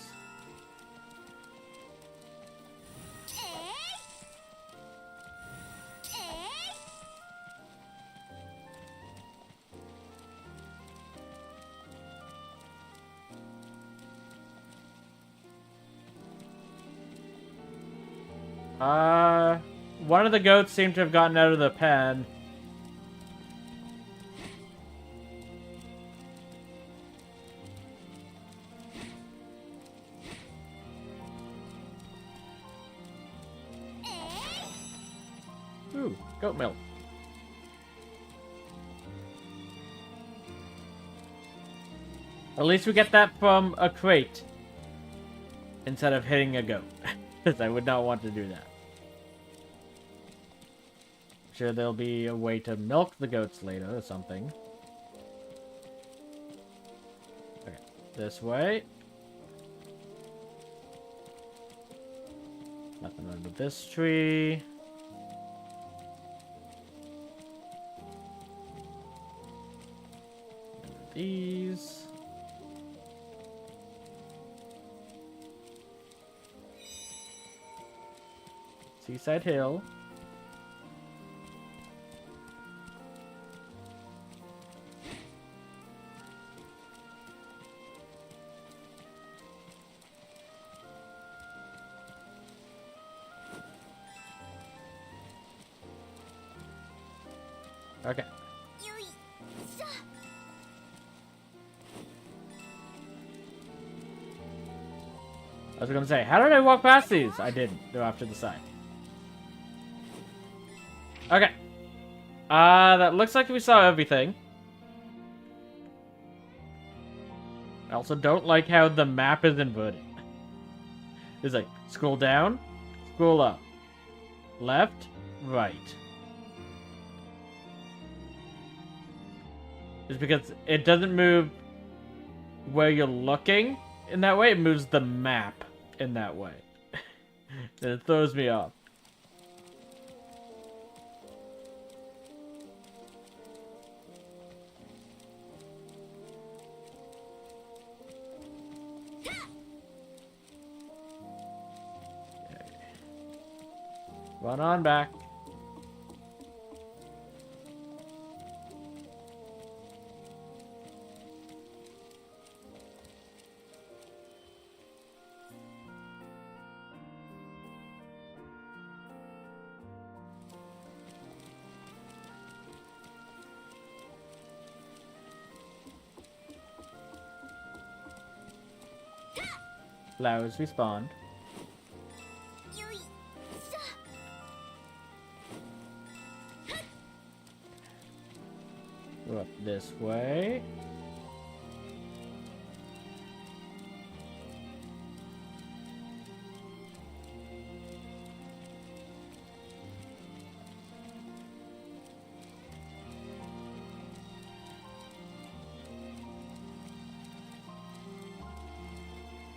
One of the goats seemed to have gotten out of the pen. Ooh, goat milk. At least we get that from a crate instead of hitting a goat. Because I would not want to do that. I'm sure there'll be a way to milk the goats later or something. Okay, this way. Nothing under this tree. These. Seaside Hill. Okay. I was gonna say, how did I walk past these? I didn't. They're off to the side. Okay. That looks like we saw everything. I also don't like how the map is inverted. It's like, scroll down, scroll up. Left, right. It's because it doesn't move where you're looking in that way, it moves the map in that way. And it throws me off. Run on back. Flowers respawned. Go up this way.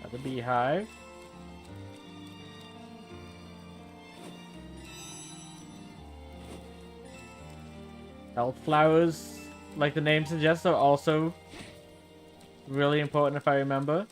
Another beehive. Health flowers, like the name suggests, are also really important if I remember.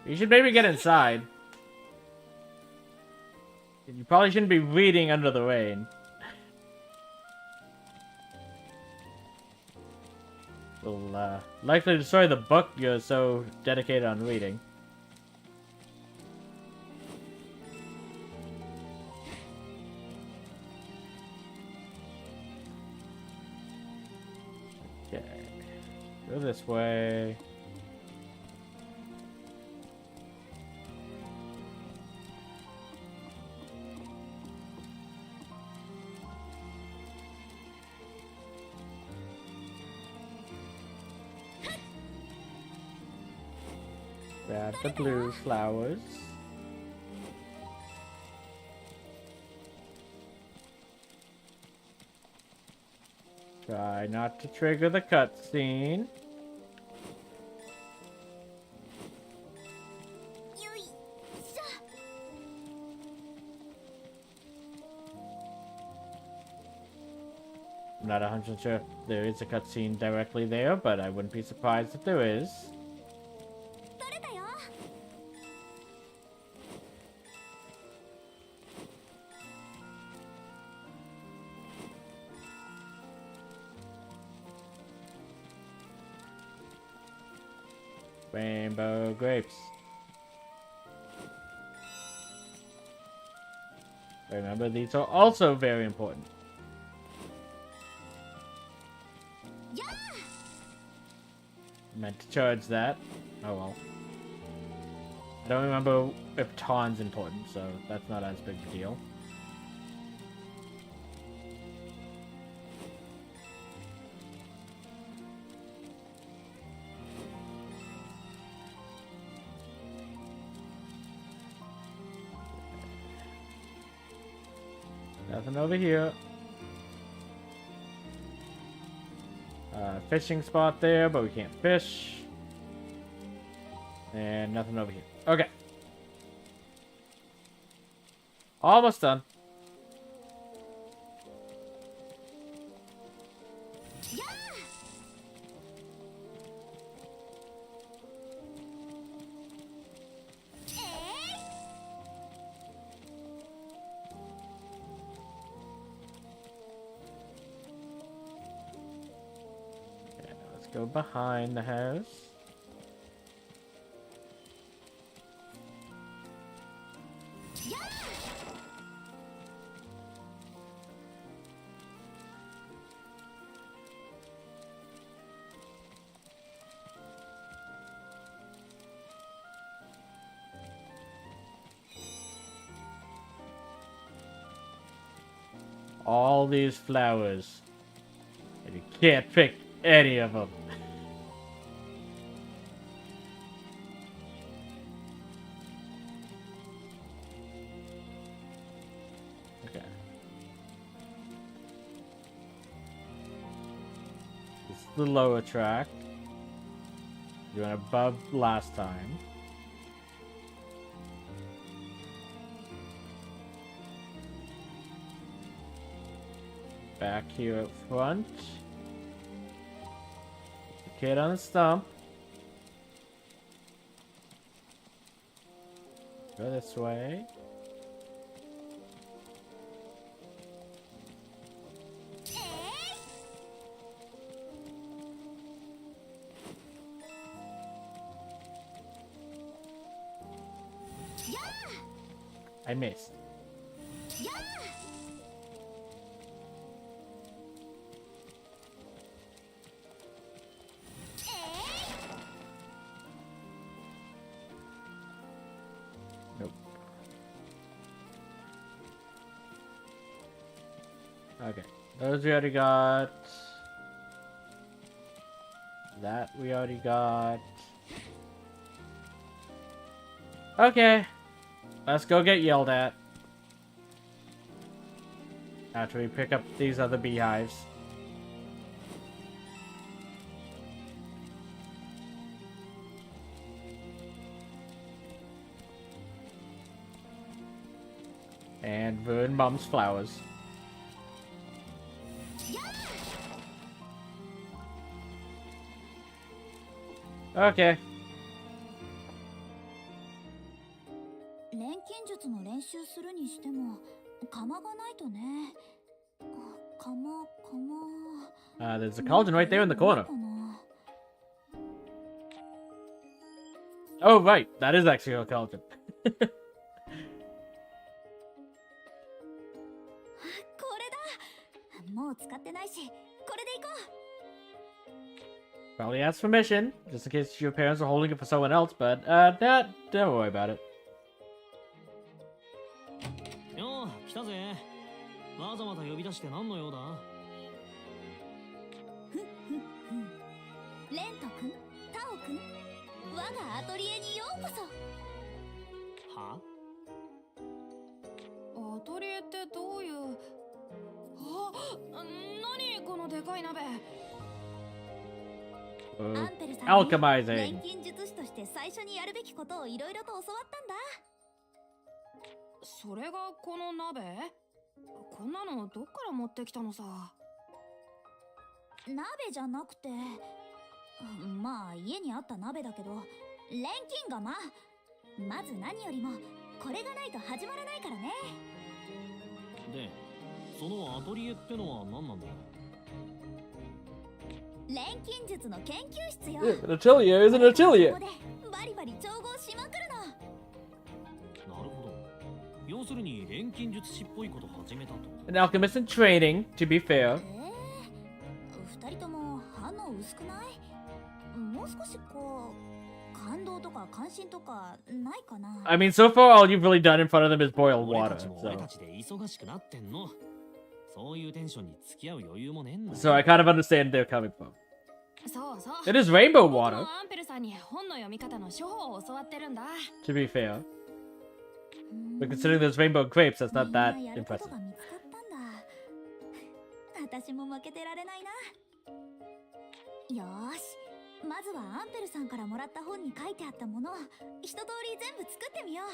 You should maybe get inside. You probably shouldn't be reading under the rain. Will likely destroy the book you're so dedicated on reading. Okay. Go this way. Grab the blue flowers. Try not to trigger the cutscene. I'm not 100% sure if there is a cutscene directly there, but I wouldn't be surprised if there is. Rainbow grapes. Remember, these are also very important. Yeah. Meant to charge that. Oh well. I don't remember if taun's important, so that's not as big a deal. Nothing over here. Fishing spot there, but we can't fish. And nothing over here. Okay. Almost done. Yeah. Okay, now let's go behind the house. All these flowers, and you can't pick any of them. Okay. This is the lower track. You went above last time. Back here up front. The kid on the stump. Go this way. I missed. Nope. Okay. Those we already got. That we already got. Okay. Let's go get yelled at. After we pick up these other beehives. And ruin Mom's flowers. Okay. 錬金術の練習するにしても釜がないとね。釜。There's a cauldron right there in the corner. Oh, right. That is actually a cauldron. これだ。もう使ってないし、これで行こう。 Probably ask permission, just in case your parents are holding it for someone else, but, don't worry about it. よう、来たぜ。わざわざ呼び出して何の用だ？レント君、タオ君、我がアトリエにようこそ。は？アトリエってどういう。あ、何このでかい鍋。アンペルさんに Alchemizing. 錬金術師として最初にやるべきことをいろいろと教わったんだ。それがこの鍋？こんなのどっから持ってきたのさ。鍋じゃなくて、まあ家にあった鍋だけど、錬金釜。まず何よりもこれがないと始まらないからね。で、そのアトリエってのは何なんだよ。錬金術の研究室よ。Yeah, an atelier is an atelier. ここでバリバリ調合しまくるの。なるほど。要するに錬金術師っぽいこと始めたと。 An alchemist in training, to be fair. 二人とも反応薄くない？もう少しこう感動とか関心とかないかな。 I mean, so far all you've really done in front of them is boil 俺 water. たちも俺 So, たちで忙しくなってんの。そういうテンションに付き合う余裕もねえんだ。so I kind of understand they're coming from. そうそう。 It is rainbow 僕も water, アンペルさんに本の読み方の処方を教わってるんだ。 to be fair. But considering there's rainbow grapes, that's not that みんなやること impressive. が見つかったんだ。私も負けてられないな。よーし、まずはアンペルさんからもらった本に書いてあったものを一通り全部作ってみよう。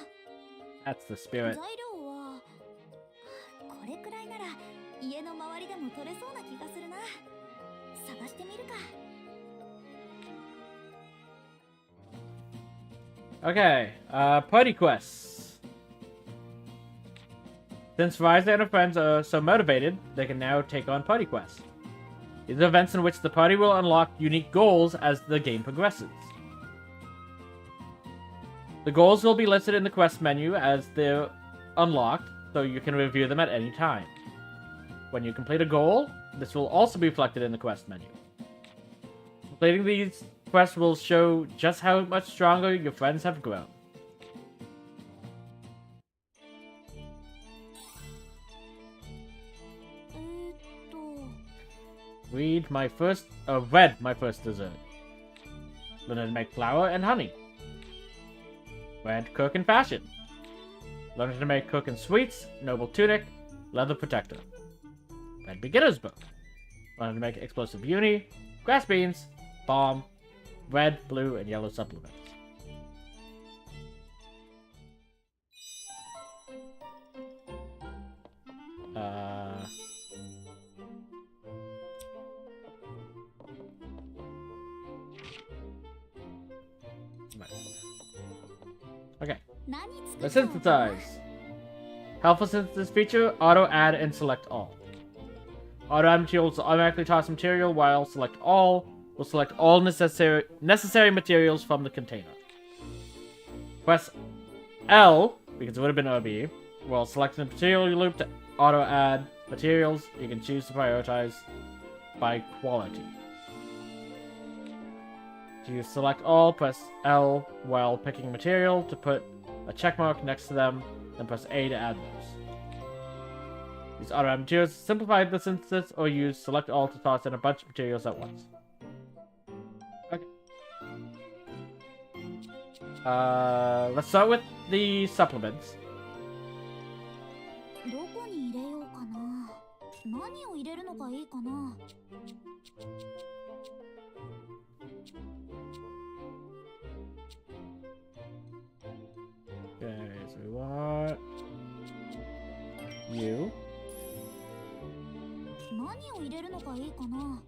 That's the spirit. 材料はこれくらいなら家の周りでも取れそうな気がするな。探してみるか。 Okay, party quests. Since Ryza and her friends are so motivated, they can now take on party quests. These are events in which the party will unlock unique goals as the game progresses. The goals will be listed in the quest menu as they're unlocked, so you can review them at any time. When you complete a goal, this will also be reflected in the quest menu. Completing these quests will show just how much stronger your friends have grown. Read my first dessert. Learn how to make flour and honey. Learn to cook and fashion. Learn how to make cook and sweets, noble tunic, leather protector. Read beginner's book. Learn how to make explosive beauty, grass beans, bomb, red, blue, and yellow supplements. Okay. Let's synthesize. Helpful synthesis feature, auto add and select all. Auto add materials will automatically toss material, while select all will select all necessary materials from the container. Press L, because it would have been OB, while selecting the material loop to auto add materials, you can choose to prioritize by quality. To select all, press L while picking material to put a checkmark next to them, then press A to add those. Use auto add materials to simplify the synthesis, or use select all to toss in a bunch of materials at once. Okay. Let's start with the supplements. どこに入れようかな。何を入れるのがいいかな。 Okay, so we want you. 何を入れるのがいいかな。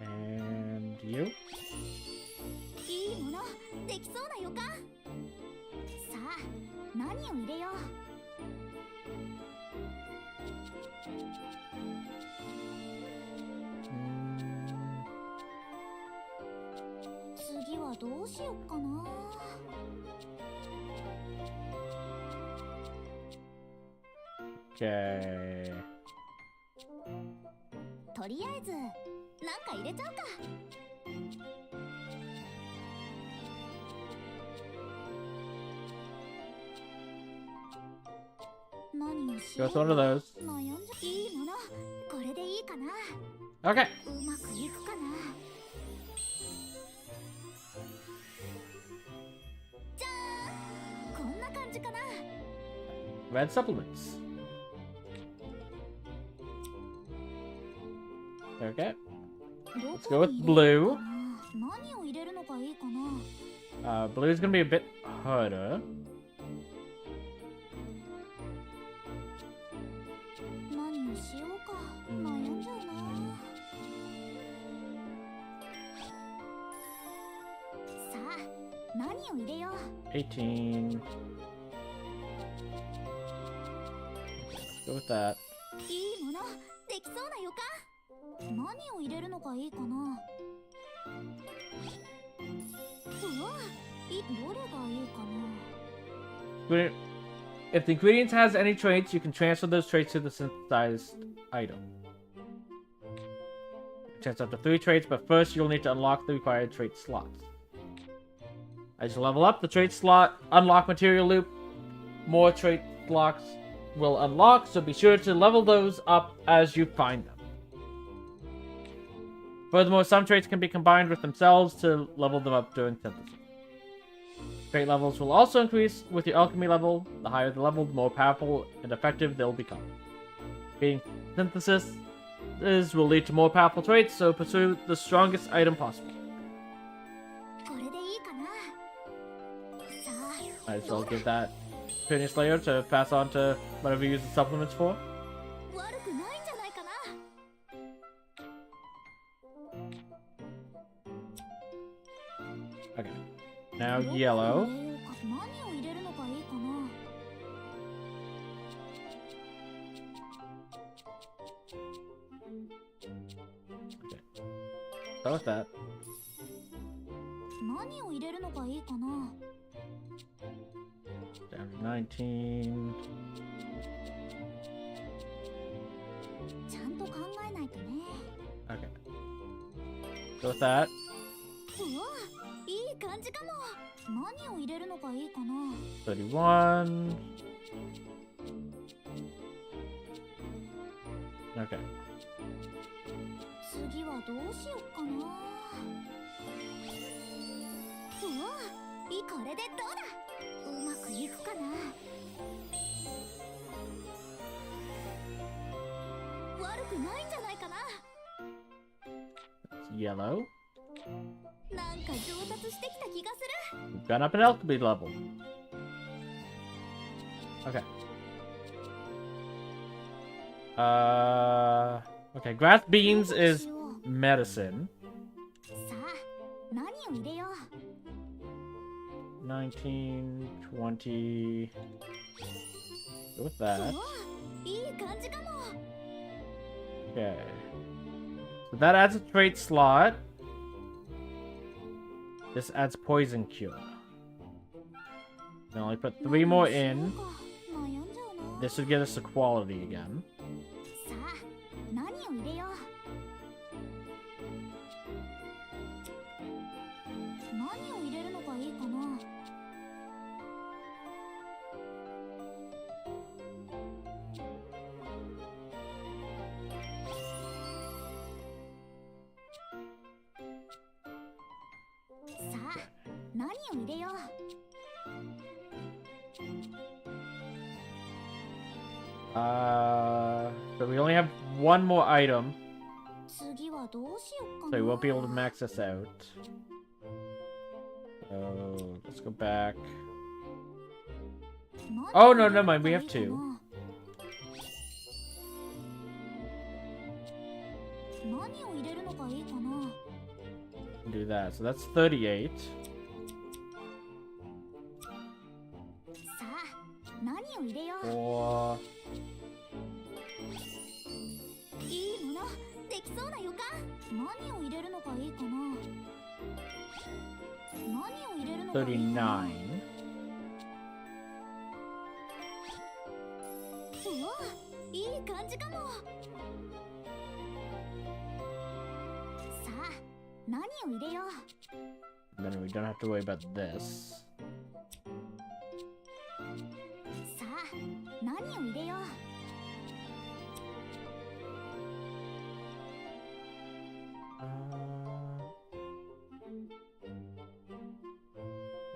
And you. いいもの、できそうな予感。さあ、何を入れよう。次はどうしよっかな。 Okay. とりあえず、なんか入れちゃうか。 何をしよう Just one of those. 悩んじゃいいもの、これでいいかな。 Okay. うまくいくかな。じゃーん、こんな感じかな。 Red supplements. Okay. Let's go with blue. 何を入れるのがいいかな。 Blue is gonna be a bit harder. 何をしようか。悩んじゃうな。さあ、何を入れよう。 18. Let's go with that. いいもの、できそうな予感。何何を入れるのがいいかな。うわ、どれがいいかな。 If the ingredients has any traits, you can transfer those traits to the synthesized item. Transfer up to 3 traits, but first you'll need to unlock the required trait slots. As you level up, the trait slot unlock material loop. More trait blocks will unlock, so be sure to level those up as you find them. Furthermore, some traits can be combined with themselves to level them up during synthesis. Trait levels will also increase with your alchemy level. The higher the level, the more powerful and effective they'll become. Being synthesis will lead to more powerful traits, so pursue the strongest item possible. Might as well give that finish layer to pass on to whatever you use the supplements for. Okay. Now yellow. Okay. Start with that. Down to 19. Okay. Go with that. 31. Okay. 次はどうしよっかな。うわ、これでどうだ。うまくいくかな。悪くないんじゃないかな。Yellow. なんか上達してきた気がする。 We've gone up an alchemy level. Okay. Okay, grass beans is medicine. さあ、何を入れよう。 19, 20. Go with that. いい感じかも。 Okay. So that adds a trait slot. This adds poison cure. Can only put 3 more in. This would get us to quality again. さあ、何を入れよう。何を入れるのがいいかな。さあ、何を入れよう。 So we only have one more item, 次はどうしようか so な。 we won't be able to max this out. So let's go back. Oh no, never mind. We have 2. 何を入れるのがいいかな。 Do that. So that's 38. さあ、何を入れよう。 Or いいもの、できそうな予感。何を入れるのがいいかな。何を入れるのがいいかな。 39. うわ、いい感じかも。さあ、何を入れよう。 Then we don't have to worry about this. さあ、何を入れよう。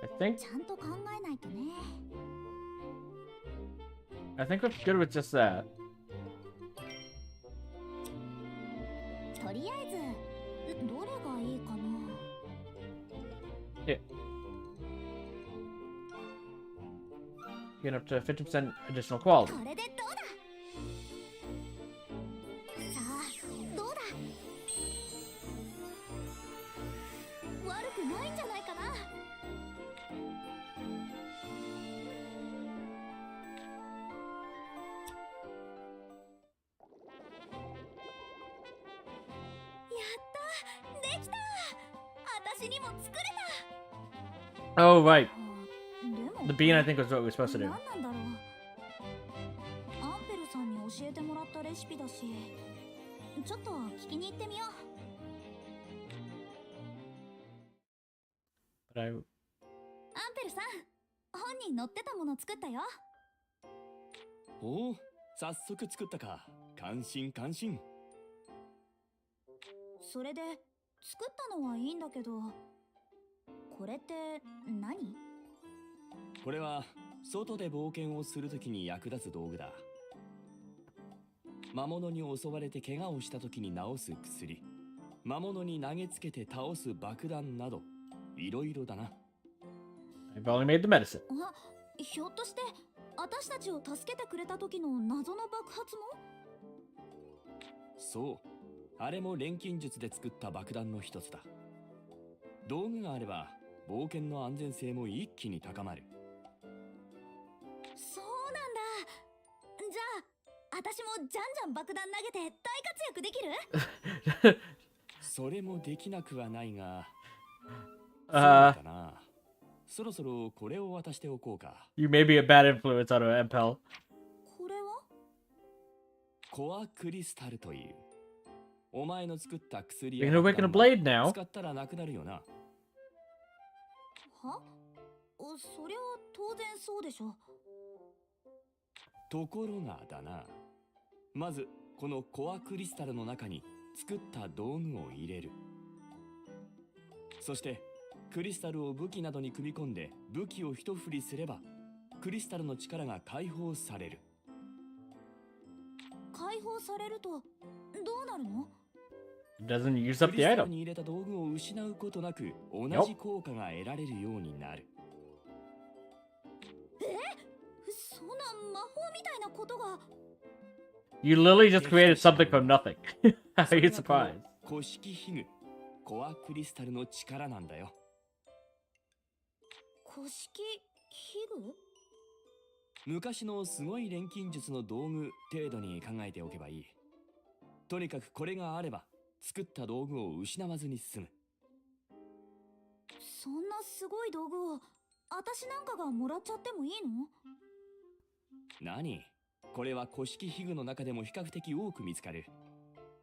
I think ちゃんと考えないとね。 we're good with just that. とりあえず、どれがいいかな。 Yeah. Get up to 50% additional quality. これでどうだ。さあ、どうだ。悪くないんじゃないかな。 Okay. 私にも作れ Oh, right. た。でも The bean, I think, was what we were supposed to do. 何なんだろう。アンペルさんに教えてもらったレシピだし、ちょっと聞きに行ってみよう。 But I... アンペルさん、本に載ってたもの作ったよ。おお、早速作ったか。感心感心。それで作ったのはいいんだけど、これって何？これは外で冒険をするときに役立つ道具だ。魔物に襲われて怪我をしたときに治す薬、魔物に投げつけて倒す爆弾など、いろいろだな。I've only made the medicine. あ、ひょっとして私たちを助けてくれた時の謎の爆発も？そう、あれも錬金術で作った爆弾の一つだ。道具があれば冒険の安全性も一気に高まる。そうなんだ。じゃあ私もじゃんじゃん爆弾投げて大活躍できる？それもできなくはないが、そう Uh, だな。そろそろこれを渡しておこうか。 you may be a bad influence on an Impel. これは？コアクリスタルという。お前の作った薬 You're や gonna awaken a 爆弾 blade now. 使ったらなくなるよな。は？そりゃ当然そうでしょ。ところがだな。まずこのコアクリスタルの中に作った道具を入れる。そしてクリスタルを武器などに組み込んで武器を一振りすればクリスタルの力が解放される。解放されるとどうなるの？ It doesn't use up ク the リスタル item. に入れた道具を失うことなく同じ効果が得られるようになる。そんな魔法みたいなことが。 You literally just created something from nothing. How are you それがこの surprised? 古式器具コアクリスタルの力なんだよ。古式器具？昔のすごい錬金術の道具程度に考えておけばいい。とにかくこれがあれば作った道具を失わずに済む。そんなすごい道具を私なんかがもらっちゃってもいいの？何？これは古式器具の中でも比較的多く見つかる。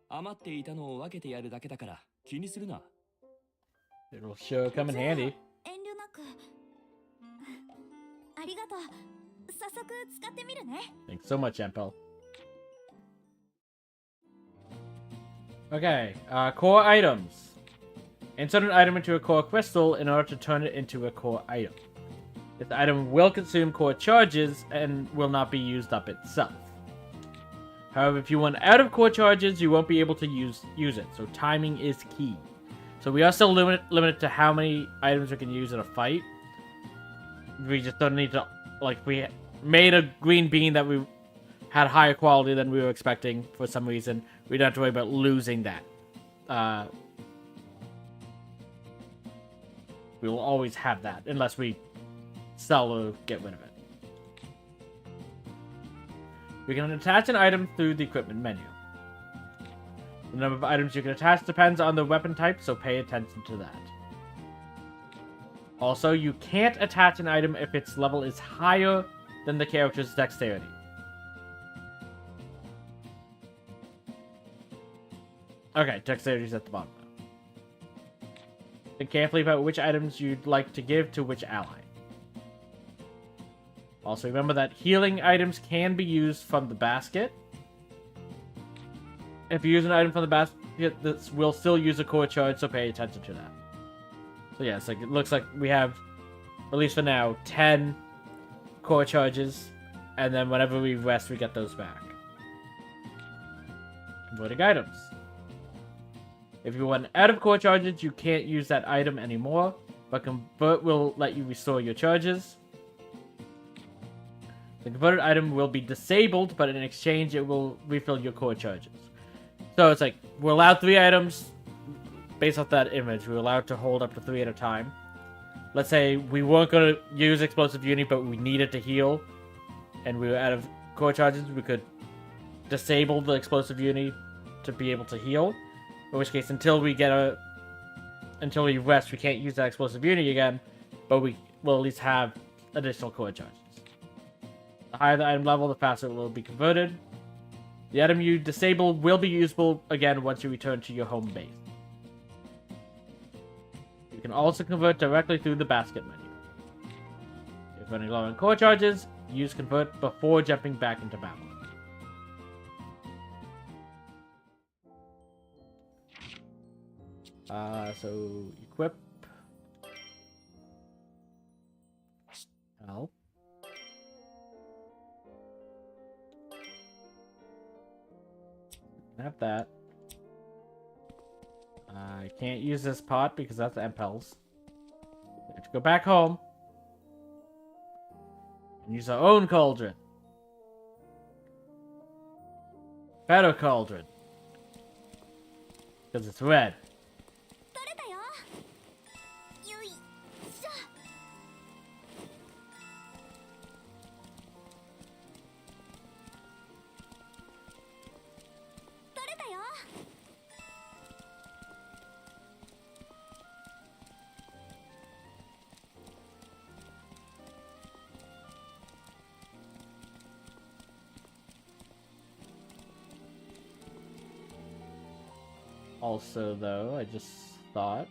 余っていたのを分けてやるだけだから気にするな。 It'll sure come in handy. 遠慮なく。ありがとう。早速使ってみるね。 Thanks so much, Impel. Okay, core items. Insert an item into a core crystal in order to turn it into a core item. This item will consume core charges and will not be used up itself. However, if you want out of core charges, you won't be able to use it, so timing is key. So we are still limited to how many items we can use in a fight. We just don't need to, like, we made a green bean that we had higher quality than we were expecting for some reason. We don't have to worry about losing that. We will always have that, unless we sell or get rid of it. We can attach an item through the equipment menu. The number of items you can attach depends on the weapon type, so pay attention to that. Also, you can't attach an item if its level is higher than the character's dexterity. Okay, dexterity is at the bottom now. Think carefully about which items you'd like to give to which ally. Also, remember that healing items can be used from the basket. If you use an item from the basket, this will still use a core charge, so pay attention to that. So yeah, it looks like we have, at least for now, 10 core charges, and then whenever we rest, we get those back. Converting items. If you want out of core charges, you can't use that item anymore, but convert will let you restore your charges. The converted item will be disabled, but in exchange, it will refill your core charges. So it's like, we're allowed 3 items. Based off that image, we're allowed to hold up to 3 at a time. Let's say we weren't going to use Explosive Uni, but we needed to heal, and we were out of core charges, we could disable the Explosive Uni to be able to heal. In which case, until we get until we rest, we can't use that explosive unit again, but we will at least have additional core charges. The higher the item level, the faster it will be converted. The item you disable will be usable again once you return to your home base. You can also convert directly through the basket menu. If running low on core charges, use convert before jumping back into battle. So equip. Help. Have that. I can't use this pot because that's Impels. We have to go back home and use our own cauldron. Better cauldron. Because it's red. Also, though, I just thought...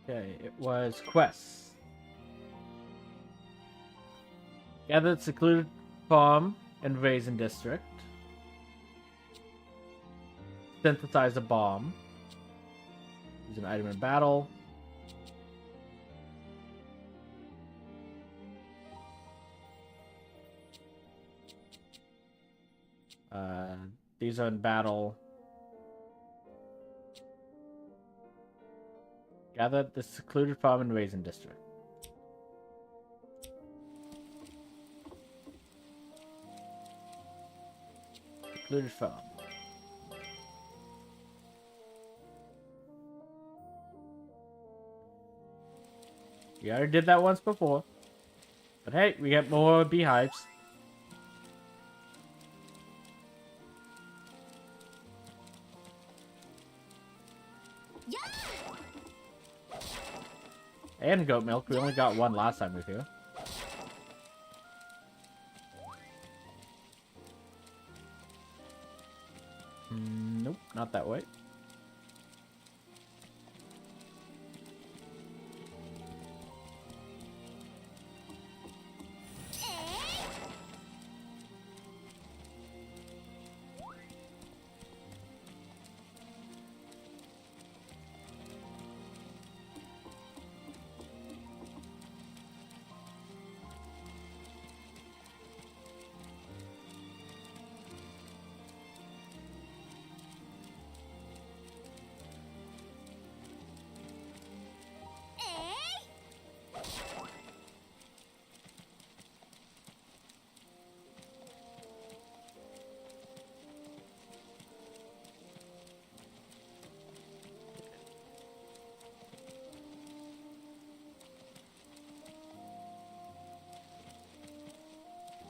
Okay, it was quests. Gather the secluded farm and Raisin District. Synthesize a bomb. Use an item in battle. These are in battle. Gather the secluded farm and Raisin District. Secluded farm. We already did that once before. But hey, we get more beehives. And goat milk. We only got one last time we were here. Nope, not that way.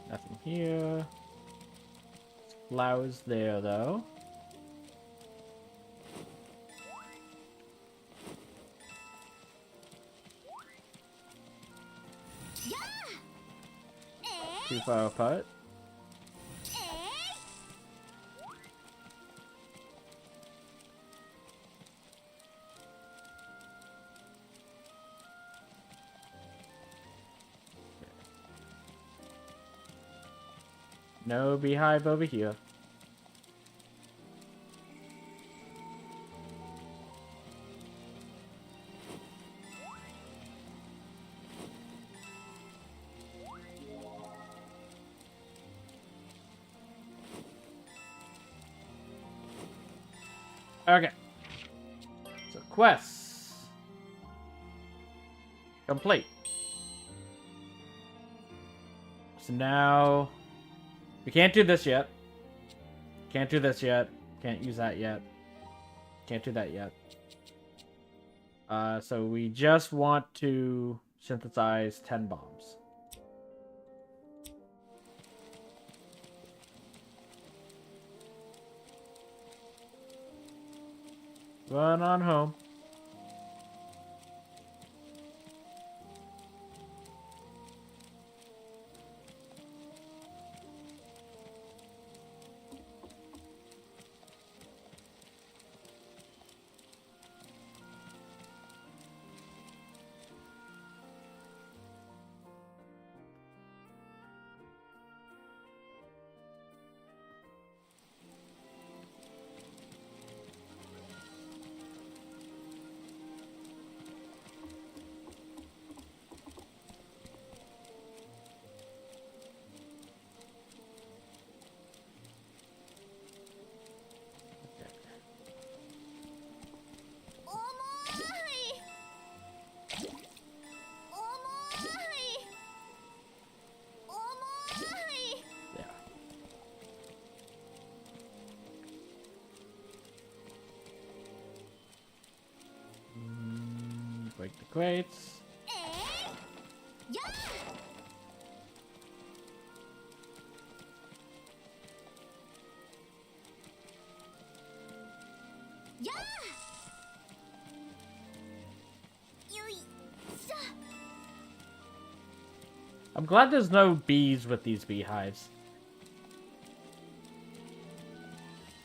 Nothing here. Flowers there, though. Too far apart. No beehive over here. Okay. So quests complete. So now we can't do this yet. Can't do this yet. Can't use that yet. Can't do that yet. So we just want to synthesize 10 bombs. Run on home. Break the crates. I'm glad there's no bees with these beehives.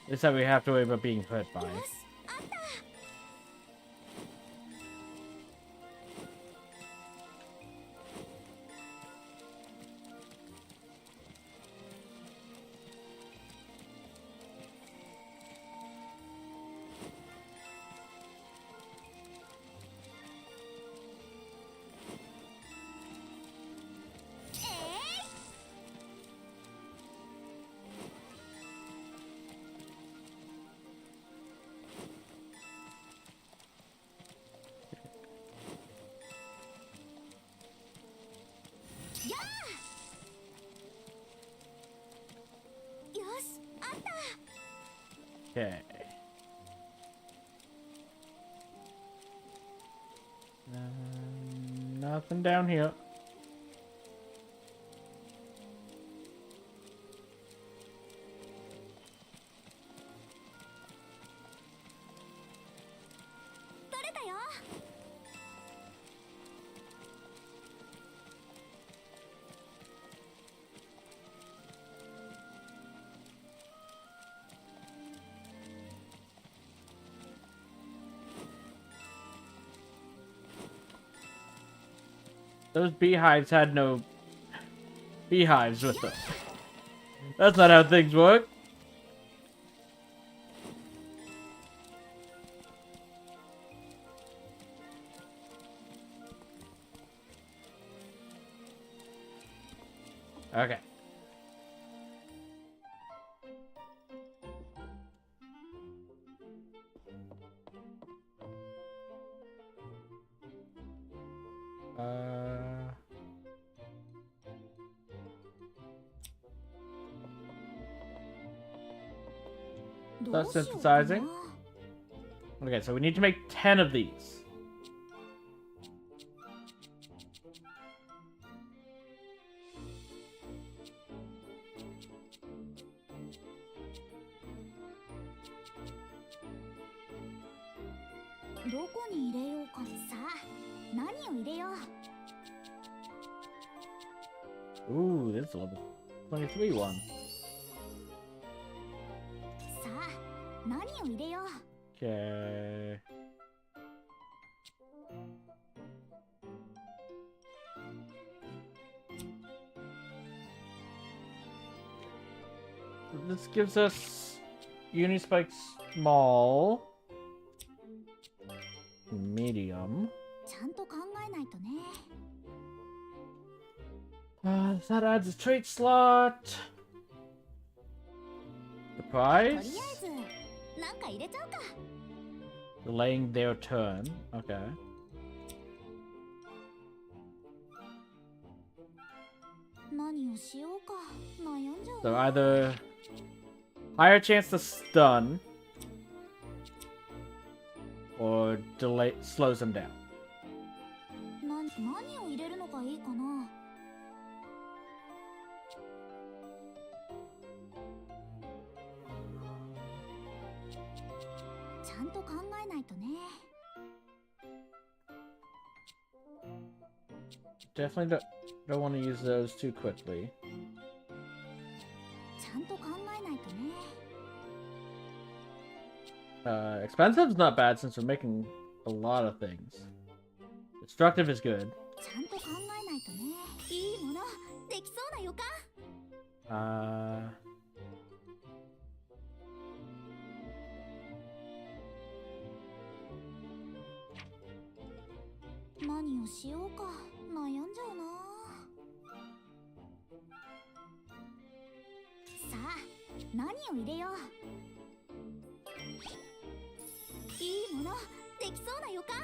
It's that we have to worry about being hurt by. Okay. Nothing down here. Those beehives had no beehives with them. That's not how things work. Okay. That's synthesizing. Okay, so we need to make 10 of these. Ooh, this is a level 23 one. Okay. This gives us Unispike small, medium. That adds a trait slot. Surprise. Delaying their turn. Okay. So either higher chance to stun or delay slows them down. ゃんと考えないとね。 Definitely don't want to use those too quickly. ちゃんと考えないとね。 Expensive's not bad since we're making a lot of things. Destructive is good. ちゃんと考えないとね。いいものできそうな予感。何をしようか悩んじゃうな。さあ何を入れよう。いいものできそうな予感。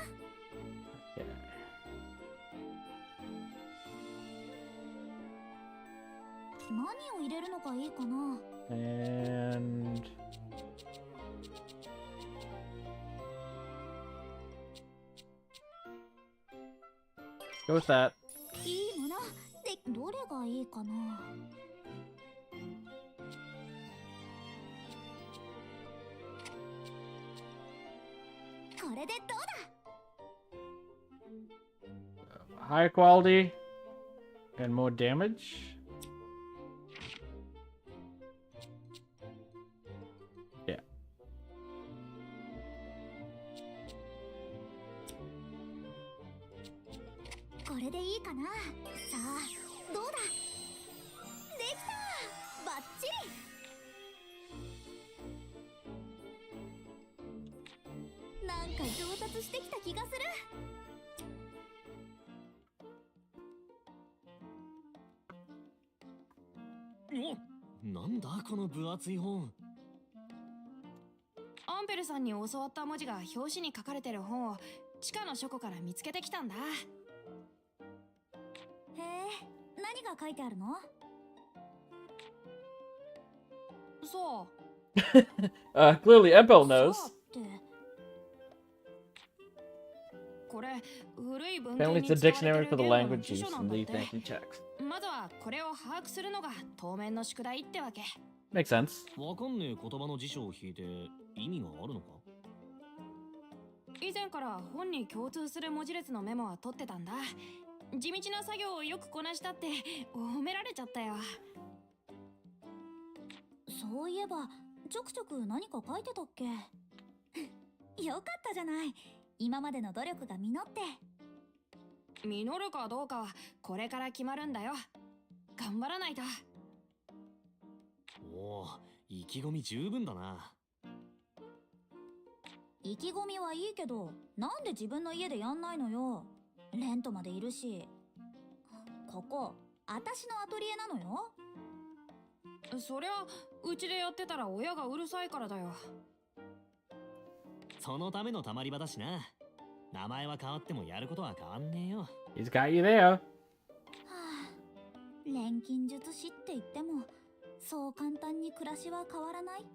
何を入れるのがいいかな。 And go with that. いいものでどれがいいかな。これでどうだ。 Higher quality and more damage. Yeah. これでいいかな。さあどうだ。できた。バッチリ。なんか上達してきた気がする。お、なんだこの分厚い本。アンペルさんに教わった文字が表紙に書かれてる本を地下の書庫から見つけてきたんだ。へえ、何が書いてあるの？そう。Clearly Empel knows. そうってこれ古い文 Apparently 献 it's に a 使われ dictionary て for る the 言語の language 辞書 used な in んだっ these て。 ancient texts. まずはこれを把握するのが当面の宿題ってわけ。 Makes sense. わかんねえ言葉の辞書を引いて意味があるのか。以前から本に共通する文字列のメモは取ってたんだ。地道な作業をよくこなしたって褒められちゃったよ。そういえばちょくちょく何か書いてたっけ。よかったじゃない。今までの努力が実って。実るかどうかはこれから決まるんだよ。頑張らないと。おお、意気込み十分だな。意気込みはいいけど、なんで自分の家でやんないのよ。レントまでいるし。ここ私のアトリエなのよ。そりゃうちでやってたら親がうるさいからだよ。そのためのたまり場だしな。名前は変わってもやることは変わんねえよ。 He's got you there. はあ、錬金術師って言ってもそう簡単に暮らしは変わらないか。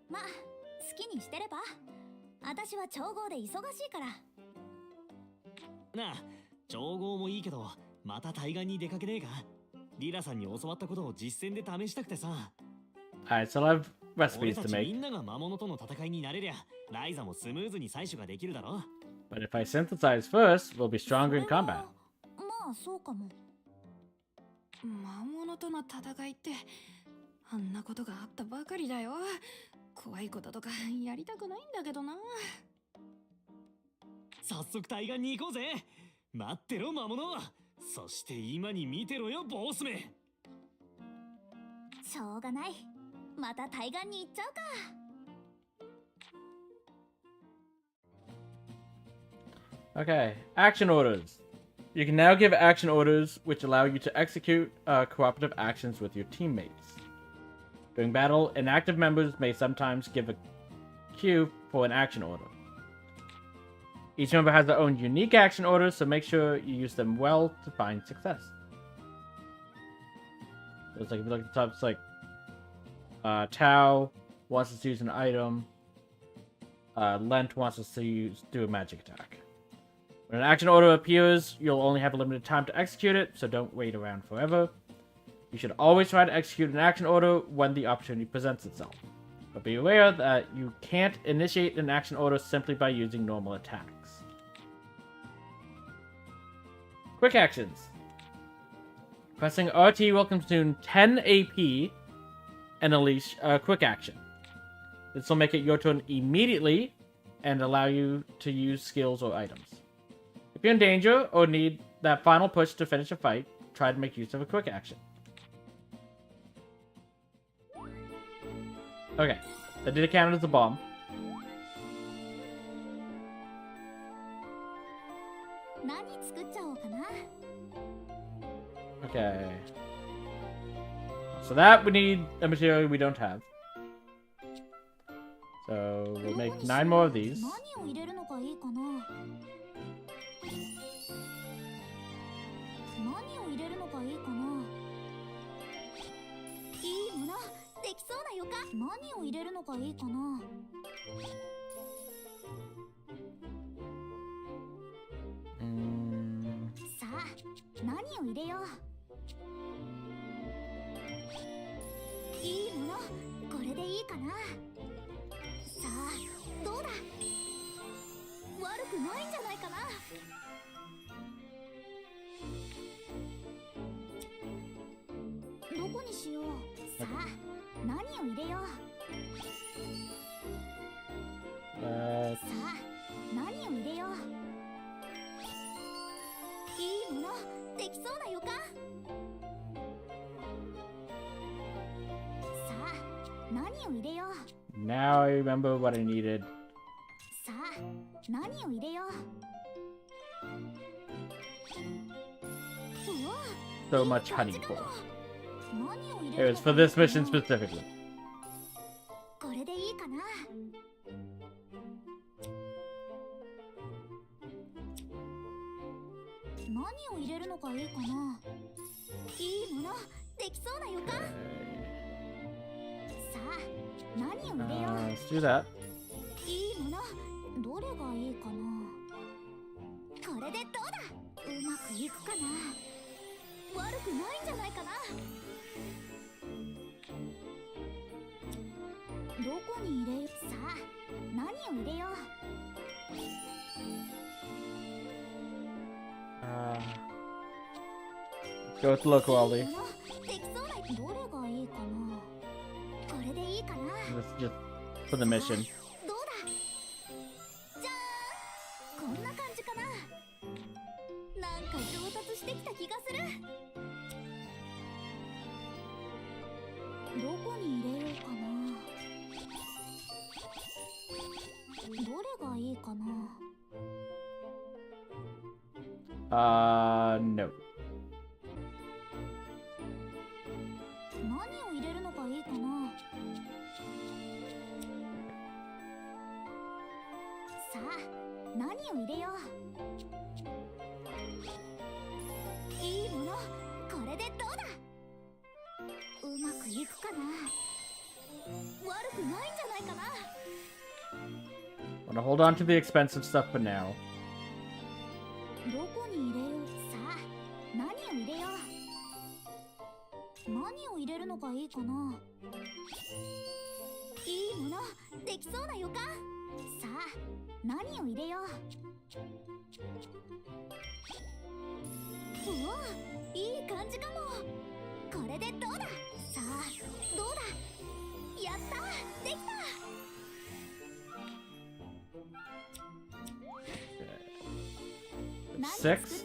まあ好きにしてれば。私は調合で忙しいから。なあ、調合もいいけどまた対岸に出かけねえか。リラさんに教わったことを実践で試したくてさ。 Alright, so I have 俺 recipes た to ちみ make. んなが魔物との戦いになれりゃライザもスムーズに採取ができるだろ。 But if I synthesize first, we'll be stronger in それは combat. まあそうかも。魔物との戦いってあんなことがあったばかりだよ。怖いこととかやりたくないんだけどな。早速対岸に行こうぜ。待ってろ魔物。そして今に見てろよボスめ。しょうがない。また対岸に行っちゃうか。 Okay, action orders. You can now give action orders which allow you to execute cooperative actions with your teammates. During battle, inactive members may sometimes give a cue for an action order. Each member has their own unique action orders, so make sure you use them well to find success. So it's like, if you look at the top, it's like Tau wants us to use an item. Lent wants us to do a magic attack. When an action order appears, you'll only have a limited time to execute it, so don't wait around forever. You should always try to execute an action order when the opportunity presents itself. But be aware that you can't initiate an action order simply by using normal attacks. Quick actions. Pressing RT will consume 10 AP and unleash a quick action. This will make it your turn immediately and allow you to use skills or items. If you're in danger or need that final push to finish a fight, try to make use of a quick action. Okay, that did count as a bomb. Okay. So that we need a material we don't have. So we'll make 9 more of these. Now I remember what I needed. So much honey for. It was for this mission specifically. Let's do that. Go with low quality. Let's just for the mission. No. Want to hold on to the expensive stuff for now. Six.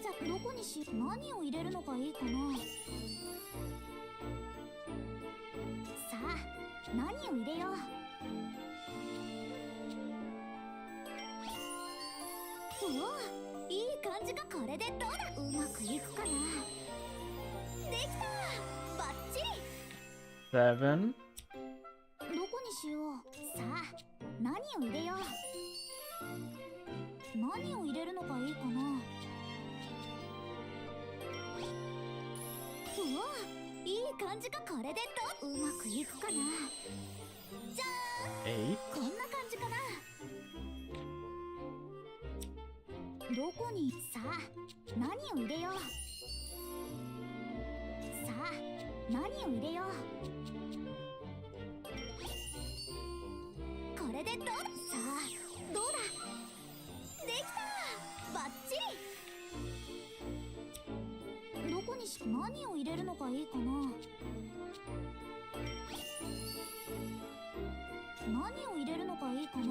Seven. Eight. れでどうだ。さあどうだ。できた。バッチリ。どこにし何を入れるのがいいかな。何を入れるのがいいかな。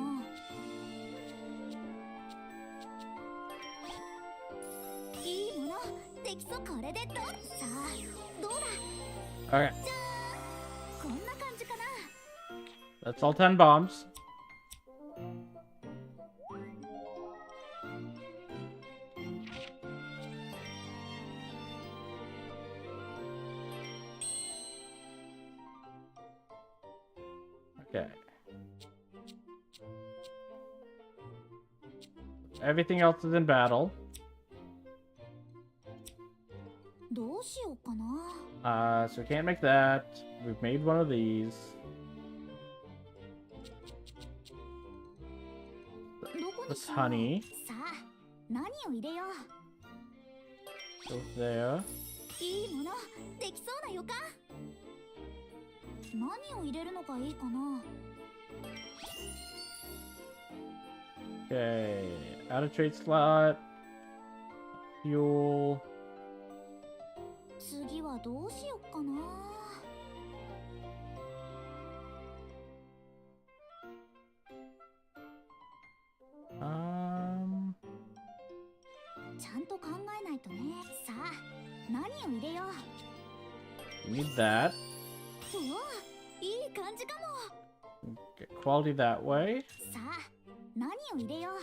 いいものできそう。これでどうだ。さあどうだ。 Okay, じゃーん。こんな感じかな。 that's all 10 bombs. Okay. Everything else is in battle. どうしようかな。 So we can't make that. We've made one of these. どこに That's しよう。 honey. さあ何を入れよ Go there. う。いいものできそうな予感。何を入れるのがいいかな。 Okay. Add a trade slot. Fuel. 次はどうしよっかな。 ちゃんと考えないとね。さあ何を入れよう。 We need that. おおいい感じかも。 Get quality that way. さあ何を入れよう。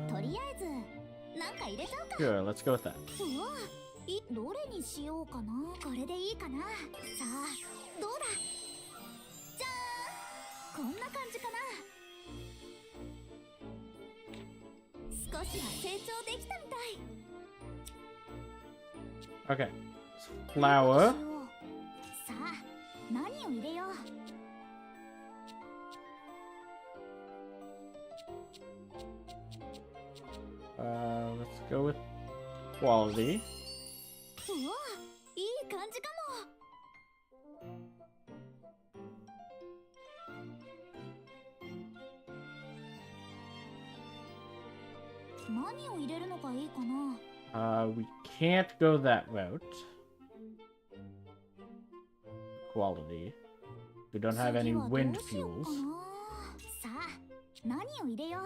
とりあえずなんか入れちゃうか。 Sure, let's go with that. おおどれにしようかな。これでいいかな。さあどうだ。じゃーん。こんな感じかな。少しは成長できたみたい。 Okay. Flour. さあ何を入れよう。 Let's go with quality. おおいい感じかも。 何を入れるのがいいかな。 We can't go that route. Quality. We don't have any 次はどう wind しよう fuels. かな。さあ何を入れよう。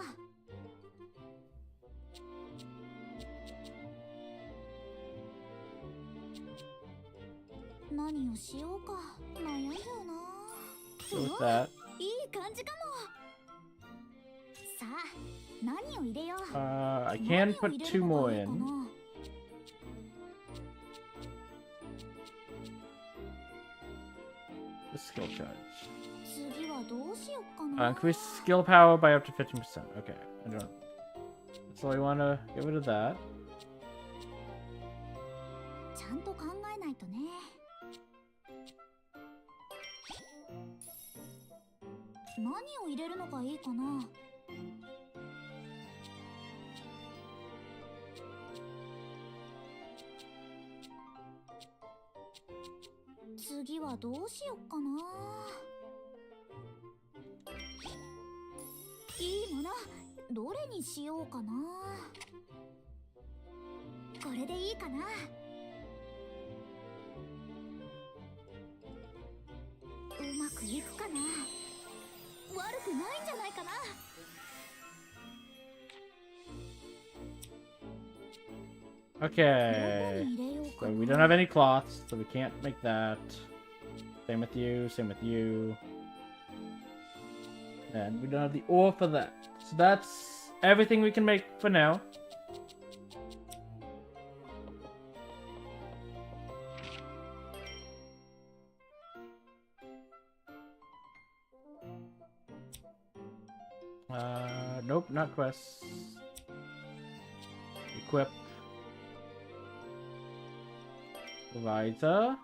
何をしようか悩んじゃうな。 Go with that. いい感じかも。さあ何を入れよう。 I can put 2 more in. The skill charge. 次はどうしようかな。 Increase skill power by up to 15%. Okay. I don't. So we want to get rid of that. ちゃんと考えないとね。何を入れるのがいいかな。 次はどうしよっかな。 いいものどれにしようかな。 これでいいかな。 うまくいくかな。悪くないんじゃないかな。 Okay. So we don't have any cloths, so we can't make that. Same with you, same with you. And we don't have the ore for that. So that's everything we can make for now. Nope, not quests. Equip. Ryza.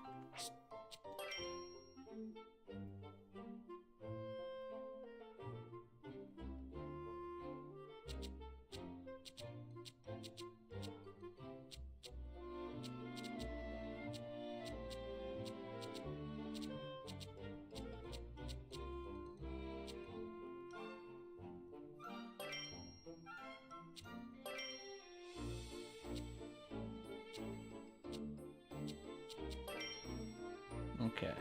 Okay.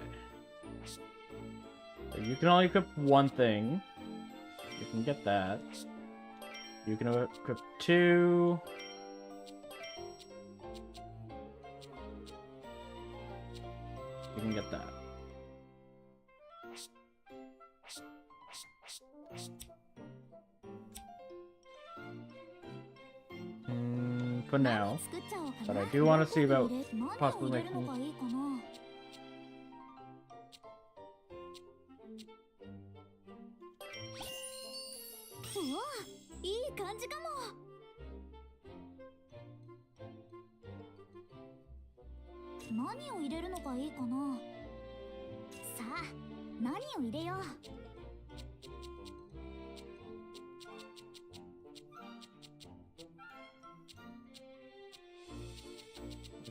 So you can only equip one thing. You can get that. You can equip 2. You can get that. For now. But I do want to see about possibly making...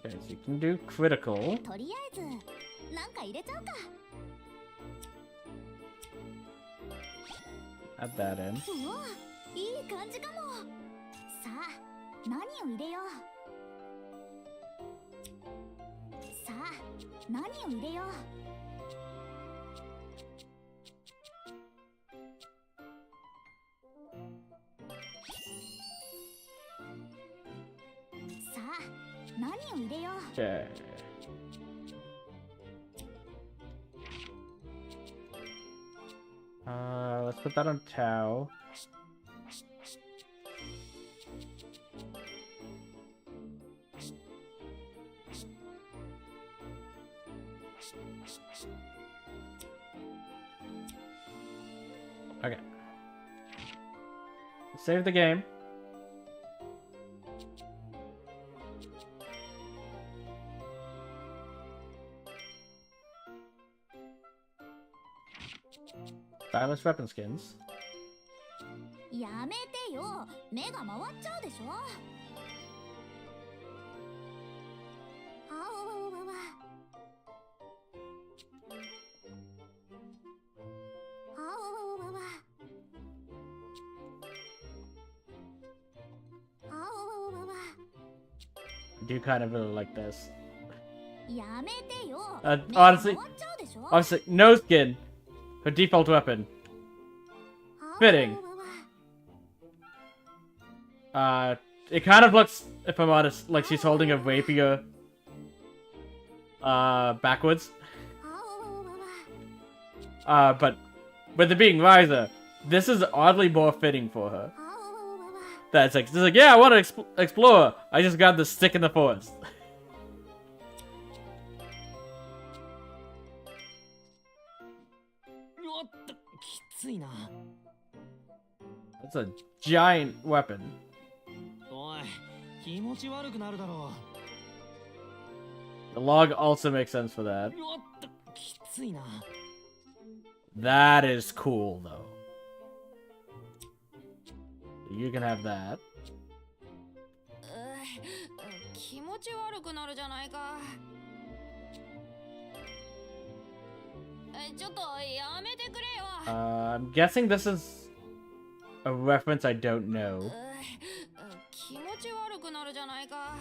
Okay, so you can do critical. Add that in. Okay. Let's put that on Tau. Okay. Save the game. Stylish weapon skins. やめてよ、目が回っちゃうでしょ。あわわわわ。あわわわわ。あわわわわ。I do kind of really like this. やめてよ。 honestly, no skin. Her default weapon. Fitting. It kind of looks, if I'm honest, like she's holding a rapier backwards. But with it being Ryza, this is oddly more fitting for her. That's like, yeah, I want to explore. I just got the stick in the forest. That's a giant weapon. The log also makes sense for that. That is cool, though. You can have that. 気持ち悪くなるじゃないか。ちょっとやめてくれよ。I'm guessing this is a reference I don't know. 気持ち悪くなるじゃないか。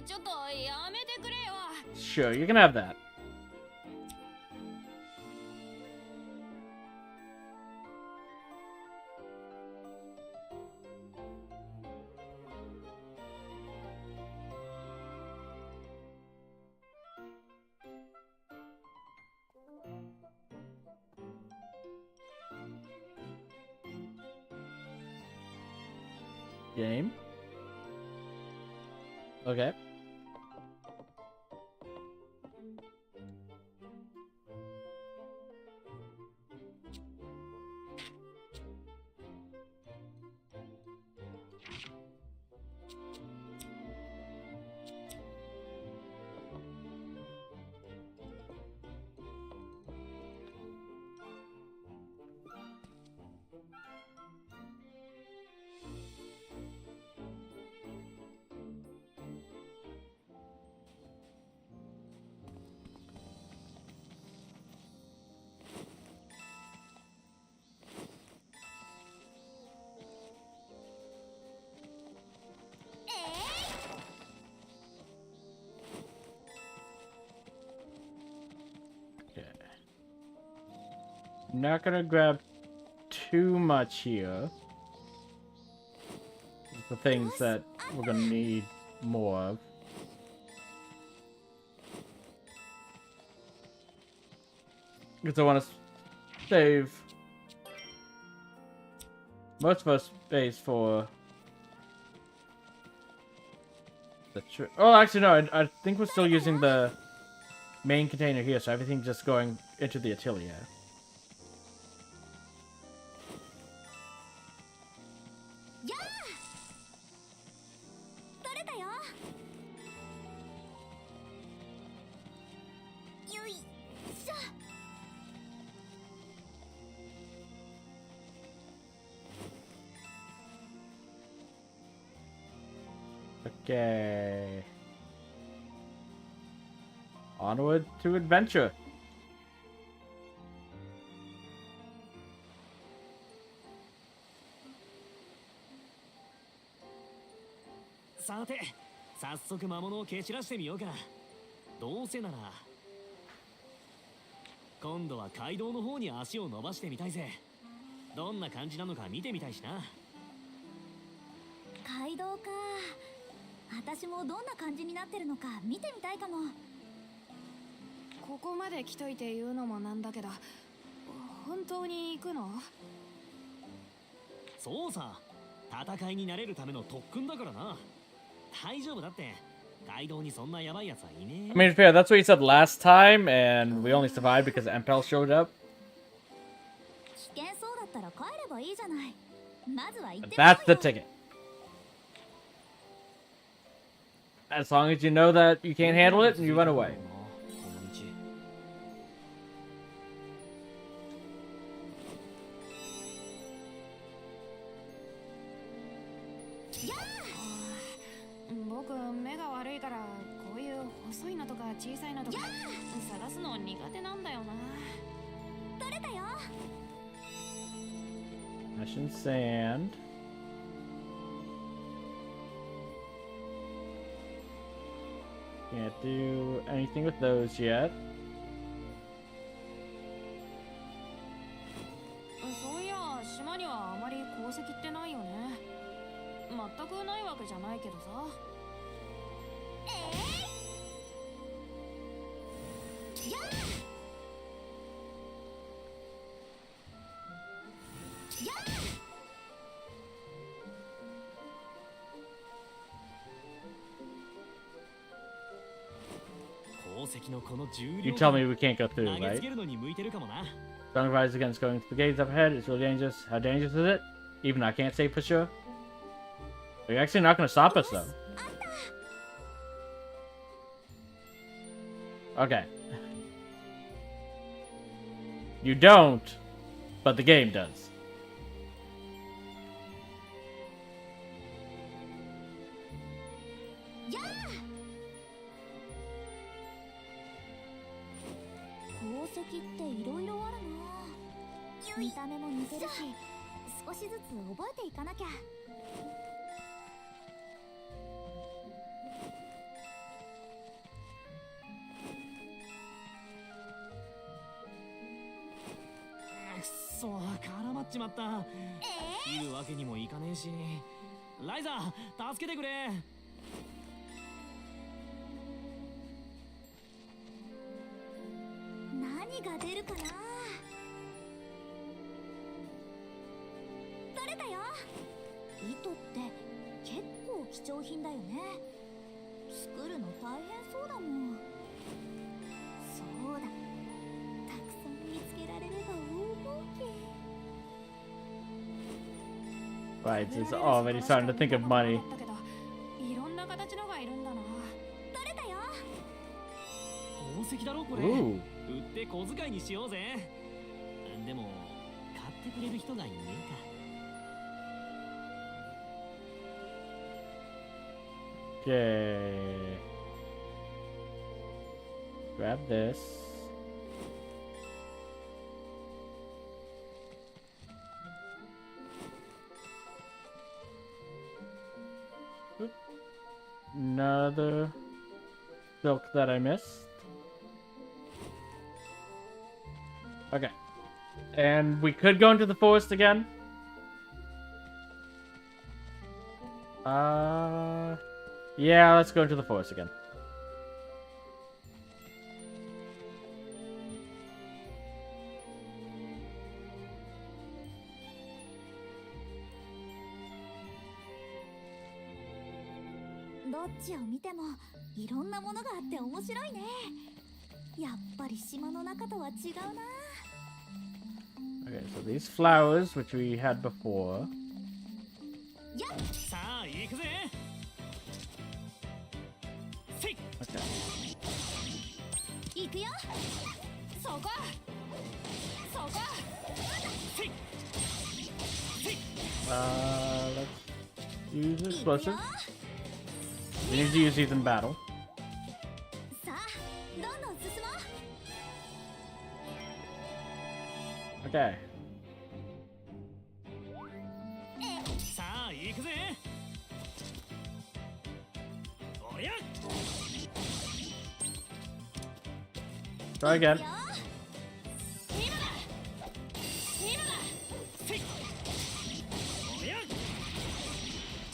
ちょっとやめてくれよ。Sure, you can have that. Game. Okay. not gonna grab too much here. The things that we're gonna need more of. Because I want to save most of our space for the oh, actually no, I think we're still using the main container here, so everything's just going into the atelier. Okay. Onward to adventure. Saて、早速魔物を蹴散らしてみようか。どうせなら今度は街道の方に足を伸ばしてみたいぜ。どんな感じなのか見てみたいしな。街道か。私もどんな感じになってるのか見てみたいかも。ここまで来といて言うのもなんだけど、本当に行くの？そうさ、戦いになれるための特訓だからな。大丈夫だって。街道にそんなやばいやつはいねえ。I mean, fair, that's what you said last time, and we only survived because Empel showed up. 危険そうだったら帰ればいいじゃない。まずは行ってみようよ。 That's the ticket. As long as you know that you can't handle it, and you run away. Ash and sand. Can't do anything with those yet. そういや、島にはあまり鉱石ってないよね。全くないわけじゃないけどさ。You tell me we can't go through, right? Don't advise against going through the gates up ahead. It's really dangerous. How dangerous is it? Even I can't say for sure. You're actually not going to stop us, though. Okay. You don't, but the game does. Ryza, 助けてくれ。何が出るかな。取れたよ。糸って結構貴重品だよね。作るの大変そうだもん。そうだ。たくさん見つけられれば大儲け。Right, it's already starting to think of money. Ooh. 売って小遣いにしようぜ。でも買ってくれる人がいねOkay. えか。Grab this. Another silk that I missed. Okay. And we could go into the forest again. Yeah, let's go into the forest again.どっちを見てもいろんなものがあって面白いね。やっぱり島の中とは違うな。 Okay, so these flowers, which we had before. さあ行くぜ。 Okay. 行くよ。そこそこ Let's use explosive. We need to use these in battle. さあどんどん進もう。 Okay. さあ行くぜ。おや Try again.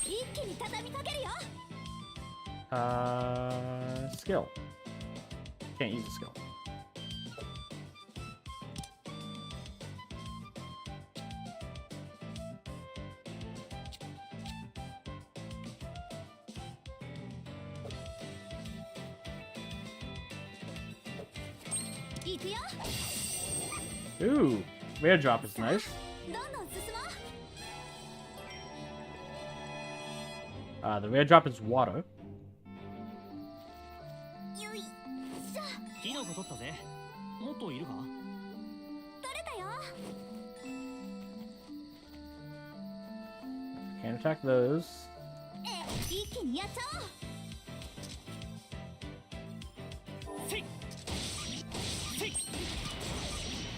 一気に畳みかけるよ。 Skill. Can't use a skill. Ooh, rare drop is nice. どんどん進もう。 The rare drop is water. よいしょ。キノコ取ったぜ。もっといるか？取れたよ。 Can't attack those. 一気にやっちゃおう。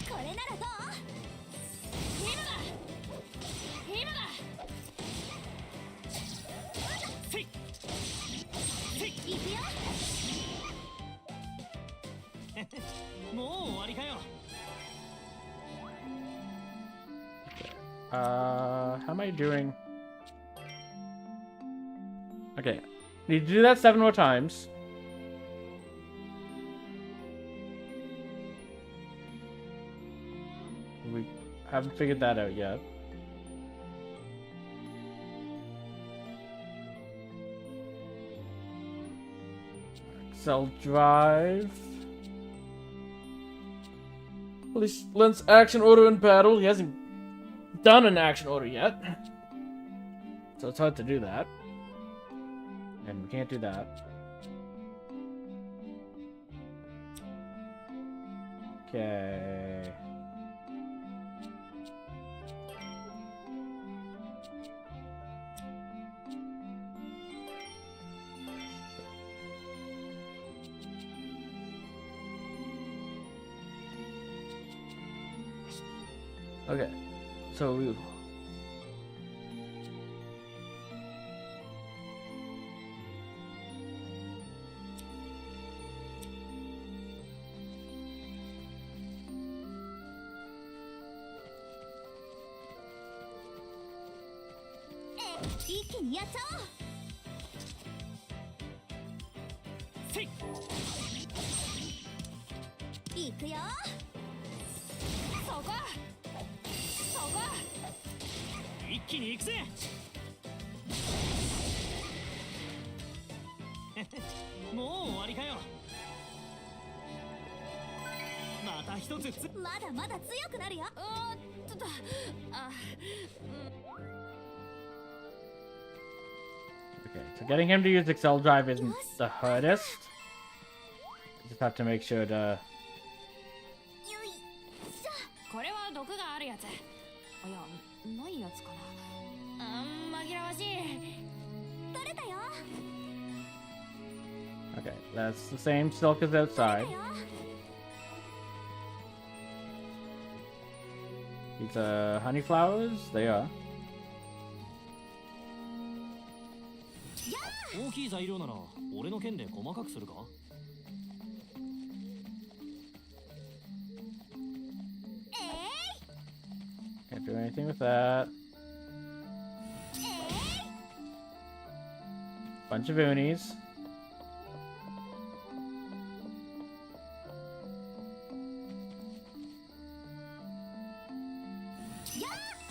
これならどう？行くよ。 もう終わりかよ。 How am I doing? Okay. Need to do that 7 more times. We haven't figured that out yet. Excel drive. At least Lens action order in battle. He hasn't done an action order yet. So it's hard to do that. And we can't do that. Okay. Okay. So we...一気にやっちゃおう。行くよ。そこそこ一気に行くぜ。もう終わりかよ。また一つまだまだ強くなるよ。ちょっとあ Okay, so getting him to use Excel drive isn't the hardest. You just have to make sure to... よいしょ。これは毒があるやつ。いや、ないやつかな。紛らわしい。取れたよ。 Okay, that's the same silk as outside. These honey flowers? They are. 大きい材料なら俺の剣で細かくするか？ Can't do anything with that. Bunch of unis.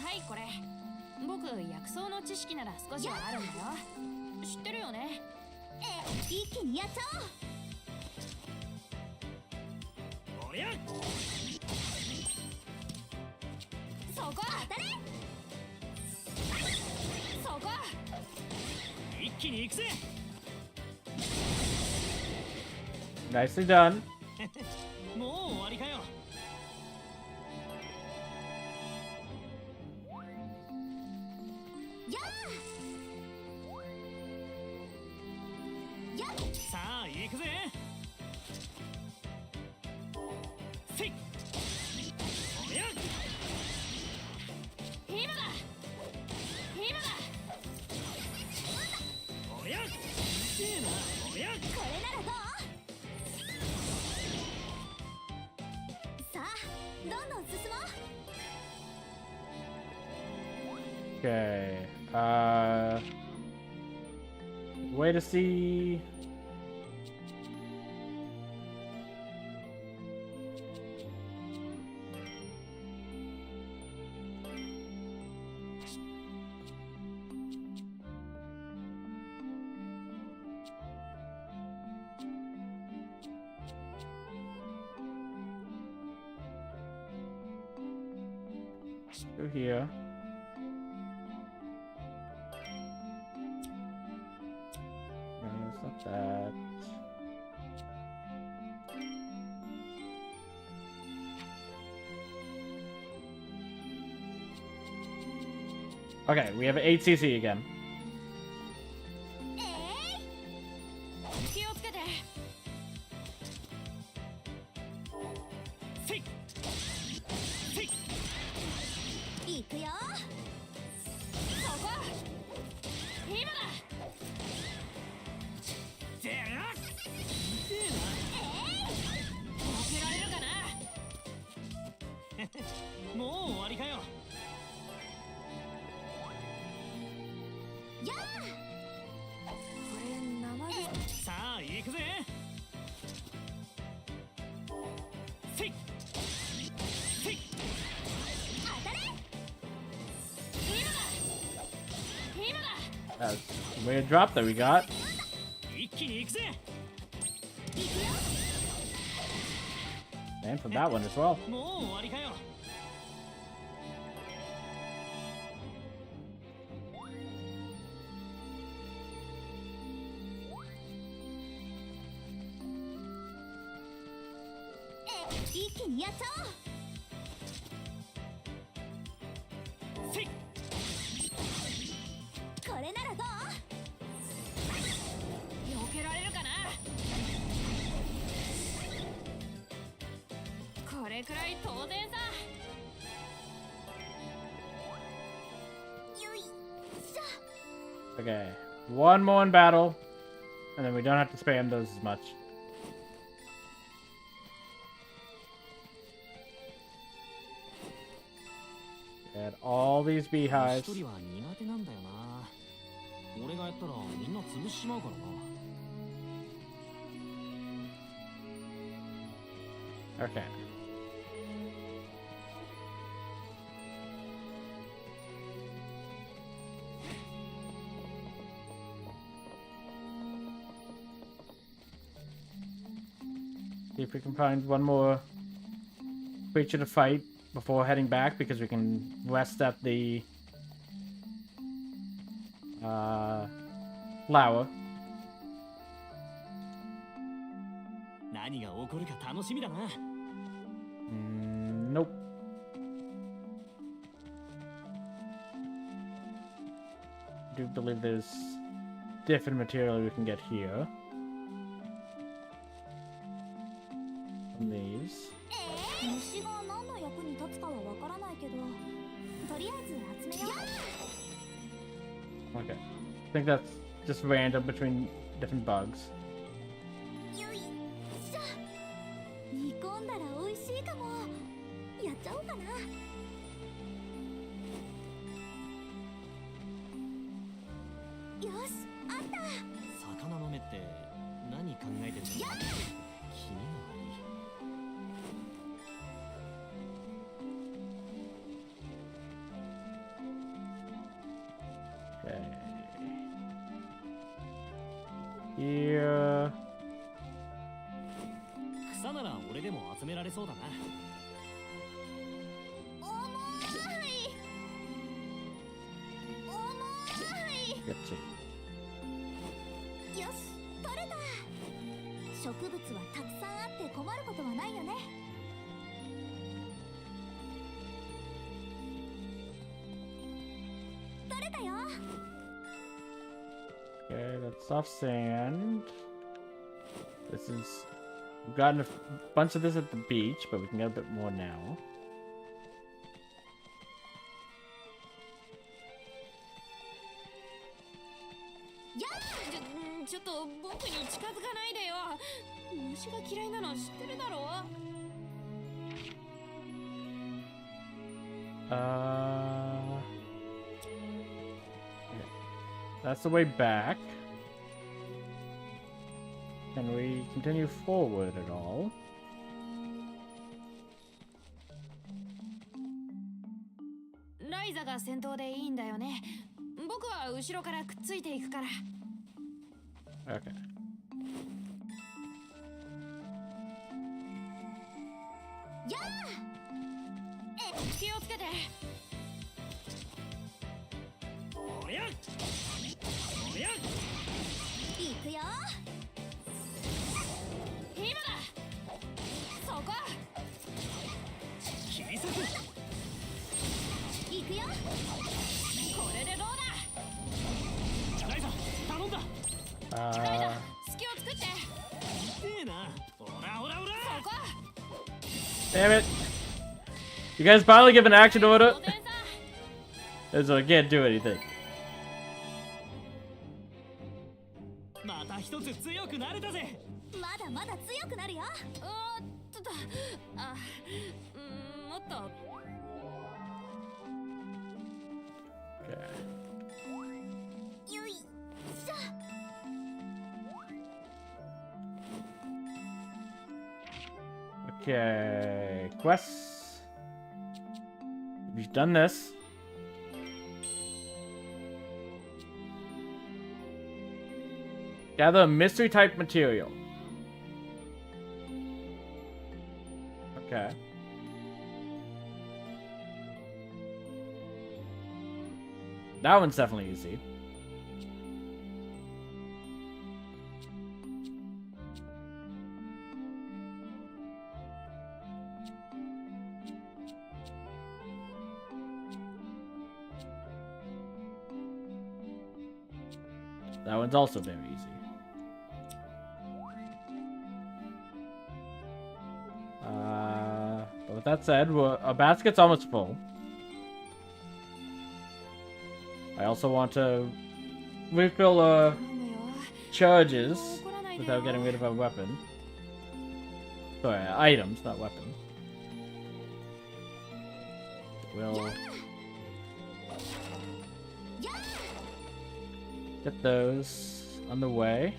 はいこれ僕薬草の知識なら少しはあるんだよ知ってるよね一気にやっちゃおうおりゃそこ当たれそこ一気に行くぜ Nicely done. もう終わりかよさあ行くぜせいおりゃ今だ今だおりゃせえなおりゃこれならどうさあどんどん進もう Okay. Way to see. Through here. No, it's not that. Okay, we have 8cc again. 気をつけてせいせいいくよそこ今だせやなせえ避けられるかななもう終わりかよやこれ生でさあ行くぜせいせい当たれ今だ That's a weird drop that we got. 一気に行くぜ And from that one as well. もう終わりかよ 一気にやっちゃおうせいこれならどう避けられるかなこれくらい当然さ よいしょ Okay, one more in battle, and then we don't have to spam those as much. Get all these beehives. 一人は苦手なんだよな俺がやったらみんな潰しちまうからな Okay. See if we can find one more creature to fight before heading back, because we can rest at the flower. 何が起こるか楽しみだな Nope. I do believe there's different material we can get here. From these. 虫が何の役に立つかはわからないけどとりあえず集めよう Okay. I think that's just random between different bugs. よいしょ煮込んだら美味しいかもやっちゃおうかなよし、あった。魚の目って何考えてるのか気になる。Here. 草なら俺でも集められそうだな。重い。重い。 Get you. よし、取れた。植物はたくさんあって困ることはないよね。取れたよ。Okay, that's soft sand. This is... We've gotten a bunch of this at the beach, but we can get a bit more now. Yeah! ちょっと僕に近づかないでよ。虫が嫌いなの知ってるだろ。That's the way back. Can we continue forward at all? ライザが先頭でいいんだよね。僕は後ろからくっついていくから。Okay. やあ。気をつけて。おりゃおりゃ。行くよ。今だ。そこ。切り裂く。行くよ。これでどうだ。ライザ頼んだ。ライザ隙を作って。痛えな。オラオラオラ。そこ。 Damn it! You guys finally give an action order? So I can't do anything. また一つ強くなれたぜ。まだまだ強くなるよ。あ、もっと。よいしょ。Okay, quests. We've done this. Gather a mystery type material. Okay. That one's definitely easy. That one's also very easy. But with that said, our basket's almost full. I also want to refill charges without getting rid of our weapon. Sorry, items, not weapons. We'll get those on the way.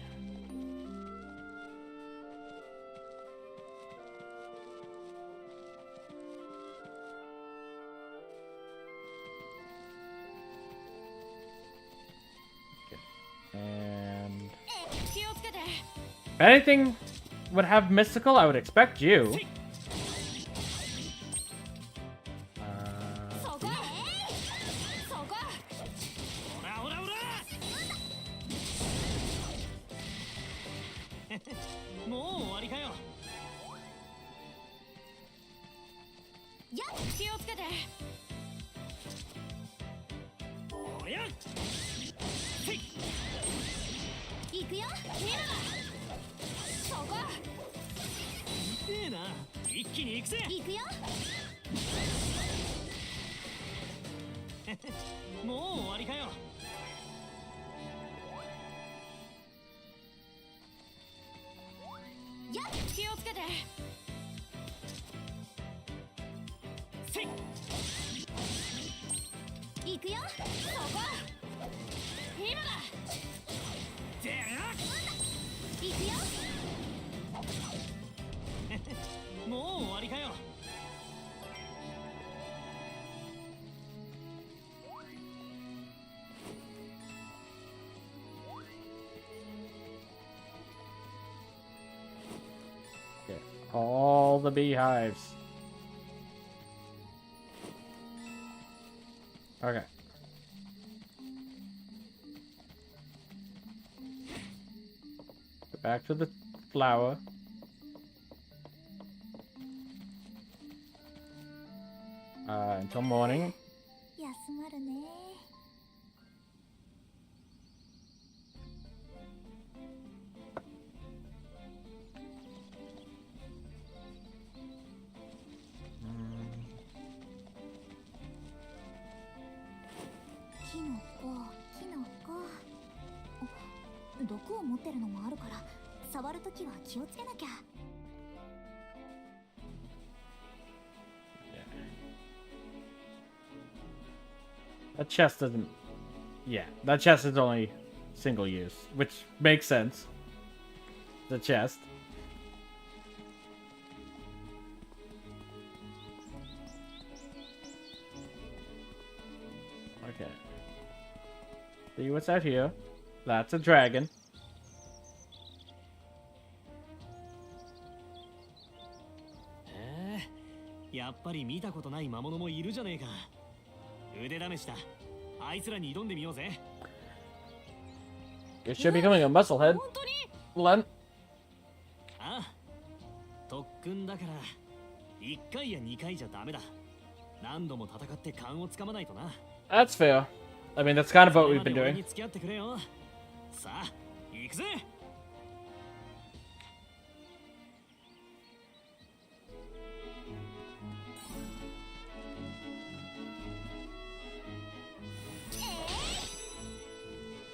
And if anything would have mystical, I would expect you. 今だ。てや行くよ。もう終わりかよ。Okay. All the beehives. Okay. Go back to the flower. Until morning. 休まるね。キノコ、キノコ。毒を持ってるのもあるから、触るときは気をつけなきゃ。That chest doesn't... Yeah, that chest is only single use, which makes sense. The chest. Okay. See what's out here. That's a dragon. やっぱり見たことない魔物もいるじゃねえか。腕試しだ。あいつらに挑んでみようぜ。You should be becoming a musclehead. Len. ああ、特訓だから1回や2回じゃダメだ。何度も戦って勘をつかまないとな。That's fair. I mean, that's kind of what we've been それまで俺 doing. に付き合ってくれよ。さあ、行くぜ。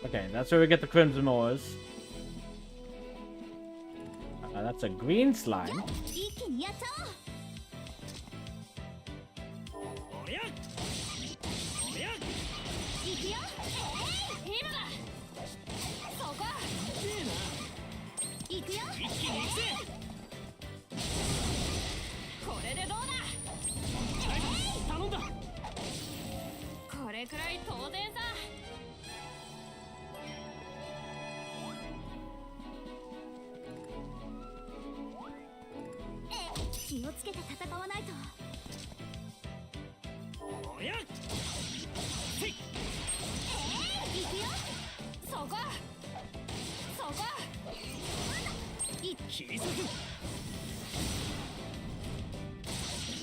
Okay, that's where we get the Crimson Ores. That's a green slime. 一気にやっちゃおう。おりゃおりゃ行くよ。今だ。そこ。行くよ。一気に行くぜ。これでどうだ。頼んだ。これくらい当然さ。気をつけて戦わないと。おりゃせい。行くよ。そこ。そこ。必殺。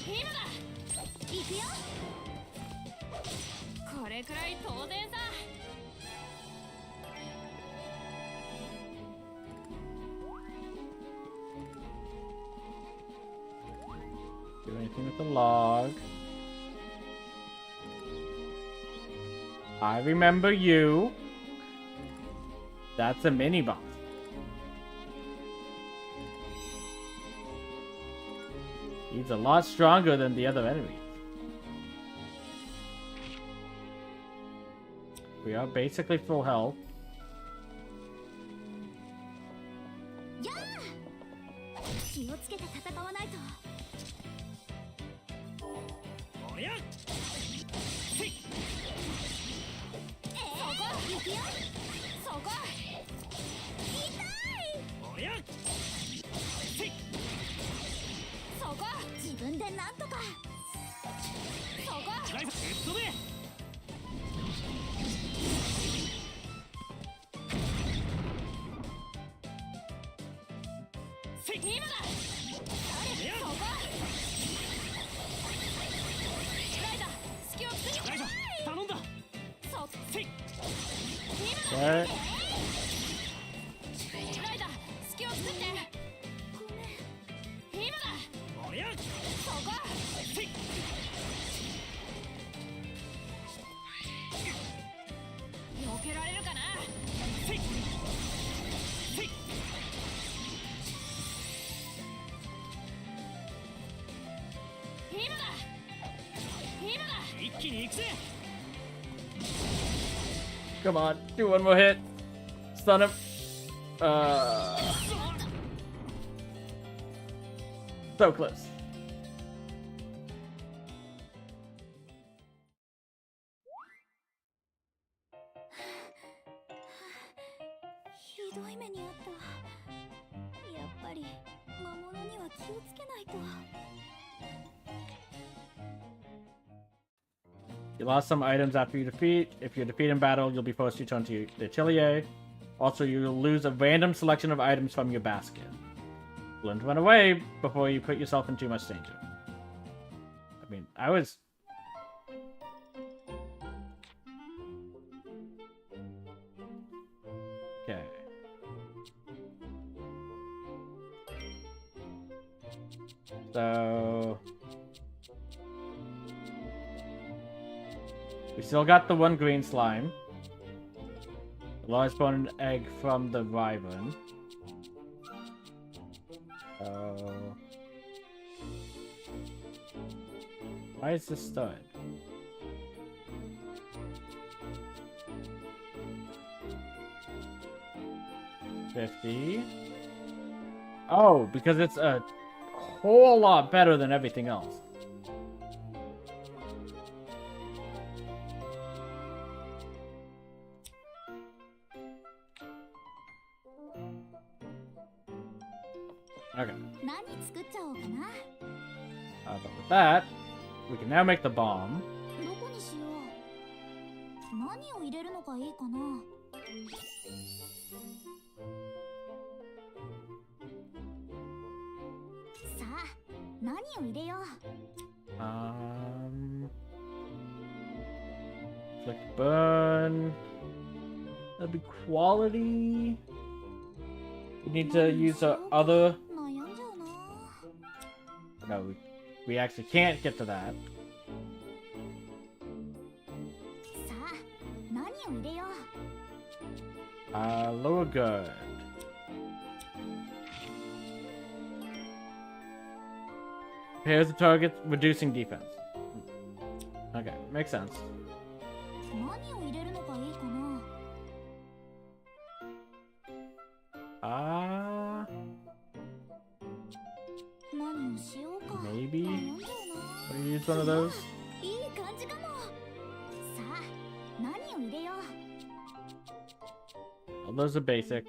今だ。行くよ。これくらい当然さ。Do anything with the log. I remember you. That's a mini boss. He's a lot stronger than the other enemies. We are basically full health. やあ。気をつけて戦わないと。おりゃせい。行くよ。そこ。おりゃせい。そこ。自分でなんとか。そこ。ライザーぶっ飛べ。せい。今だ。そこ。ライダー、隙を作る。ライザー頼んだ。そう。せい。今だ。 Alright. ライダー、隙を作って。今だ。おりゃそこ。せい。避けられるかな。せい。せい。今だ。今だ。一気に行くぜ。Come on, do one more hit. Stun him. So close. You lost some items after you defeat. If you defeat in battle, you'll be forced to return to the Atelier. Also, you'll lose a random selection of items from your basket. Learn to run away before you put yourself in too much danger. I mean, I was... Okay. So... we still got the one green slime. The large bone egg from the wyvern. Why is this stud? $50. Oh, because it's a whole lot better than everything else. Okay. But with that, we can now make the bomb. Flick burn. That'd be quality. We need to use our other... No, we actually can't get to that. Lower good. Here's the target, reducing defense. Okay, makes sense. Maybe? Wanna use one of those? Well, those are basic.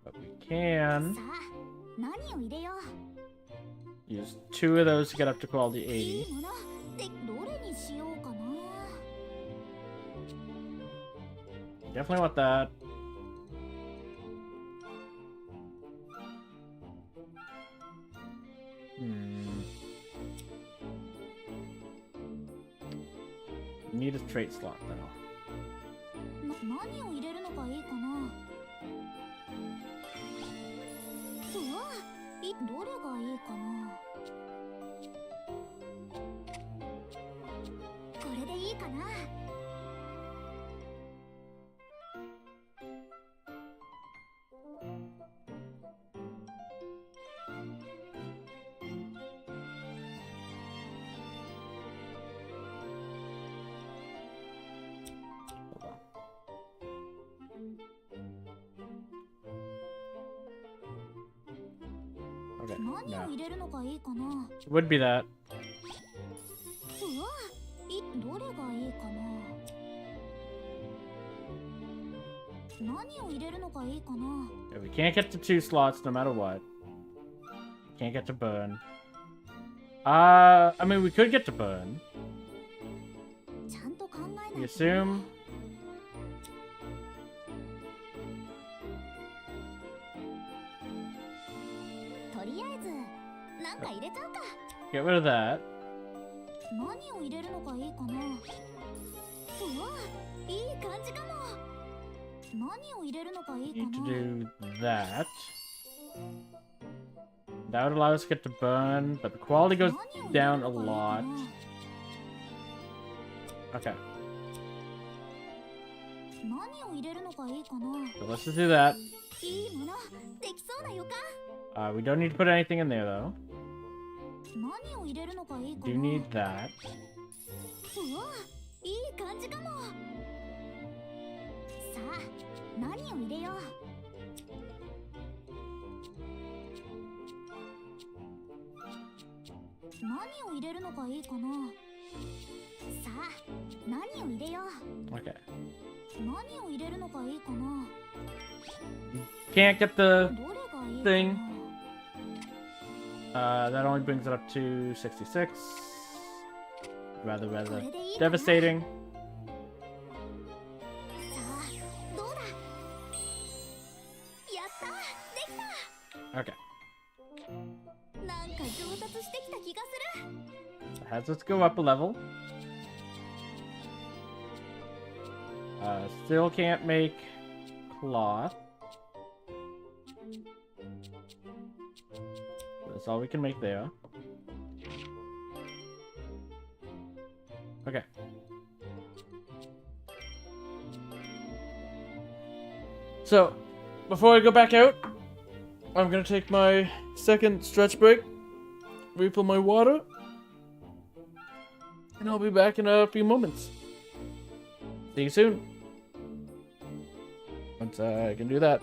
But we can use 2 of those to get up to quality 80. Definitely want that. Need a trait slot though. Okay, no. It would be that. Yeah, we can't get to 2 slots no matter what. Can't get to burn. I mean, we could get to burn. We assume. Get rid of that. Need to do that. That would allow us to get to burn, but the quality goes down a lot. Okay. So let's just do that. We don't need to put anything in there though. Do need that. 感じかも。さあ何を入れよう。何を入れるのがいいかな。さあ何を入れよう。 Okay. 何を入れるのがいいかな。 Can't get the どれがいいか thing. な。 That only brings it up to 66. Rather これでいいかな。 devastating. さあどうだ。やったできた。 Okay. なんか上達してきた気がする。 Has us go up a level. Still can't make cloth. That's all we can make there. Okay. So, before I go back out, I'm gonna take my second stretch break, refill my water, and I'll be back in a few moments. See you soon. Once I can do that.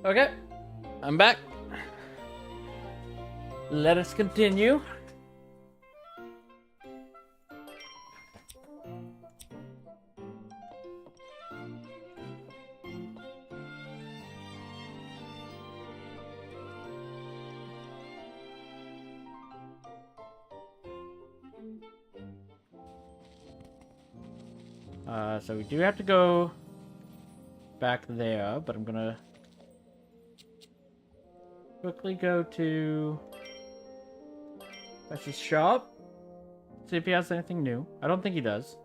Okay, I'm back. Let us continue. So we do have to go back there, but I'm gonna quickly go to that's his shop. See if he has anything new. I don't think he does.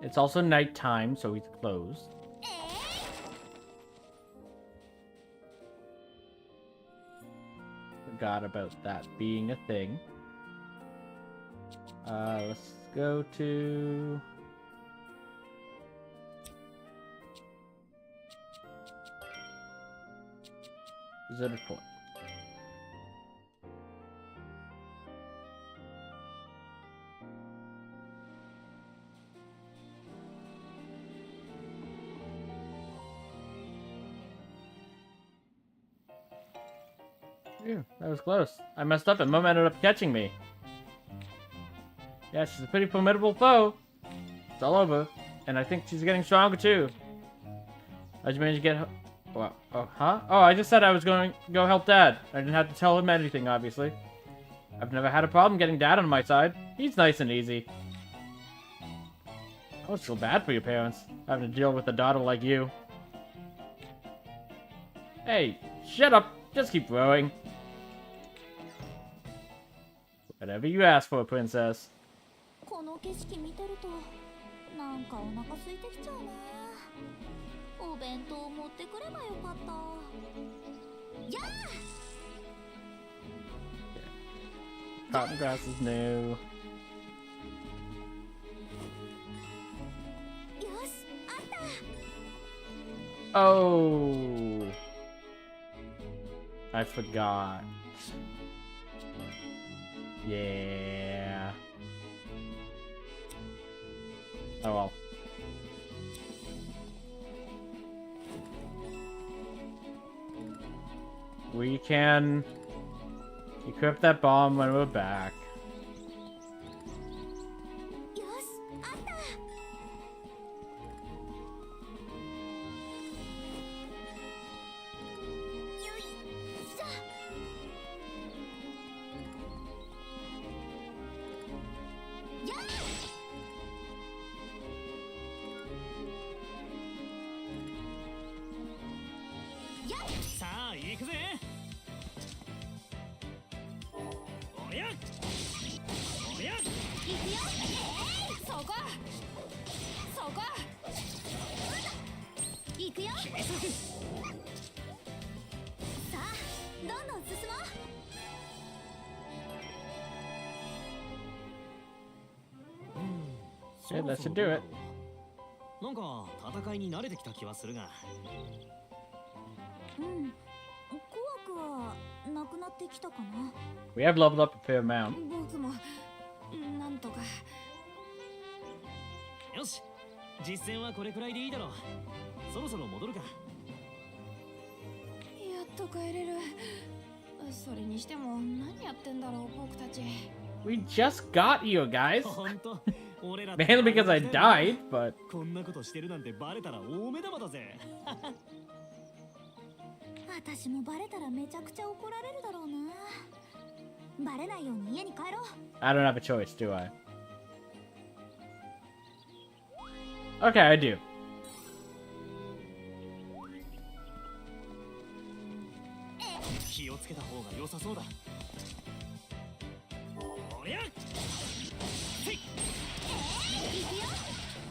It's also nighttime, so he's closed. Forgot about that being a thing. Let's go to... Deserted Port. Phew, that was close. I messed up and Mom ended up catching me. Yeah, she's a pretty formidable foe. It's all over. And I think she's getting stronger too. How'd you manage to get her? Well, oh, huh? Oh, I just said I was going to go help Dad. I didn't have to tell him anything, obviously. I've never had a problem getting Dad on my side. He's nice and easy. Oh, it's so bad for your parents, having to deal with a daughter like you. Hey, shut up. Just keep rowing. Whatever you ask for, Princess. この景色見てるとなんかお腹空いてきちゃうな。お弁当持ってくればよかった。やあ Cotton grass is new. よし、あった。 Oh, I forgot. Yeah. Oh well. We can equip that bomb when we're back. よし、あった。よいしょ。やあ。やっ。さあ行くぜ。おやおや。行くよ。そこそこ行くよ。さあ、どんどん進もう。 Yeah, that should do it. なんか戦いに慣れてきた気はするが。うん。怖くはなくなってきたかな。 We have leveled up a fair amount. 僕もなんとか。よし、実戦はこれくらいでいいだろう。そろそろ戻るか。やっと帰れる。それにしても何やってんだろう僕たち。 We just got here, guys. 本当。俺ら Mainly because I died, but こんなことしてるなんてバレたら大目玉だぜ。私もバレたらめちゃくちゃ怒られるだろうな。バレないように家に帰ろう。 I don't have a choice, do I? Okay, I do. 気をつけた方が良さそうだ。おりゃ。せい。行くよ。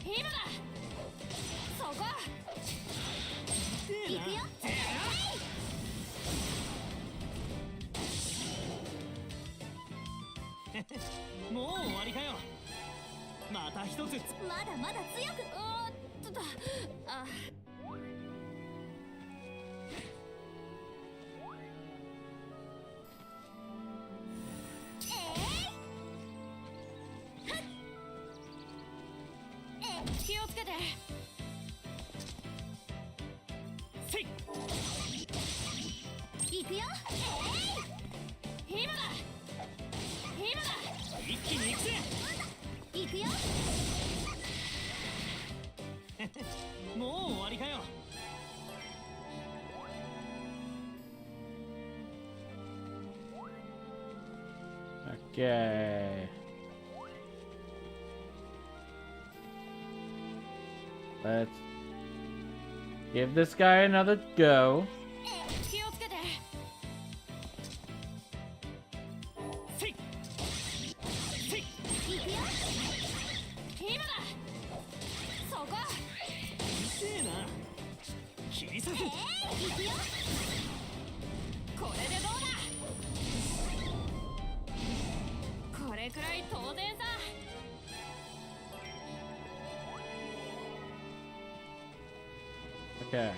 今だそこ行くよ。もう終わりかよ。また一つ。まだまだ強く。ちょっとあ気をつけて。せい。行くよ。今だ今だ一気に行くぜ。行くよ。もう終わりかよ。Okay. Let's give this guy another go. 気をつけて。せいせい。今だ。そこ。うるせえな。切り裂く。これでどうだ。これくらい当然さ。Okay.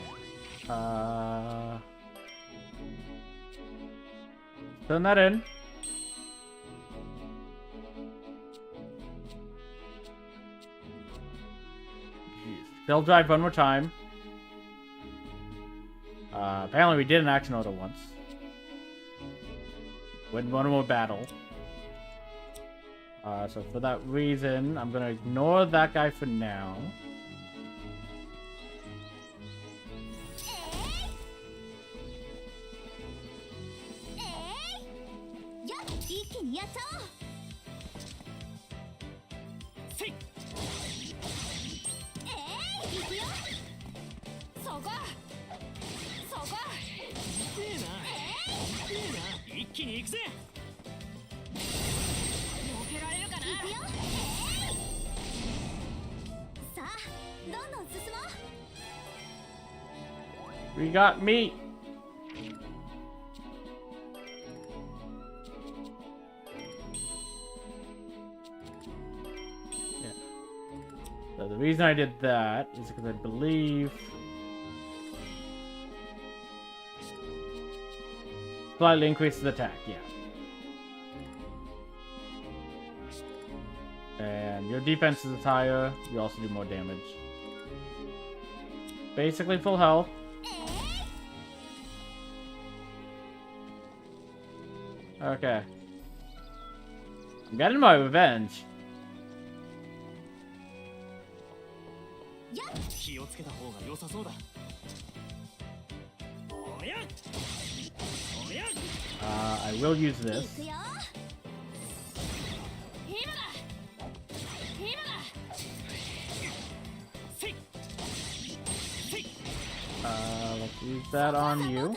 Turn that in. Still drive one more time. Apparently we did an action auto once. Win one more battle. So for that reason, I'm gonna ignore that guy for now. We got meat. Yeah. So the reason I did that is because I believe slightly increases attack, yeah. And your defense is higher, you also do more damage. Basically full health. Okay. I'm getting my revenge. 気をつけた方が良さそうだ。おやおや。I will use this. Let's use that on you.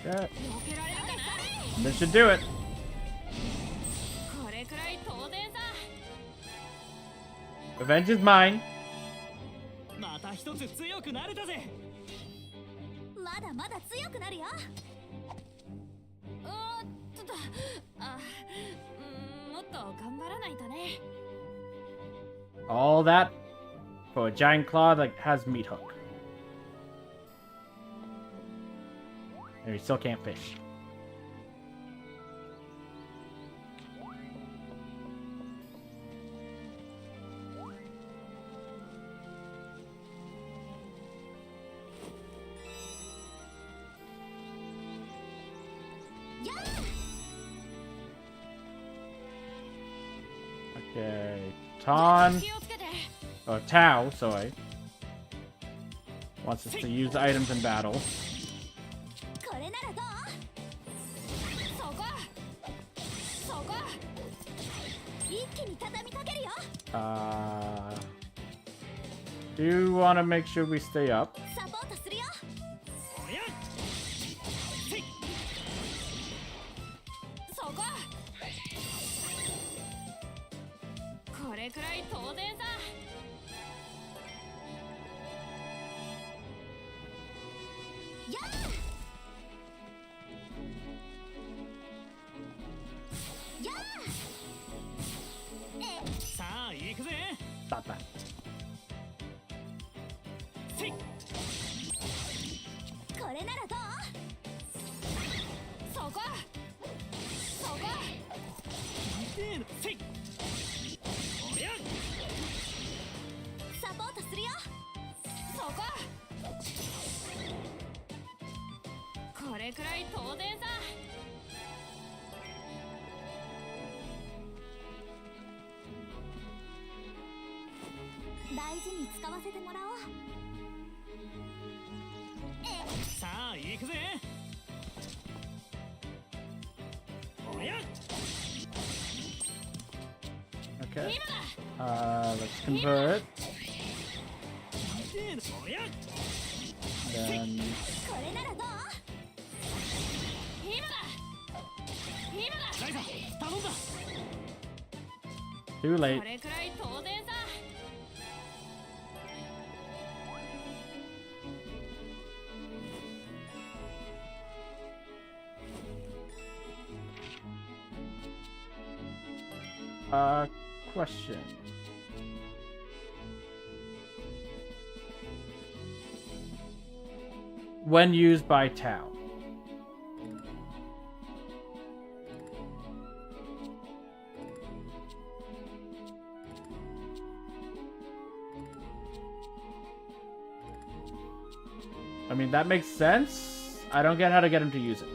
Okay. This should do it. Revenge is mine. また一つ強くなれたぜ。まだまだ強くなるよ。もっと頑張らないとね。All that for a giant claw that has meat hook. And we still can't fish. Okay, Ton, or Tao, sorry, wants us to use items in battle. Do want to make sure we stay up. Stop that. れくらい当然さ。大事に使わせてもらおう。さあ行くぜ。おや Okay. Let's convert. おや Then これならどう？今だ今だ。ライザ頼んだ。 too こ late. れくらい当然さ。Question. When used by Tau. I mean, that makes sense. I don't get how to get him to use it.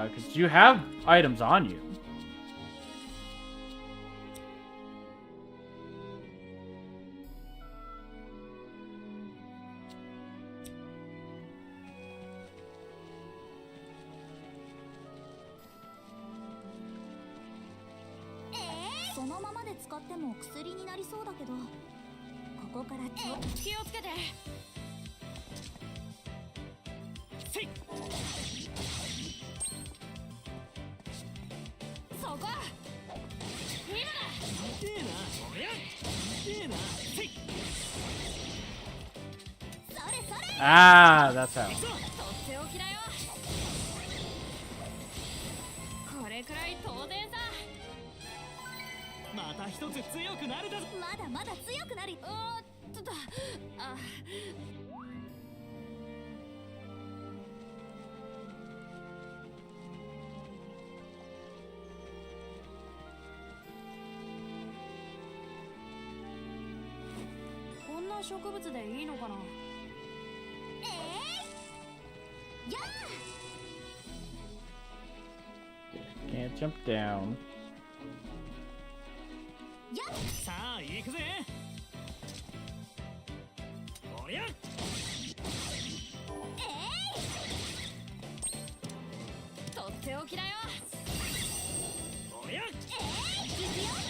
Because you have items on you. – そのままで使っても薬になりそうだけど、ここから気をつけて。せいそこ。今だ。いいな。おやいいな。せい それそれ。 Ah, that's how. とっておきだよ。これくらい当然さ。また一つ強くなるだぞ。まだまだ強くなる。あ。こんな植物でいいのかな。や Can't jump down. やさあ行くぜ。おやとっておきだよ。おや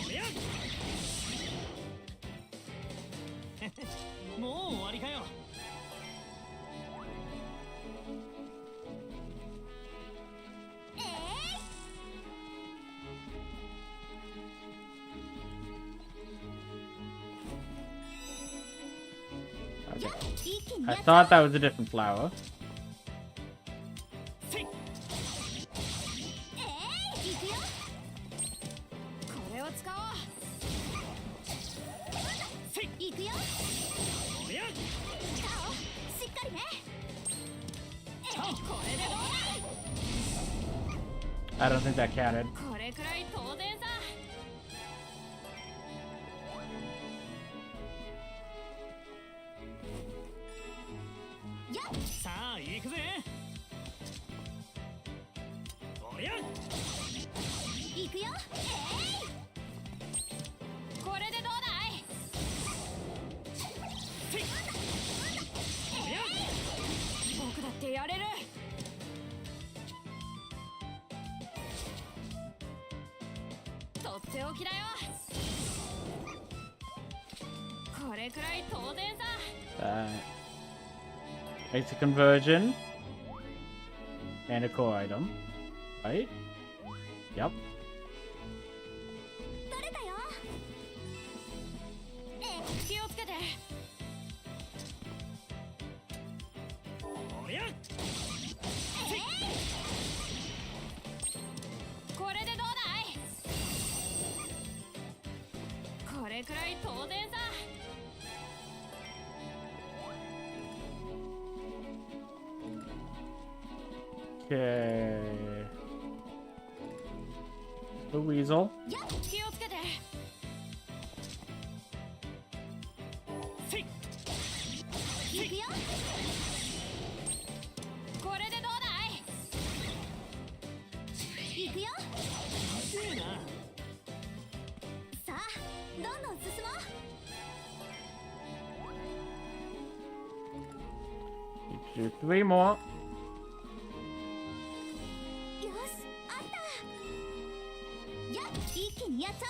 おやもう終わりかよ。I thought that was a different flower. せいこれを使おう。せい行くよ。おや顔しっかりね。これでどう I don't think that counted. だ。これくらい当然さ。さあ行くぜ。おや行くよ。これでどうだい。せいおや僕だってやれる。とっておきだよ。これくらい当然さ。Makes a conversion and a core item, right? Yep. 取れたよ。気をつけて。おやこれでどうだい。これくらい当然さ。Okay. the weasel. 気をつけて。行くよ。これでどうだい？行くよ。さあどんどん進もう。 Do 3 more. よしあったやっ一気にやっちゃ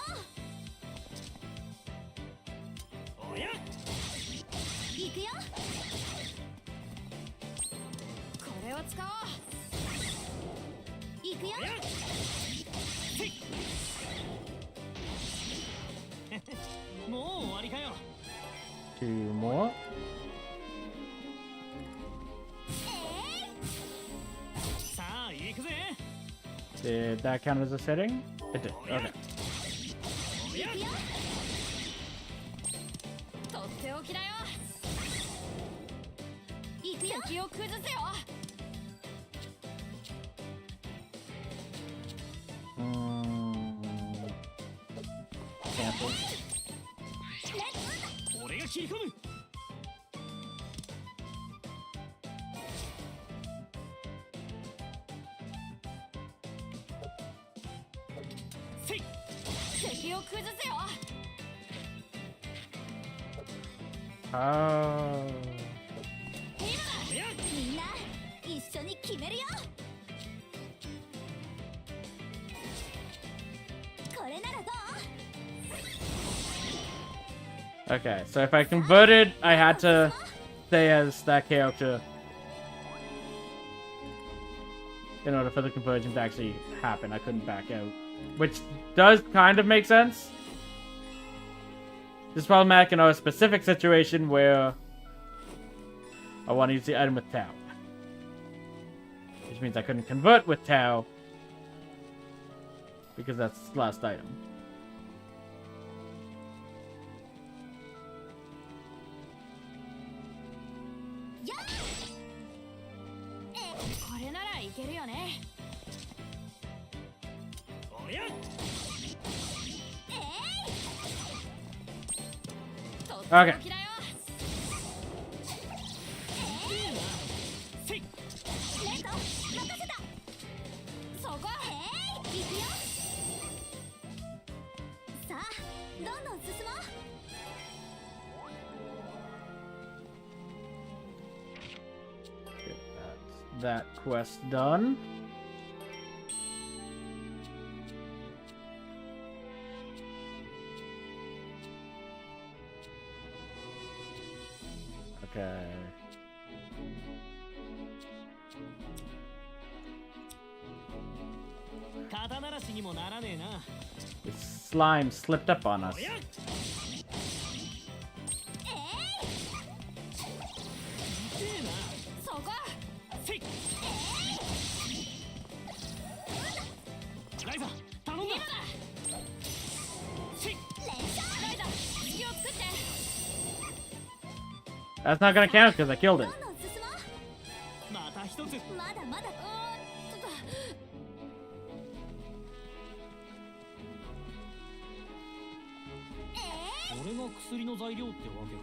おう。おや行くよ。これを使おう。行くよ。もう終わりかよ。 2 more. さあ行くぜ。 Did that count as a setting? It did. Okay. 行くよ。とっておきだよ。行くよ。敵を崩せよ。 Cancel. 俺が切り込む。 敵を崩せよ。 Oh. みんな一緒に決めるよ。これならどう？ Okay, so if I converted, I had to stay as that character in order for the conversion to actually happen. I couldn't back out, which does kind of make sense. This is problematic in a specific situation where I want to use the item with Tau, which means I couldn't convert with Tau because that's the last item. Yeah! これならいけるよね。おやとってお Okay. きだよ。せいレッド任せた。そこ。行くよ。さあどんどん進もう。 Get that quest done. Okay. 肩慣らしにもならねえな。 This slime slipped up on us. おやそこ。せいライザ頼んだ。せいライダー、隙を作って。 That's not gonna count because I killed it. どんどん進もう。また一つ。まだまだ。俺が薬の材料ってわけか。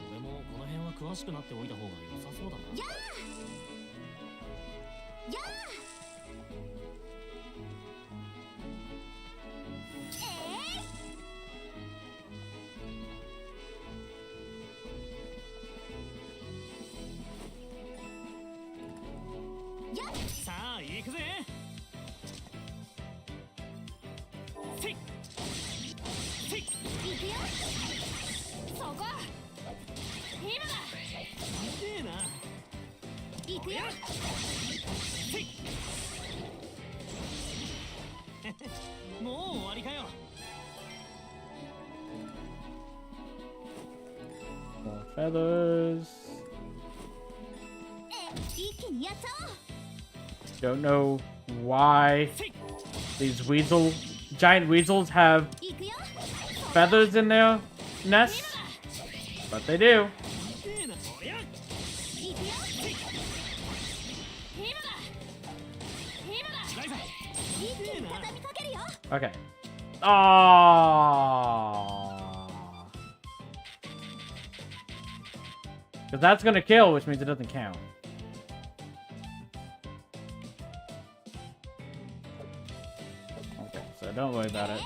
俺もこの辺は詳しくなっておいた方が良さそうだな。やーやーやさあ行くぜ。せいせい行くよ。そこ。今だ。痛えな。行くよ。せいもう終わりかよ。 More feathers. 一気にやっちゃおう。 Don't know why these giant weasels have 行くよ。 feathers in their nests, but they do. 痛えな。おや行くよ。今だ。今だ。ライザ Okay. Oh. Because that's gonna kill, which means it doesn't count. Okay, so don't worry about it.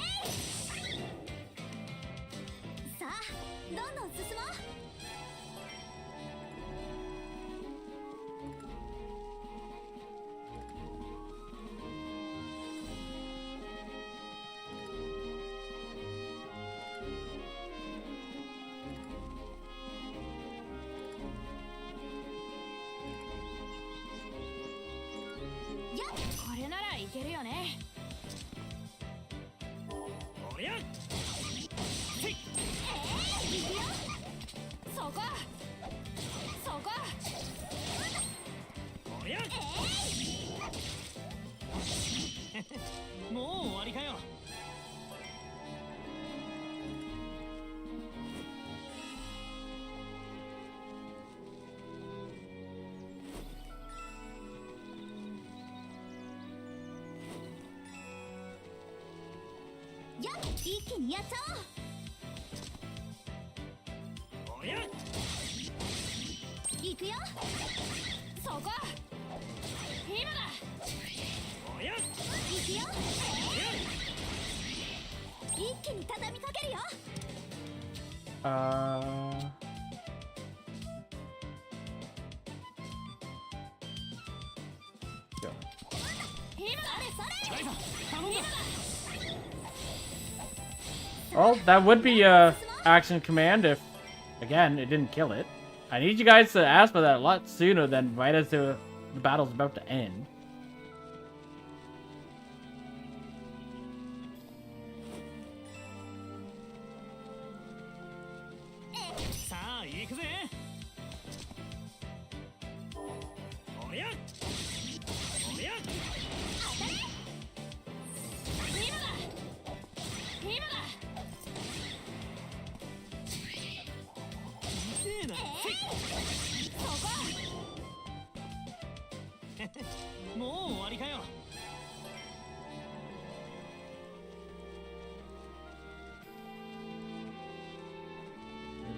Well, that would be action command if, again, it didn't kill it. I need you guys to ask for that a lot sooner than right as the battle's about to end.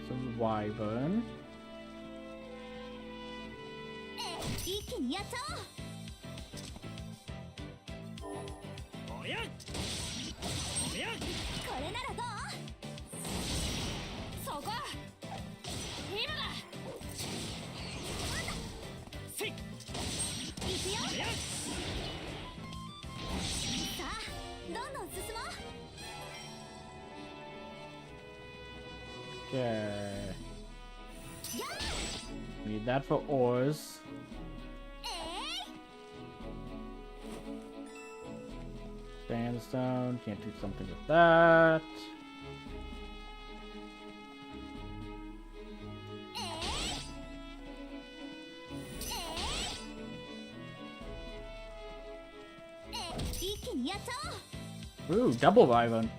Some wyvern. Okay. Need that for ores. Sandstone, can't do something with that. Ooh, double wyvern.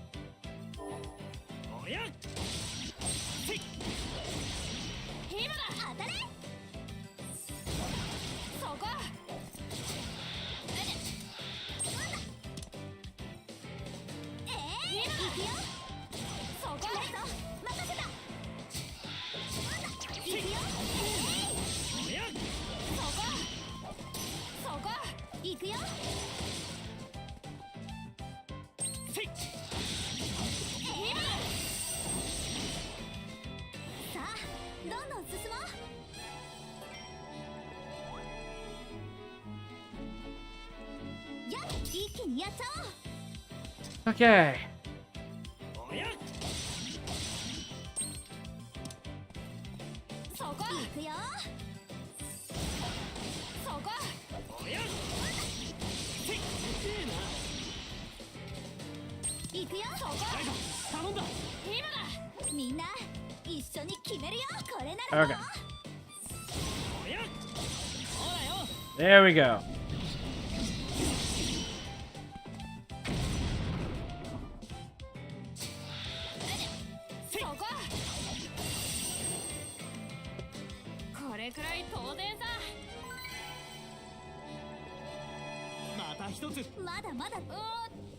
Okay. Okay. There we go. 一つ。まだまだ。ち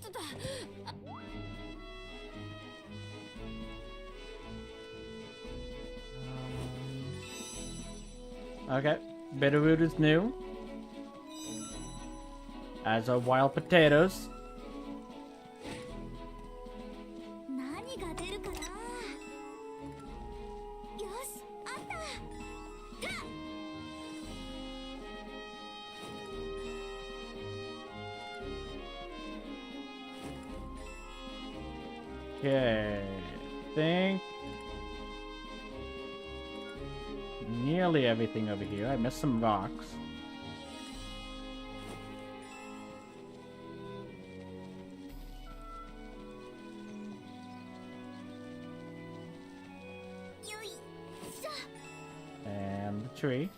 ょっと Okay, bitterroot is new. As are wild potatoes. 何が出るかな。よし、あった。た。 Okay, think nearly everything over here. I missed some rocks. And the tree.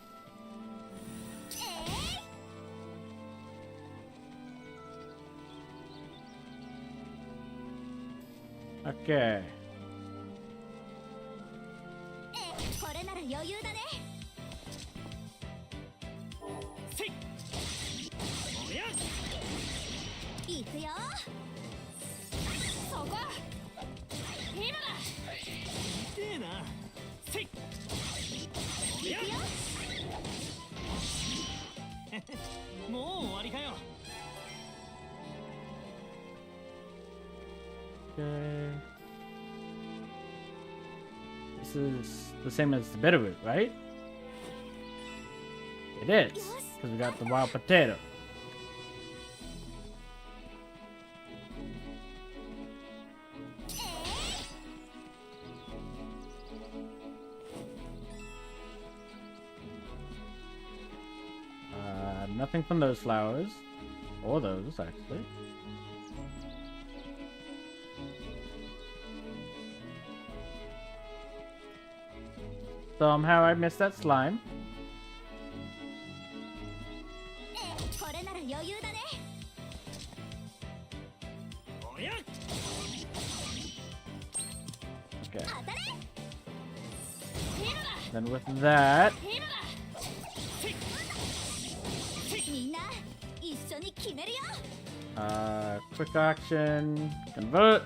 Okay. これなら余裕だね。せい。おや。いくよ。そこ今だ。痛えな。せい。おや。もう終わりかよ。 Okay. This is the same as the bitterroot, right? It is, because we got the wild potato. Nothing from those flowers. Or those, actually. Somehow I missed that slime. これなら余裕だね。おや。 Okay. 当たれ。 Then with that, みんな一緒に決めるよ。 quick action, convert.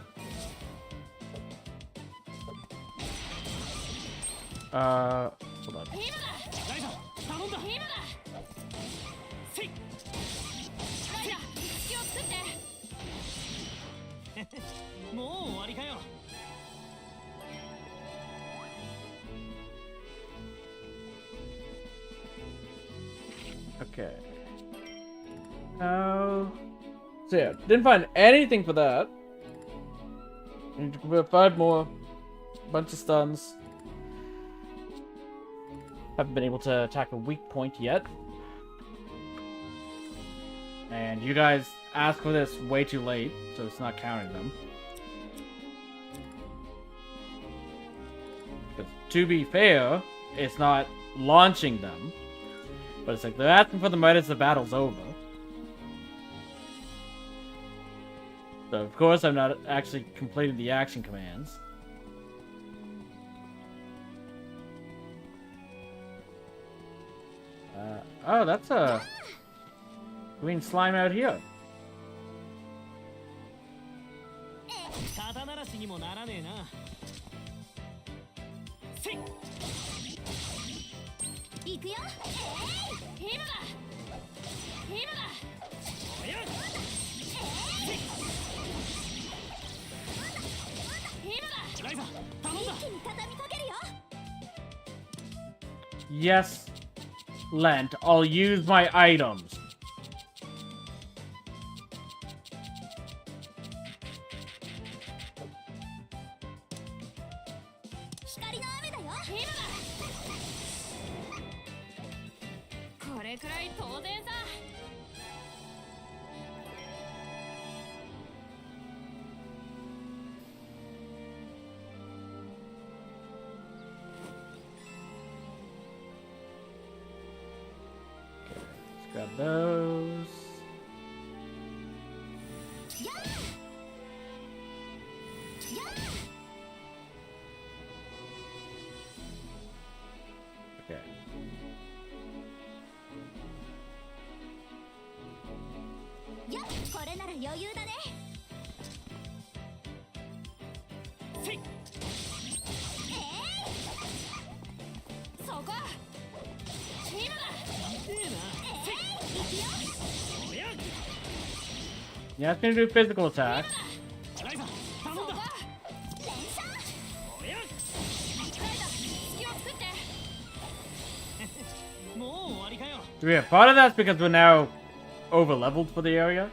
Hold on. ライザ頼んだ。せい。ライダ気をつけて。もう終わりかよ。 Okay. Now, so yeah, didn't find anything for that. Need to convert 5 more. Bunch of stuns. Haven't been able to attack a weak point yet. And you guys asked for this way too late, so it's not counting them. Because to be fair, it's not launching them. But it's like they're asking for them right as the battle's over. So of course I'm not actually completing the action commands. Oh, that's a green slime out here. 肩慣らしにもならねえな。せい。行くよ。今だ。今だ。おや。 ライザ頼んだ。一気に畳みかけるよ。 Yes, Lent, I'll use my items. 光の雨だよ。これくらい当然さ。 Grab those. Okay. 余裕だね。せいそこ今だ。おや You have to do physical attacks. ライザ頼んだ。おや隙を作って。もう終わりかよ。Yeah, part of that's because we're now over leveled for the area.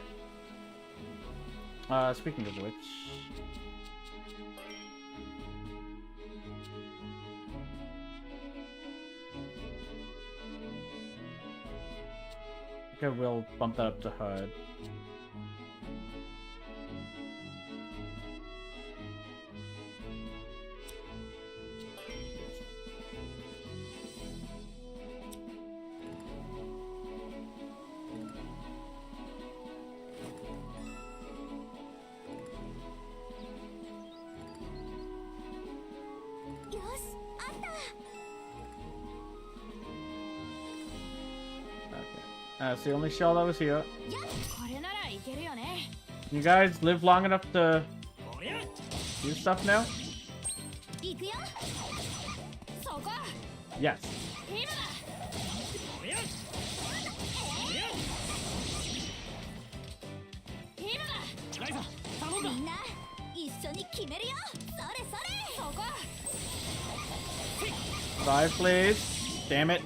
Speaking of which. Okay, we'll bump that up to HUD. That's the only shell that was here. これならいけるよね。 You guys live long enough to do stuff now? 行くよ。そこ Yes. 今だ。おや今だ。ライザ頼んだ。みんな一緒に決めるよ。それそれ。そこ Five, please. Damn it.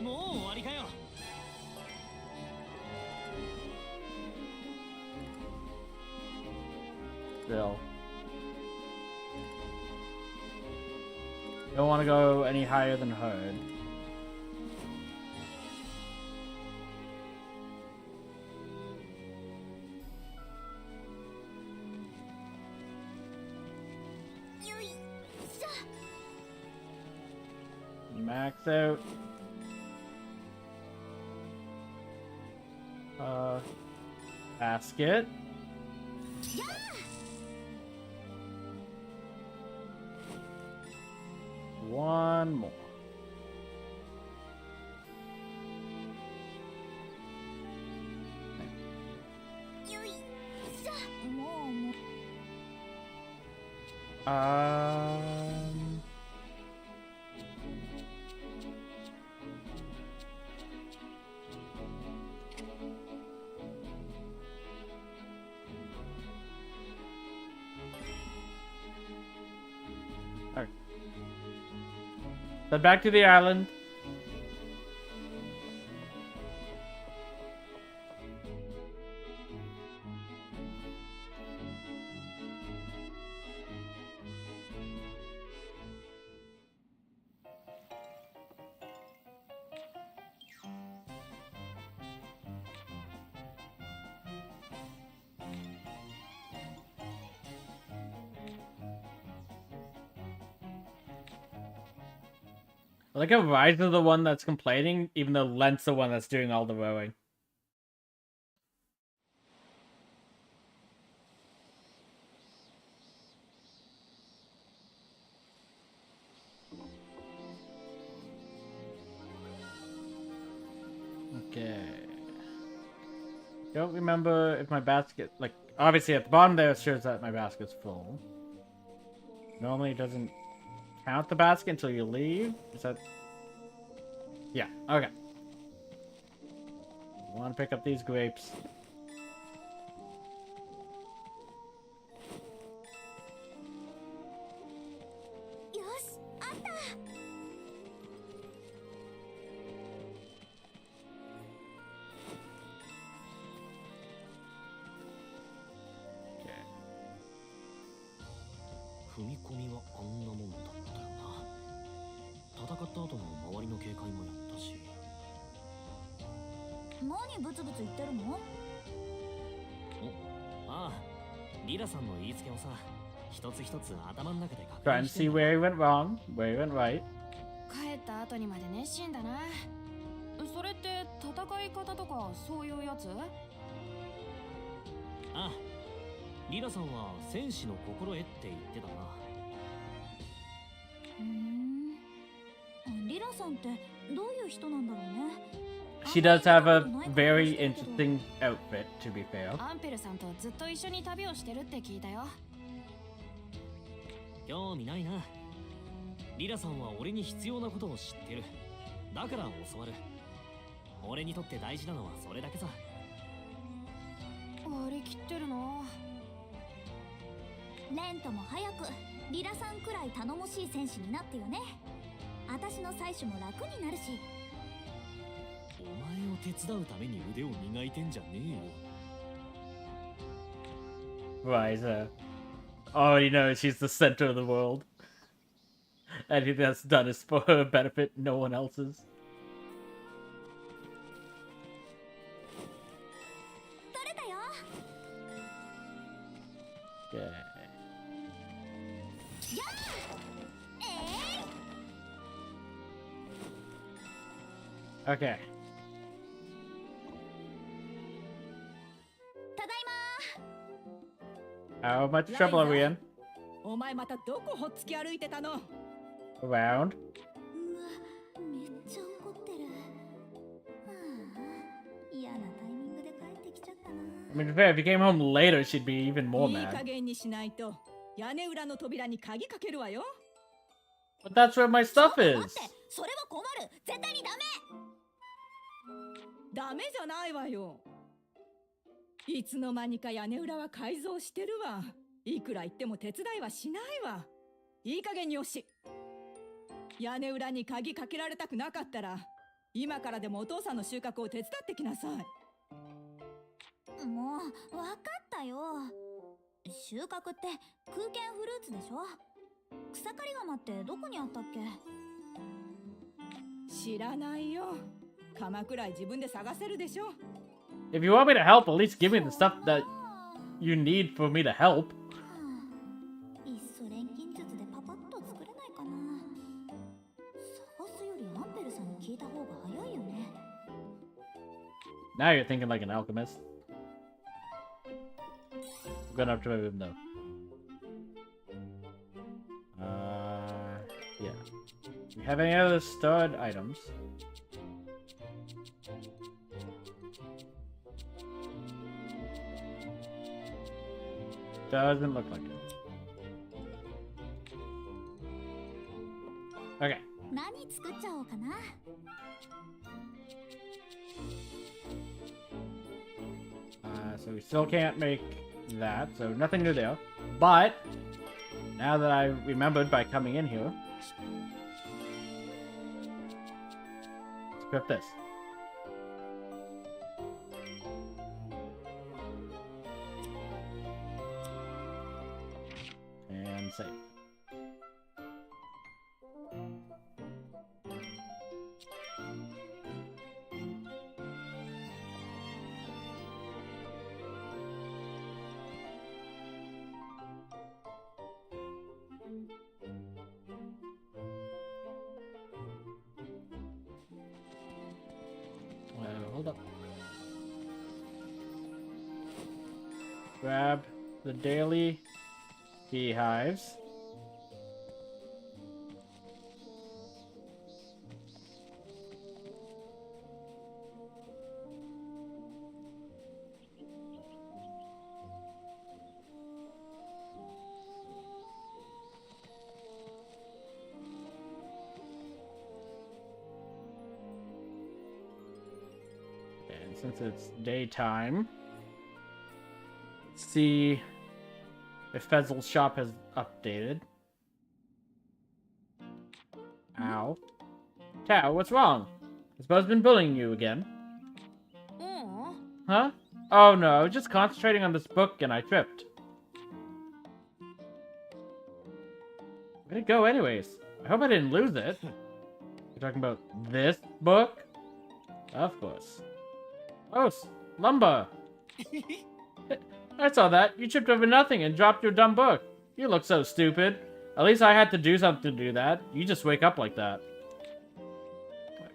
もう終わりかよ。 Still. Don't want to go any higher than HUD. Max out. Basket. One more. Um. Alright. Head back to the island. I like how Ryza's the one that's complaining, even though Lent's the one that's doing all the rowing. Okay. Don't remember if my basket, like, obviously at the bottom there it shows that my basket's full. Normally it doesn't count the basket until you leave. Is that? Yeah, okay. I want to pick up these grapes. Okay. 踏み込みはあんなもんだったよな。戦った後の周りの警戒もやったし。何ブツブツ言ってるの？ああ、リラさんの言いつけをさ、一つ一つ頭の中で確 Trying 認 to して see んだ。 where he went wrong, where he went right. 帰った後にまで熱心だな。それって戦い方とかそういうやつ？ああ、リラさんは戦士の心得って言ってたな。リラさんってどういう人なんだろうね。She does have a very interesting outfit, to be fair. アンペルさんとずっと一緒に旅をしてるって聞いたよ。興味ないな。リラさんは俺に必要なことを知ってる。だから教わる。俺にとって大事なのはそれだけさ。割り切ってるな。レントも早くリラさんくらい頼もしい戦士になってよね。私の採取も楽になるし。お前を手伝うために腕を磨いてんじゃねえよ。Ryza already knows she's the center of the world. Anything that's done is for her benefit, no one else's. 取れたよ。Yeah. やあ、Okay. ただい How much trouble are we in? お前またどこほっつき歩いてたの？ Around? ま。うわ、めっちゃ怒ってる。はあ、嫌なタイミングで帰ってきちゃったな。I mean, to be fair, if you came home later, she'd be even more いい加 mad. 減にしないと屋根裏の扉に鍵かけるわよ。 But that's where my stuff 待 is. って、それは困る。絶対にダメ。ダメじゃないわよ。いつの間にか屋根裏は改造してるわ。いくら言っても手伝いはしないわ。いい加減によし。屋根裏に鍵かけられたくなかったら、今からでもお父さんの収穫を手伝ってきなさい。もう、わかったよ。収穫って空間フルーツでしょ。草刈り釜ってどこにあったっけ？知らないよ。鎌くらい自分で探せるでしょ。If you want me to help, at least give me the stuff that you need for me to help. いっそ錬金術でパパッと作れないかな。探すよりアンペルさんに聞いた方が早いよね。Now you're thinking like an alchemist. I'm gonna have to move him though. Yeah. Do you have any other stored items? Doesn't look like it. Okay. 何作っちゃおうかな。So we still can't make that, so nothing new there. But now that I remembered by coming in here, let's equip this. And save. Hold up. Grab the daily beehives. And since it's daytime, let's see if Fezzel's shop has updated. Ow. Tao, what's wrong? Has Buzz been bullying you again? Huh? Oh no, I was just concentrating on this book and I tripped. Where'd it go anyways? I hope I didn't lose it. You're talking about this book? Of course. Oh, lumber! I saw that. You tripped over nothing and dropped your dumb book. You look so stupid. At least I had to do something to do that. You just wake up like that.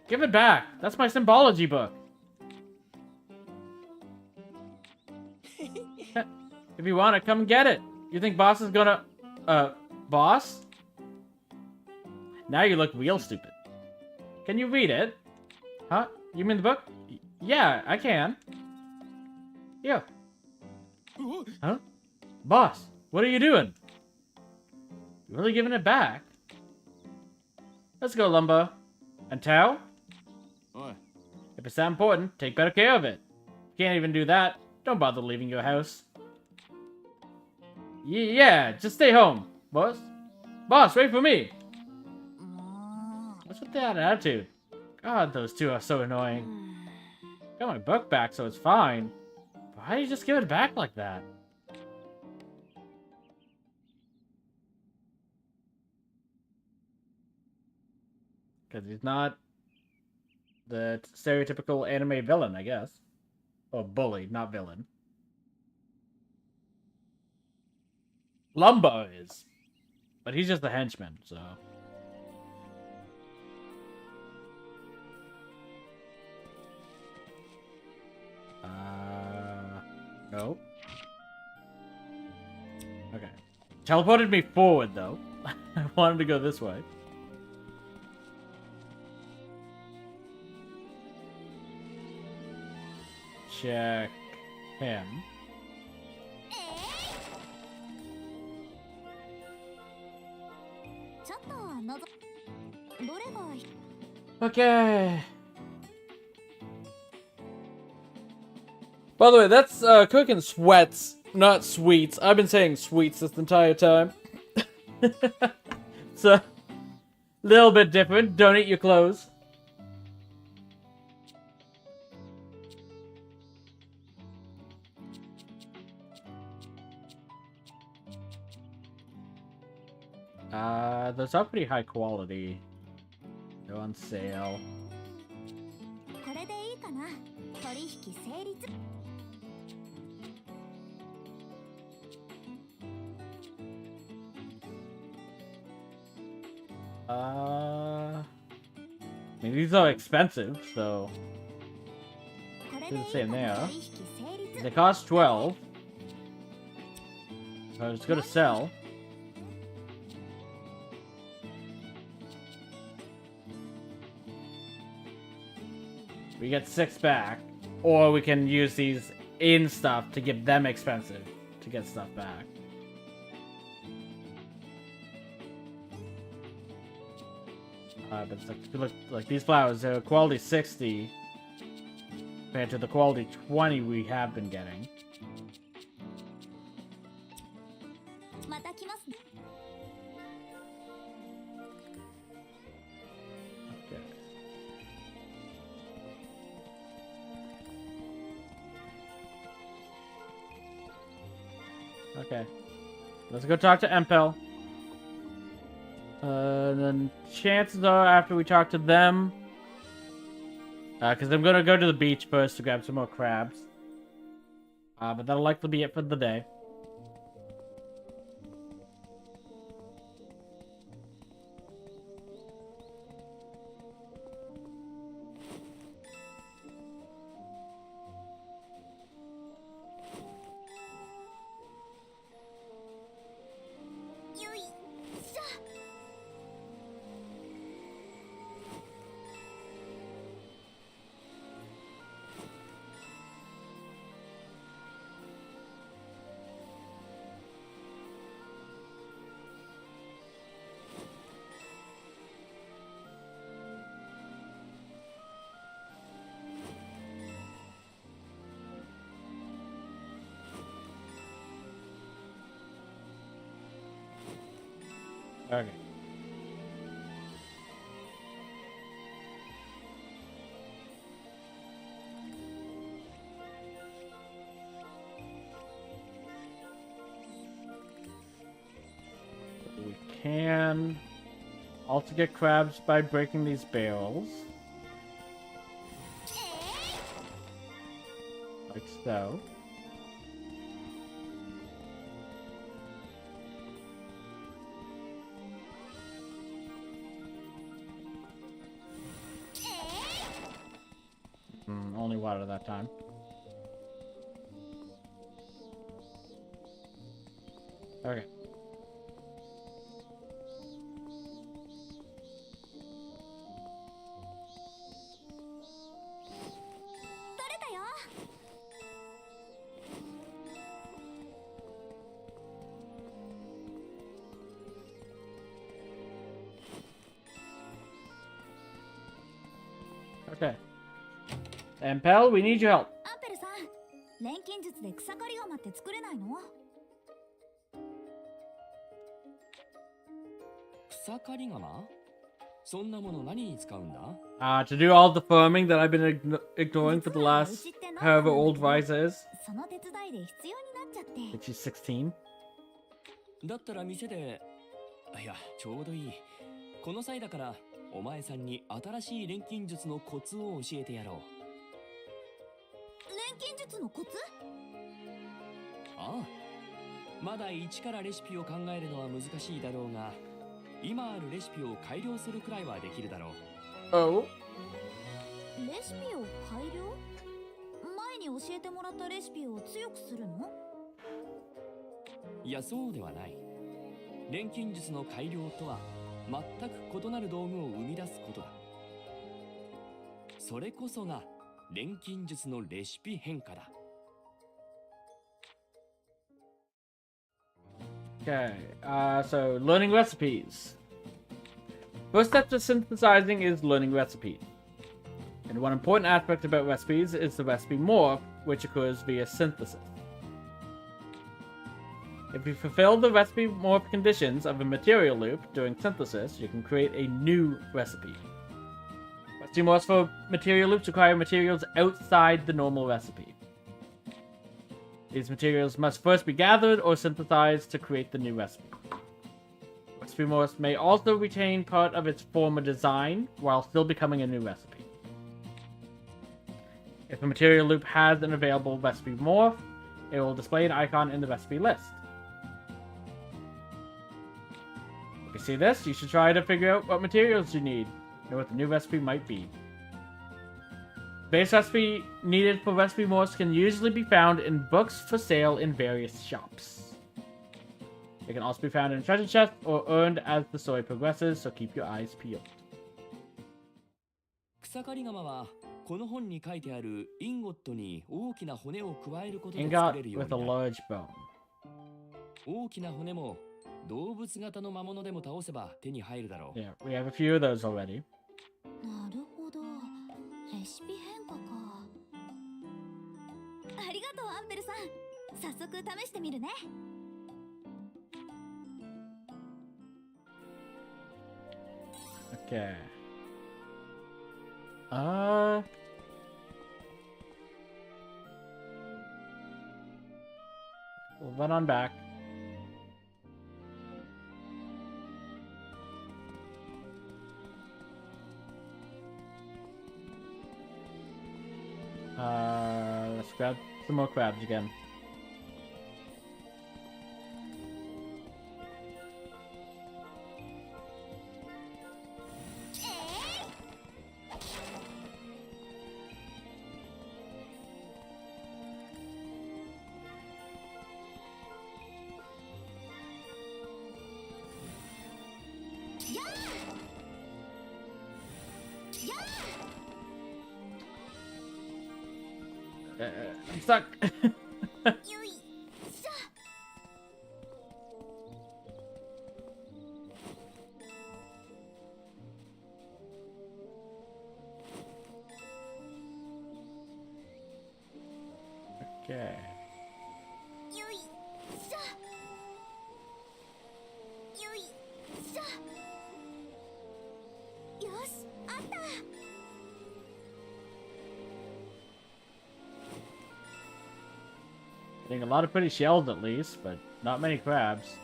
Give it back. That's my symbology book. If you want it, come get it. You think boss is gonna... boss? Now you look real stupid. Can you read it? Huh? You mean the book? Yeah, I can. Yeah. Huh? Boss, what are you doing? You really giving it back? Let's go, Lumbo. And Tao? Oi. If it's that important, take better care of it. If you can't even do that, don't bother leaving your house. Yeah, just stay home, boss. Boss, wait for me. What's with that attitude? God, those two are so annoying. Got my book back, so it's fine. Why do you just give it back like that? Because he's not the stereotypical anime villain, I guess. Or bully, not villain. Lumbo is. But he's just a henchman, so... Nope. Okay. Teleported me forward, though. I wanted to go this way. Check him. Okay. By the way, that's cooking sweats, not sweets. I've been saying sweets this entire time. It's a little bit different. Don't eat your clothes. Those are pretty high quality. They're on sale. I mean, these are expensive, so do the same there. They cost 12. So it's gonna sell. We get 6 back, or we can use these in stuff to give them expensive to get stuff back. But it's like, look, like these flowers, they're quality 60 compared to the quality 20 we have been getting. Okay. Let's go talk to Empel. And then chances are after we talk to them... because I'm gonna go to the beach first to grab some more crabs. But that'll likely be it for the day. Okay. We can also get crabs by breaking these barrels. Like so. Only water that time. Okay. And Pell, we need your help. アンペルさん、錬金術で草刈り鎌って作れないの？草刈り鎌？そんなもの何に使うんだ？ To do all the farming that I've been ignoring for the last however old Ryza is. その手伝いで必要になっちゃって。 Which is 16. だったら店で、いや、ちょうどいい。この際だから、お前さんに新しい錬金術のコツを教えてやろう。錬金術のコツ？ああ。まだ一からレシピを考えるのは難しいだろうが、今あるレシピを改良するくらいはできるだろう。Oh? レシピを改良？前に教えてもらったレシピを強くするの？いや、そうではない。錬金術の改良とは全く異なる道具を生み出すことだ。それこそが錬金術のレシピ変化だ。Okay, so learning recipes. First step to synthesizing is learning recipes. And one important aspect about recipes is the recipe morph, which occurs via synthesis. If you fulfill the recipe morph conditions of a material loop during synthesis, you can create a new recipe. Recipe morphs for material loops require materials outside the normal recipe. These materials must first be gathered or synthesized to create the new recipe. Recipe morphs may also retain part of its former design while still becoming a new recipe. If a material loop has an available recipe morph, it will display an icon in the recipe list. If you see this, you should try to figure out what materials you need and what the new recipe might be. Base recipe needed for recipe morphs can usually be found in books for sale in various shops. They can also be found in treasure chests or earned as the story progresses, so keep your eyes peeled. 草刈り鎌はこの本に書いてあるインゴットに大きな骨を加えることで Ingot 作れるよう with に a なる。 large bone. 大きな骨も動物型の魔物でも倒せば手に入るだろう。Yeah, we have a few of those already. なるほど。レシピ変化か。ありがとう、アンペルさん。早速試してみるね。Okay. We'll run on back. Let's grab some more crabs again. I'm stuck. よいしょ。Okay. よいしょ。よいしょ。よし、あった。Getting a lot of pretty shells at least, but not many crabs.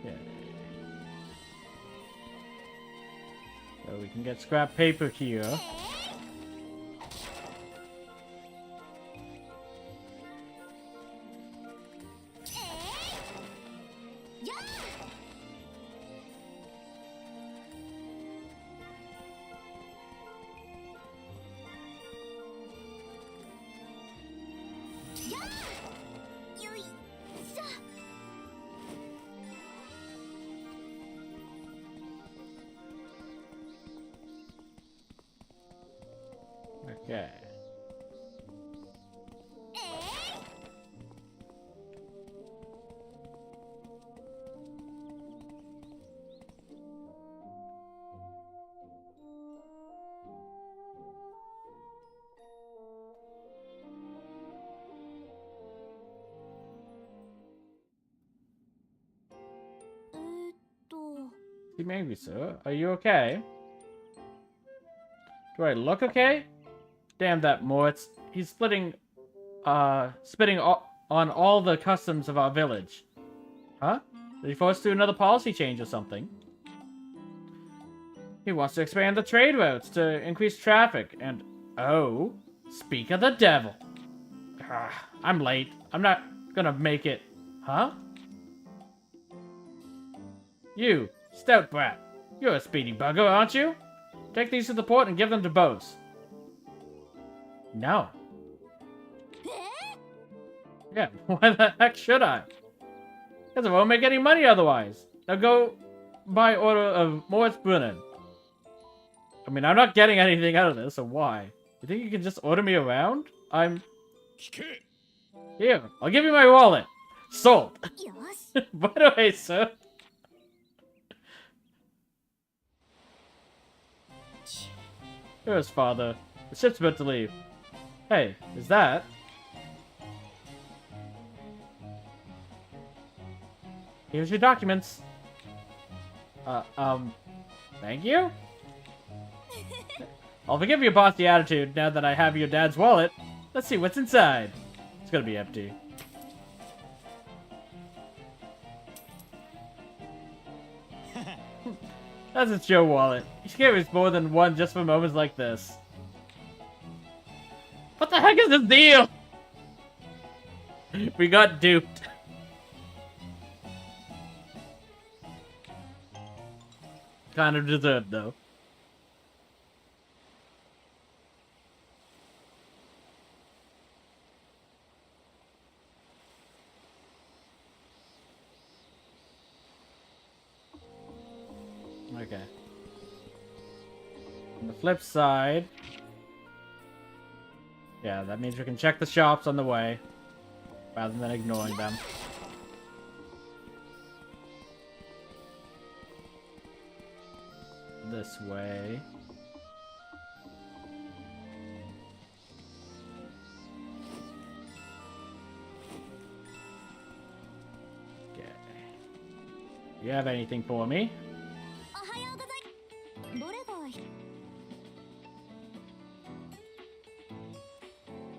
Okay. So we can get scrap paper here. Okay. He made me, sir. Are you okay? Do I look okay? Damn that Moritz. He's spitting on all the customs of our village. Huh? Did he force through another policy change or something? He wants to expand the trade routes to increase traffic and... Oh, speak of the devil. I'm late. I'm not gonna make it. Huh? You, stout brat. You're a speedy bugger, aren't you? Take these to the port and give them to Bose. No. Yeah, why the heck should I? Because I won't make any money otherwise. Now go by order of Moritz Brunnen. I mean, I'm not getting anything out of this, so why? You think you can just order me around? Here, I'll give you my wallet. Sold. By the way, sir. Here's father. The ship's about to leave. Hey, is that? Here's your documents. Thank you? I'll forgive your bossy attitude now that I have your dad's wallet. Let's see what's inside. It's gonna be empty. That's a your wallet. You should give us more than one just for moments like this. What the heck is this deal? We got duped. Kind of deserved, though. Okay. On the flip side... Yeah, that means we can check the shops on the way, rather than ignoring them. This way. Okay. You have anything for me?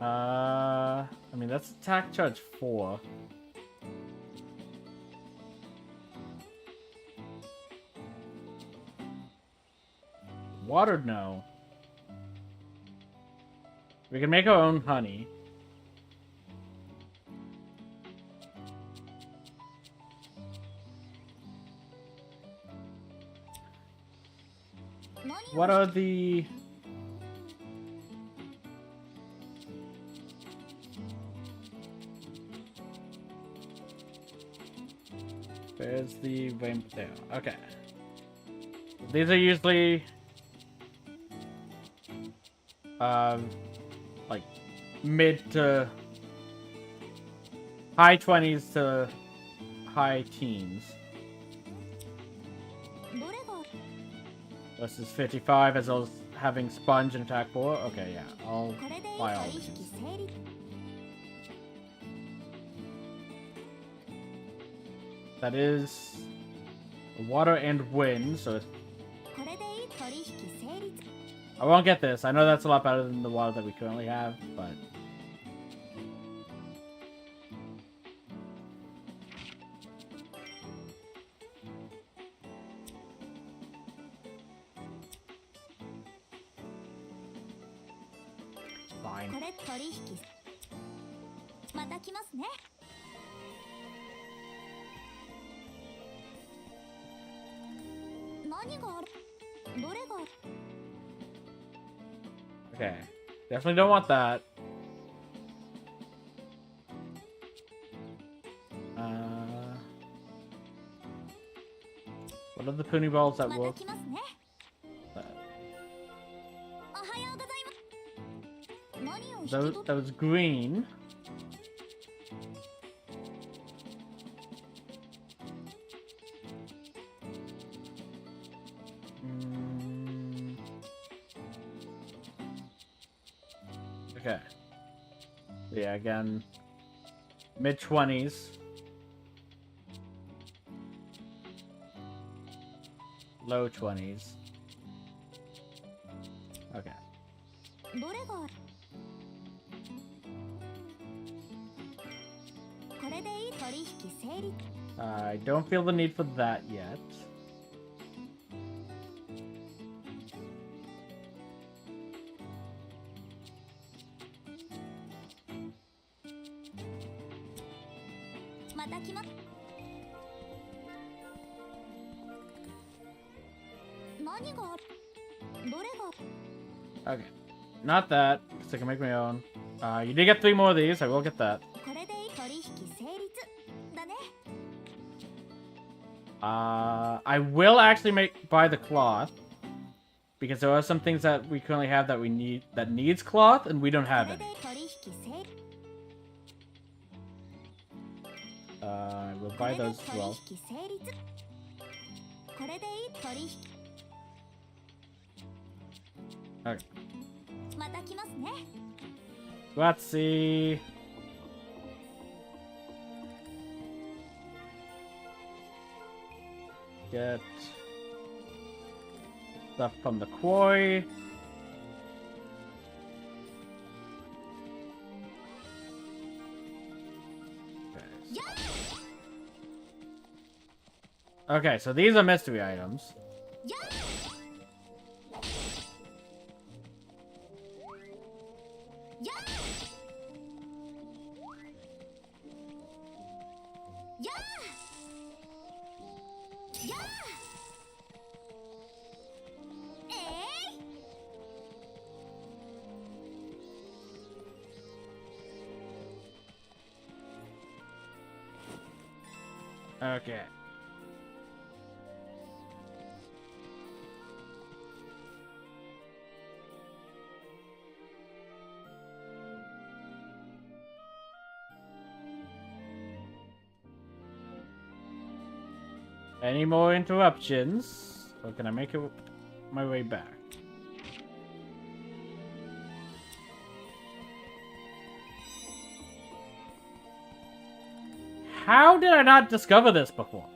I mean, that's attack charge 4. Water, no. We can make our own honey. What are the... Where's the rainbow? There. Okay. These are usually like mid to high 20s to high teens. Versus 55 as well as having sponge and attack 4. Okay, yeah. I'll buy all these. That is water and wind, so I won't get this. I know that's a lot better than the water that we currently have, but fine. Okay. Definitely don't want that. What are the pony balls that work? that was green. Okay. Yeah, again, mid-20s. Low 20s. Okay. どれがある？これでいい？取引成立。 I don't feel the need for that yet. Okay, not that, because I can make my own. You did get 3 more of these, I will get that. I will actually buy the cloth, because there are some things that we currently have that needs cloth, and we don't have any. I will buy those as well. Okay. Grazie. Get stuff from the quarry. Okay, so these are mystery items. Okay. Any more interruptions? Or can I make it my way back? How did I not discover this before?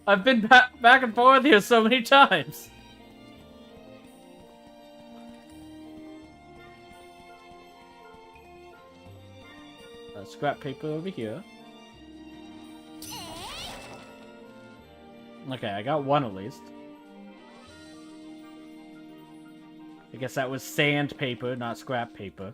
I've been back and forth here so many times. Scrap paper over here. Okay, I got one at least. I guess that was sandpaper, not scrap paper.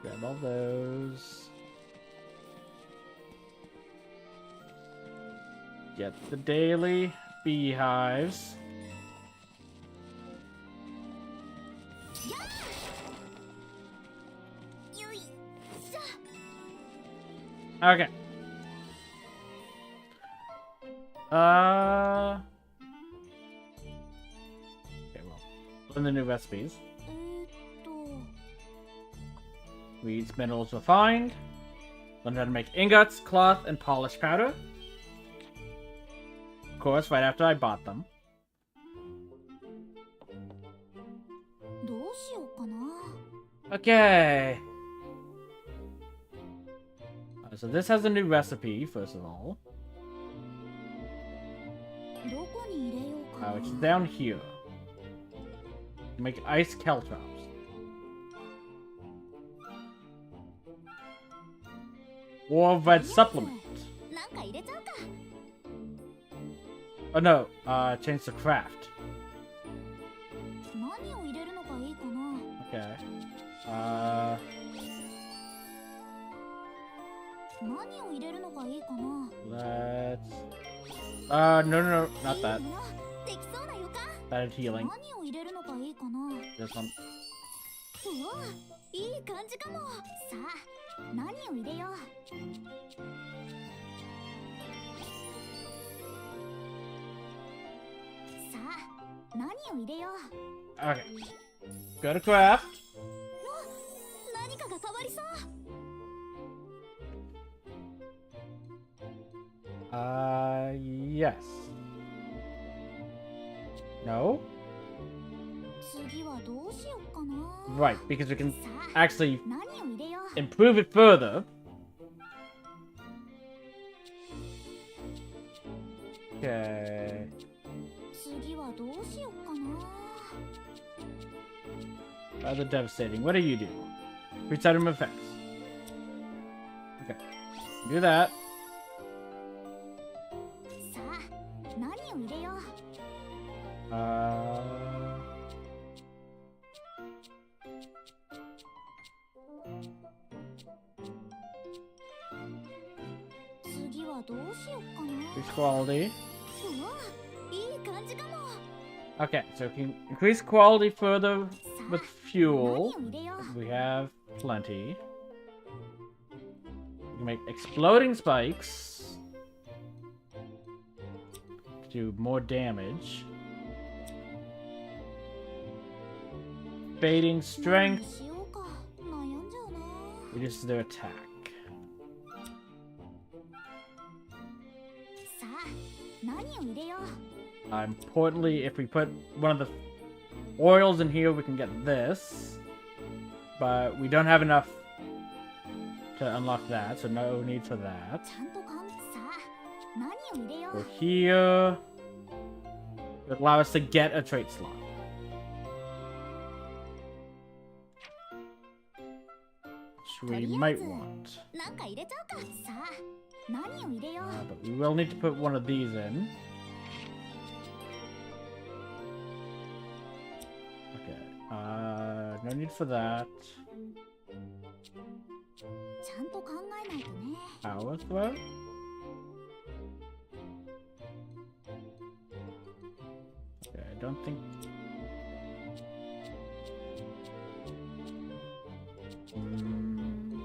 Grab all those. Get the daily beehives. Okay. Okay, well, learn the new recipes. Weeds, minerals refined. Learn how to make ingots, cloth, and polished powder. Of course, right after I bought them. Okay. So this has a new recipe, first of all. Which is down here. Make ice caltrops. War red supplement. Oh no, change the craft. 何を入れるのがいいかな。 Okay. 何を入れるのがいいかな。 Let's. No, no, no, not いい that. ものできそうな予感。 That is healing. 何を入れるのがいいかな。 This one. うわ、いい感じかも。さあ、何を入れよう。さあ、何を入れよう。 Okay. Go to craft. 何かが変わりそう。 Yes. No? 次はどうしようかな。 Right, because we can actually 何を入れよう。 improve it further. Okay. 次はどうしようかな。 Rather devastating. What do you do? Reset him effects. Okay. Do that. さあ、何を入れよう。 次はどうしようかな。 Increase quality. うわ、いい感じかも。 Okay, so we can increase quality further さあ、 with 何 fuel. を入れよう。 We have plenty. We can make exploding spikes. Do more damage. Fading 何 strength にしようか。悩んじゃうな。 reduces their attack. さあ、何を入れよう。 Importantly, if we put one of the oils in here, we can get this. But we don't have enough to unlock that, so no need for that. ちゃんとさあ、何を入れよ Go う。 here. It would allow us to get a trait slot. Which we might want. なんか入れちゃうか。さあ、何を入れよう。 But we will need to put one of these in. Okay. No need for that. ちゃんと考えないとね。 Power throw? Okay, I don't think. Hmm.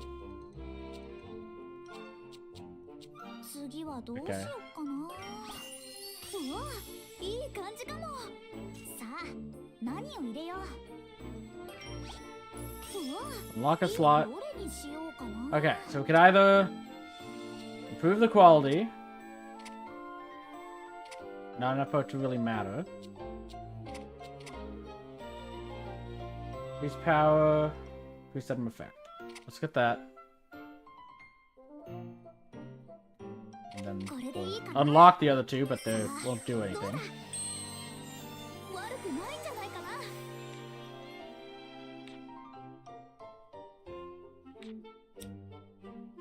次はどうしようかな。うわ、いい感じかも。さあ、何を入れよう。うわ、 Unlock a slot. どれにしようかな。 Okay, so we could either improve the quality. Not enough for it to really matter. Increase power. Increase item effect. Let's get that. And then we'll unlock the other two, but they won't do anything. 悪くないんじゃないかな。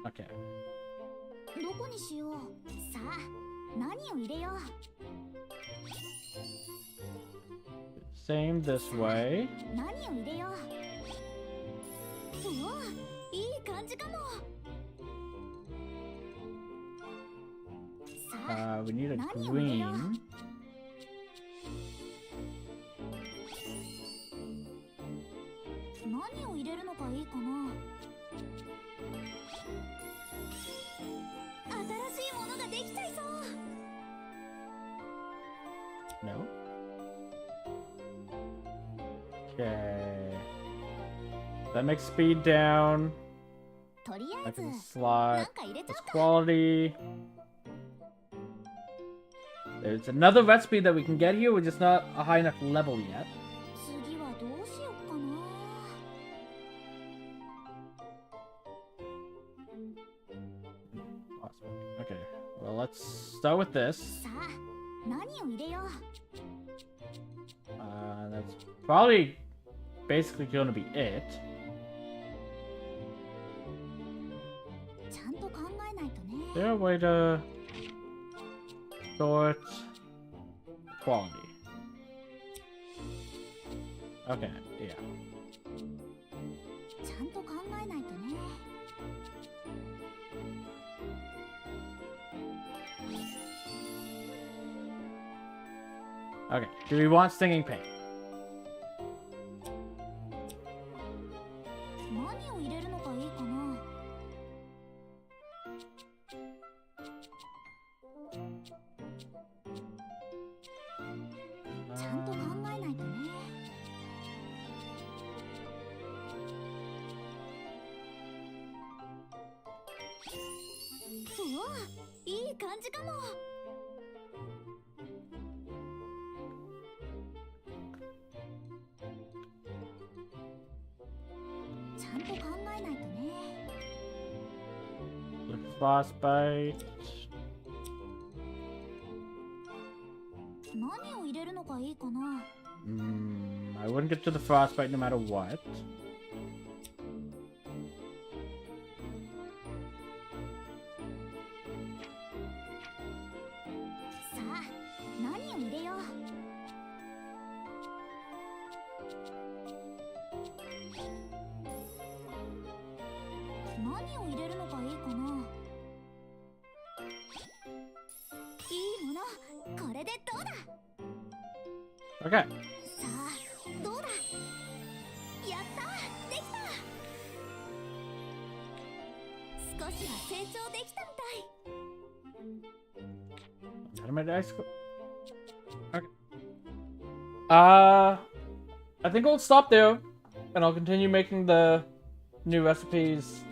Okay. どこにしよう。さあ、何を入れよう。 Same this way. 何を入れよう。うわ、いい感じかも。さあ、 We need a 何を入れよう。 green. 何を入れるのがいいかな。新しいものができちゃいそう。 No. Okay. That makes speed down. とりあ I えず can な slot んか入れちゃ this うか。 quality. There's another recipe that we can get here. We're just not a high enough level yet. 次はどうしようかな。 Okay. Well, let's start with this. さあ、何を入れよう。 That's probably basically going to be it. ちゃんと考えないとね。 Is there a way to sort quality? Okay, yeah. ちゃんと考えないとね。 Okay, do we want stinging pain? 何を入れるのがいいかな。ちゃんと考えないとね。うわ、いい感じかも。 ちゃんと考えないとね。 The frostbite. 何を入れるのがいいかな。 I wouldn't get to the frostbite no matter what. さあ、何を入れよう。 何を入れるのがいいかな。いいもの、これでどうだ。 Okay. さあ、どうだ。やった、できた。少しは成長できたみたい。 How did my dice go? Okay. I think I'll stop there, and I'll continue making the new recipes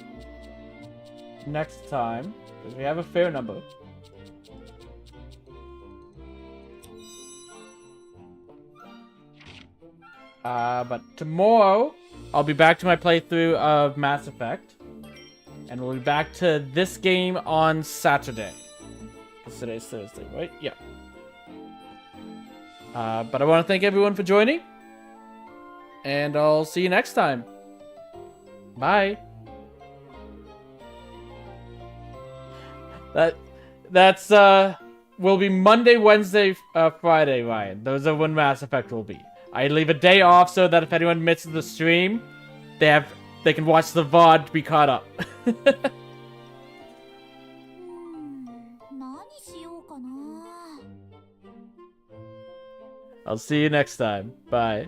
next time, because we have a fair number. But tomorrow, I'll be back to my playthrough of Mass Effect, and we'll be back to this game on Saturday. Because today's Thursday, right? Yeah. But I want to thank everyone for joining, and I'll see you next time. Bye. That's will be Monday, Wednesday, Friday, Ryan. Those are when Mass Effect will be. I leave a day off so that if anyone misses the stream, they can watch the VOD to be caught up. 何しようかな。 I'll see you next time. Bye.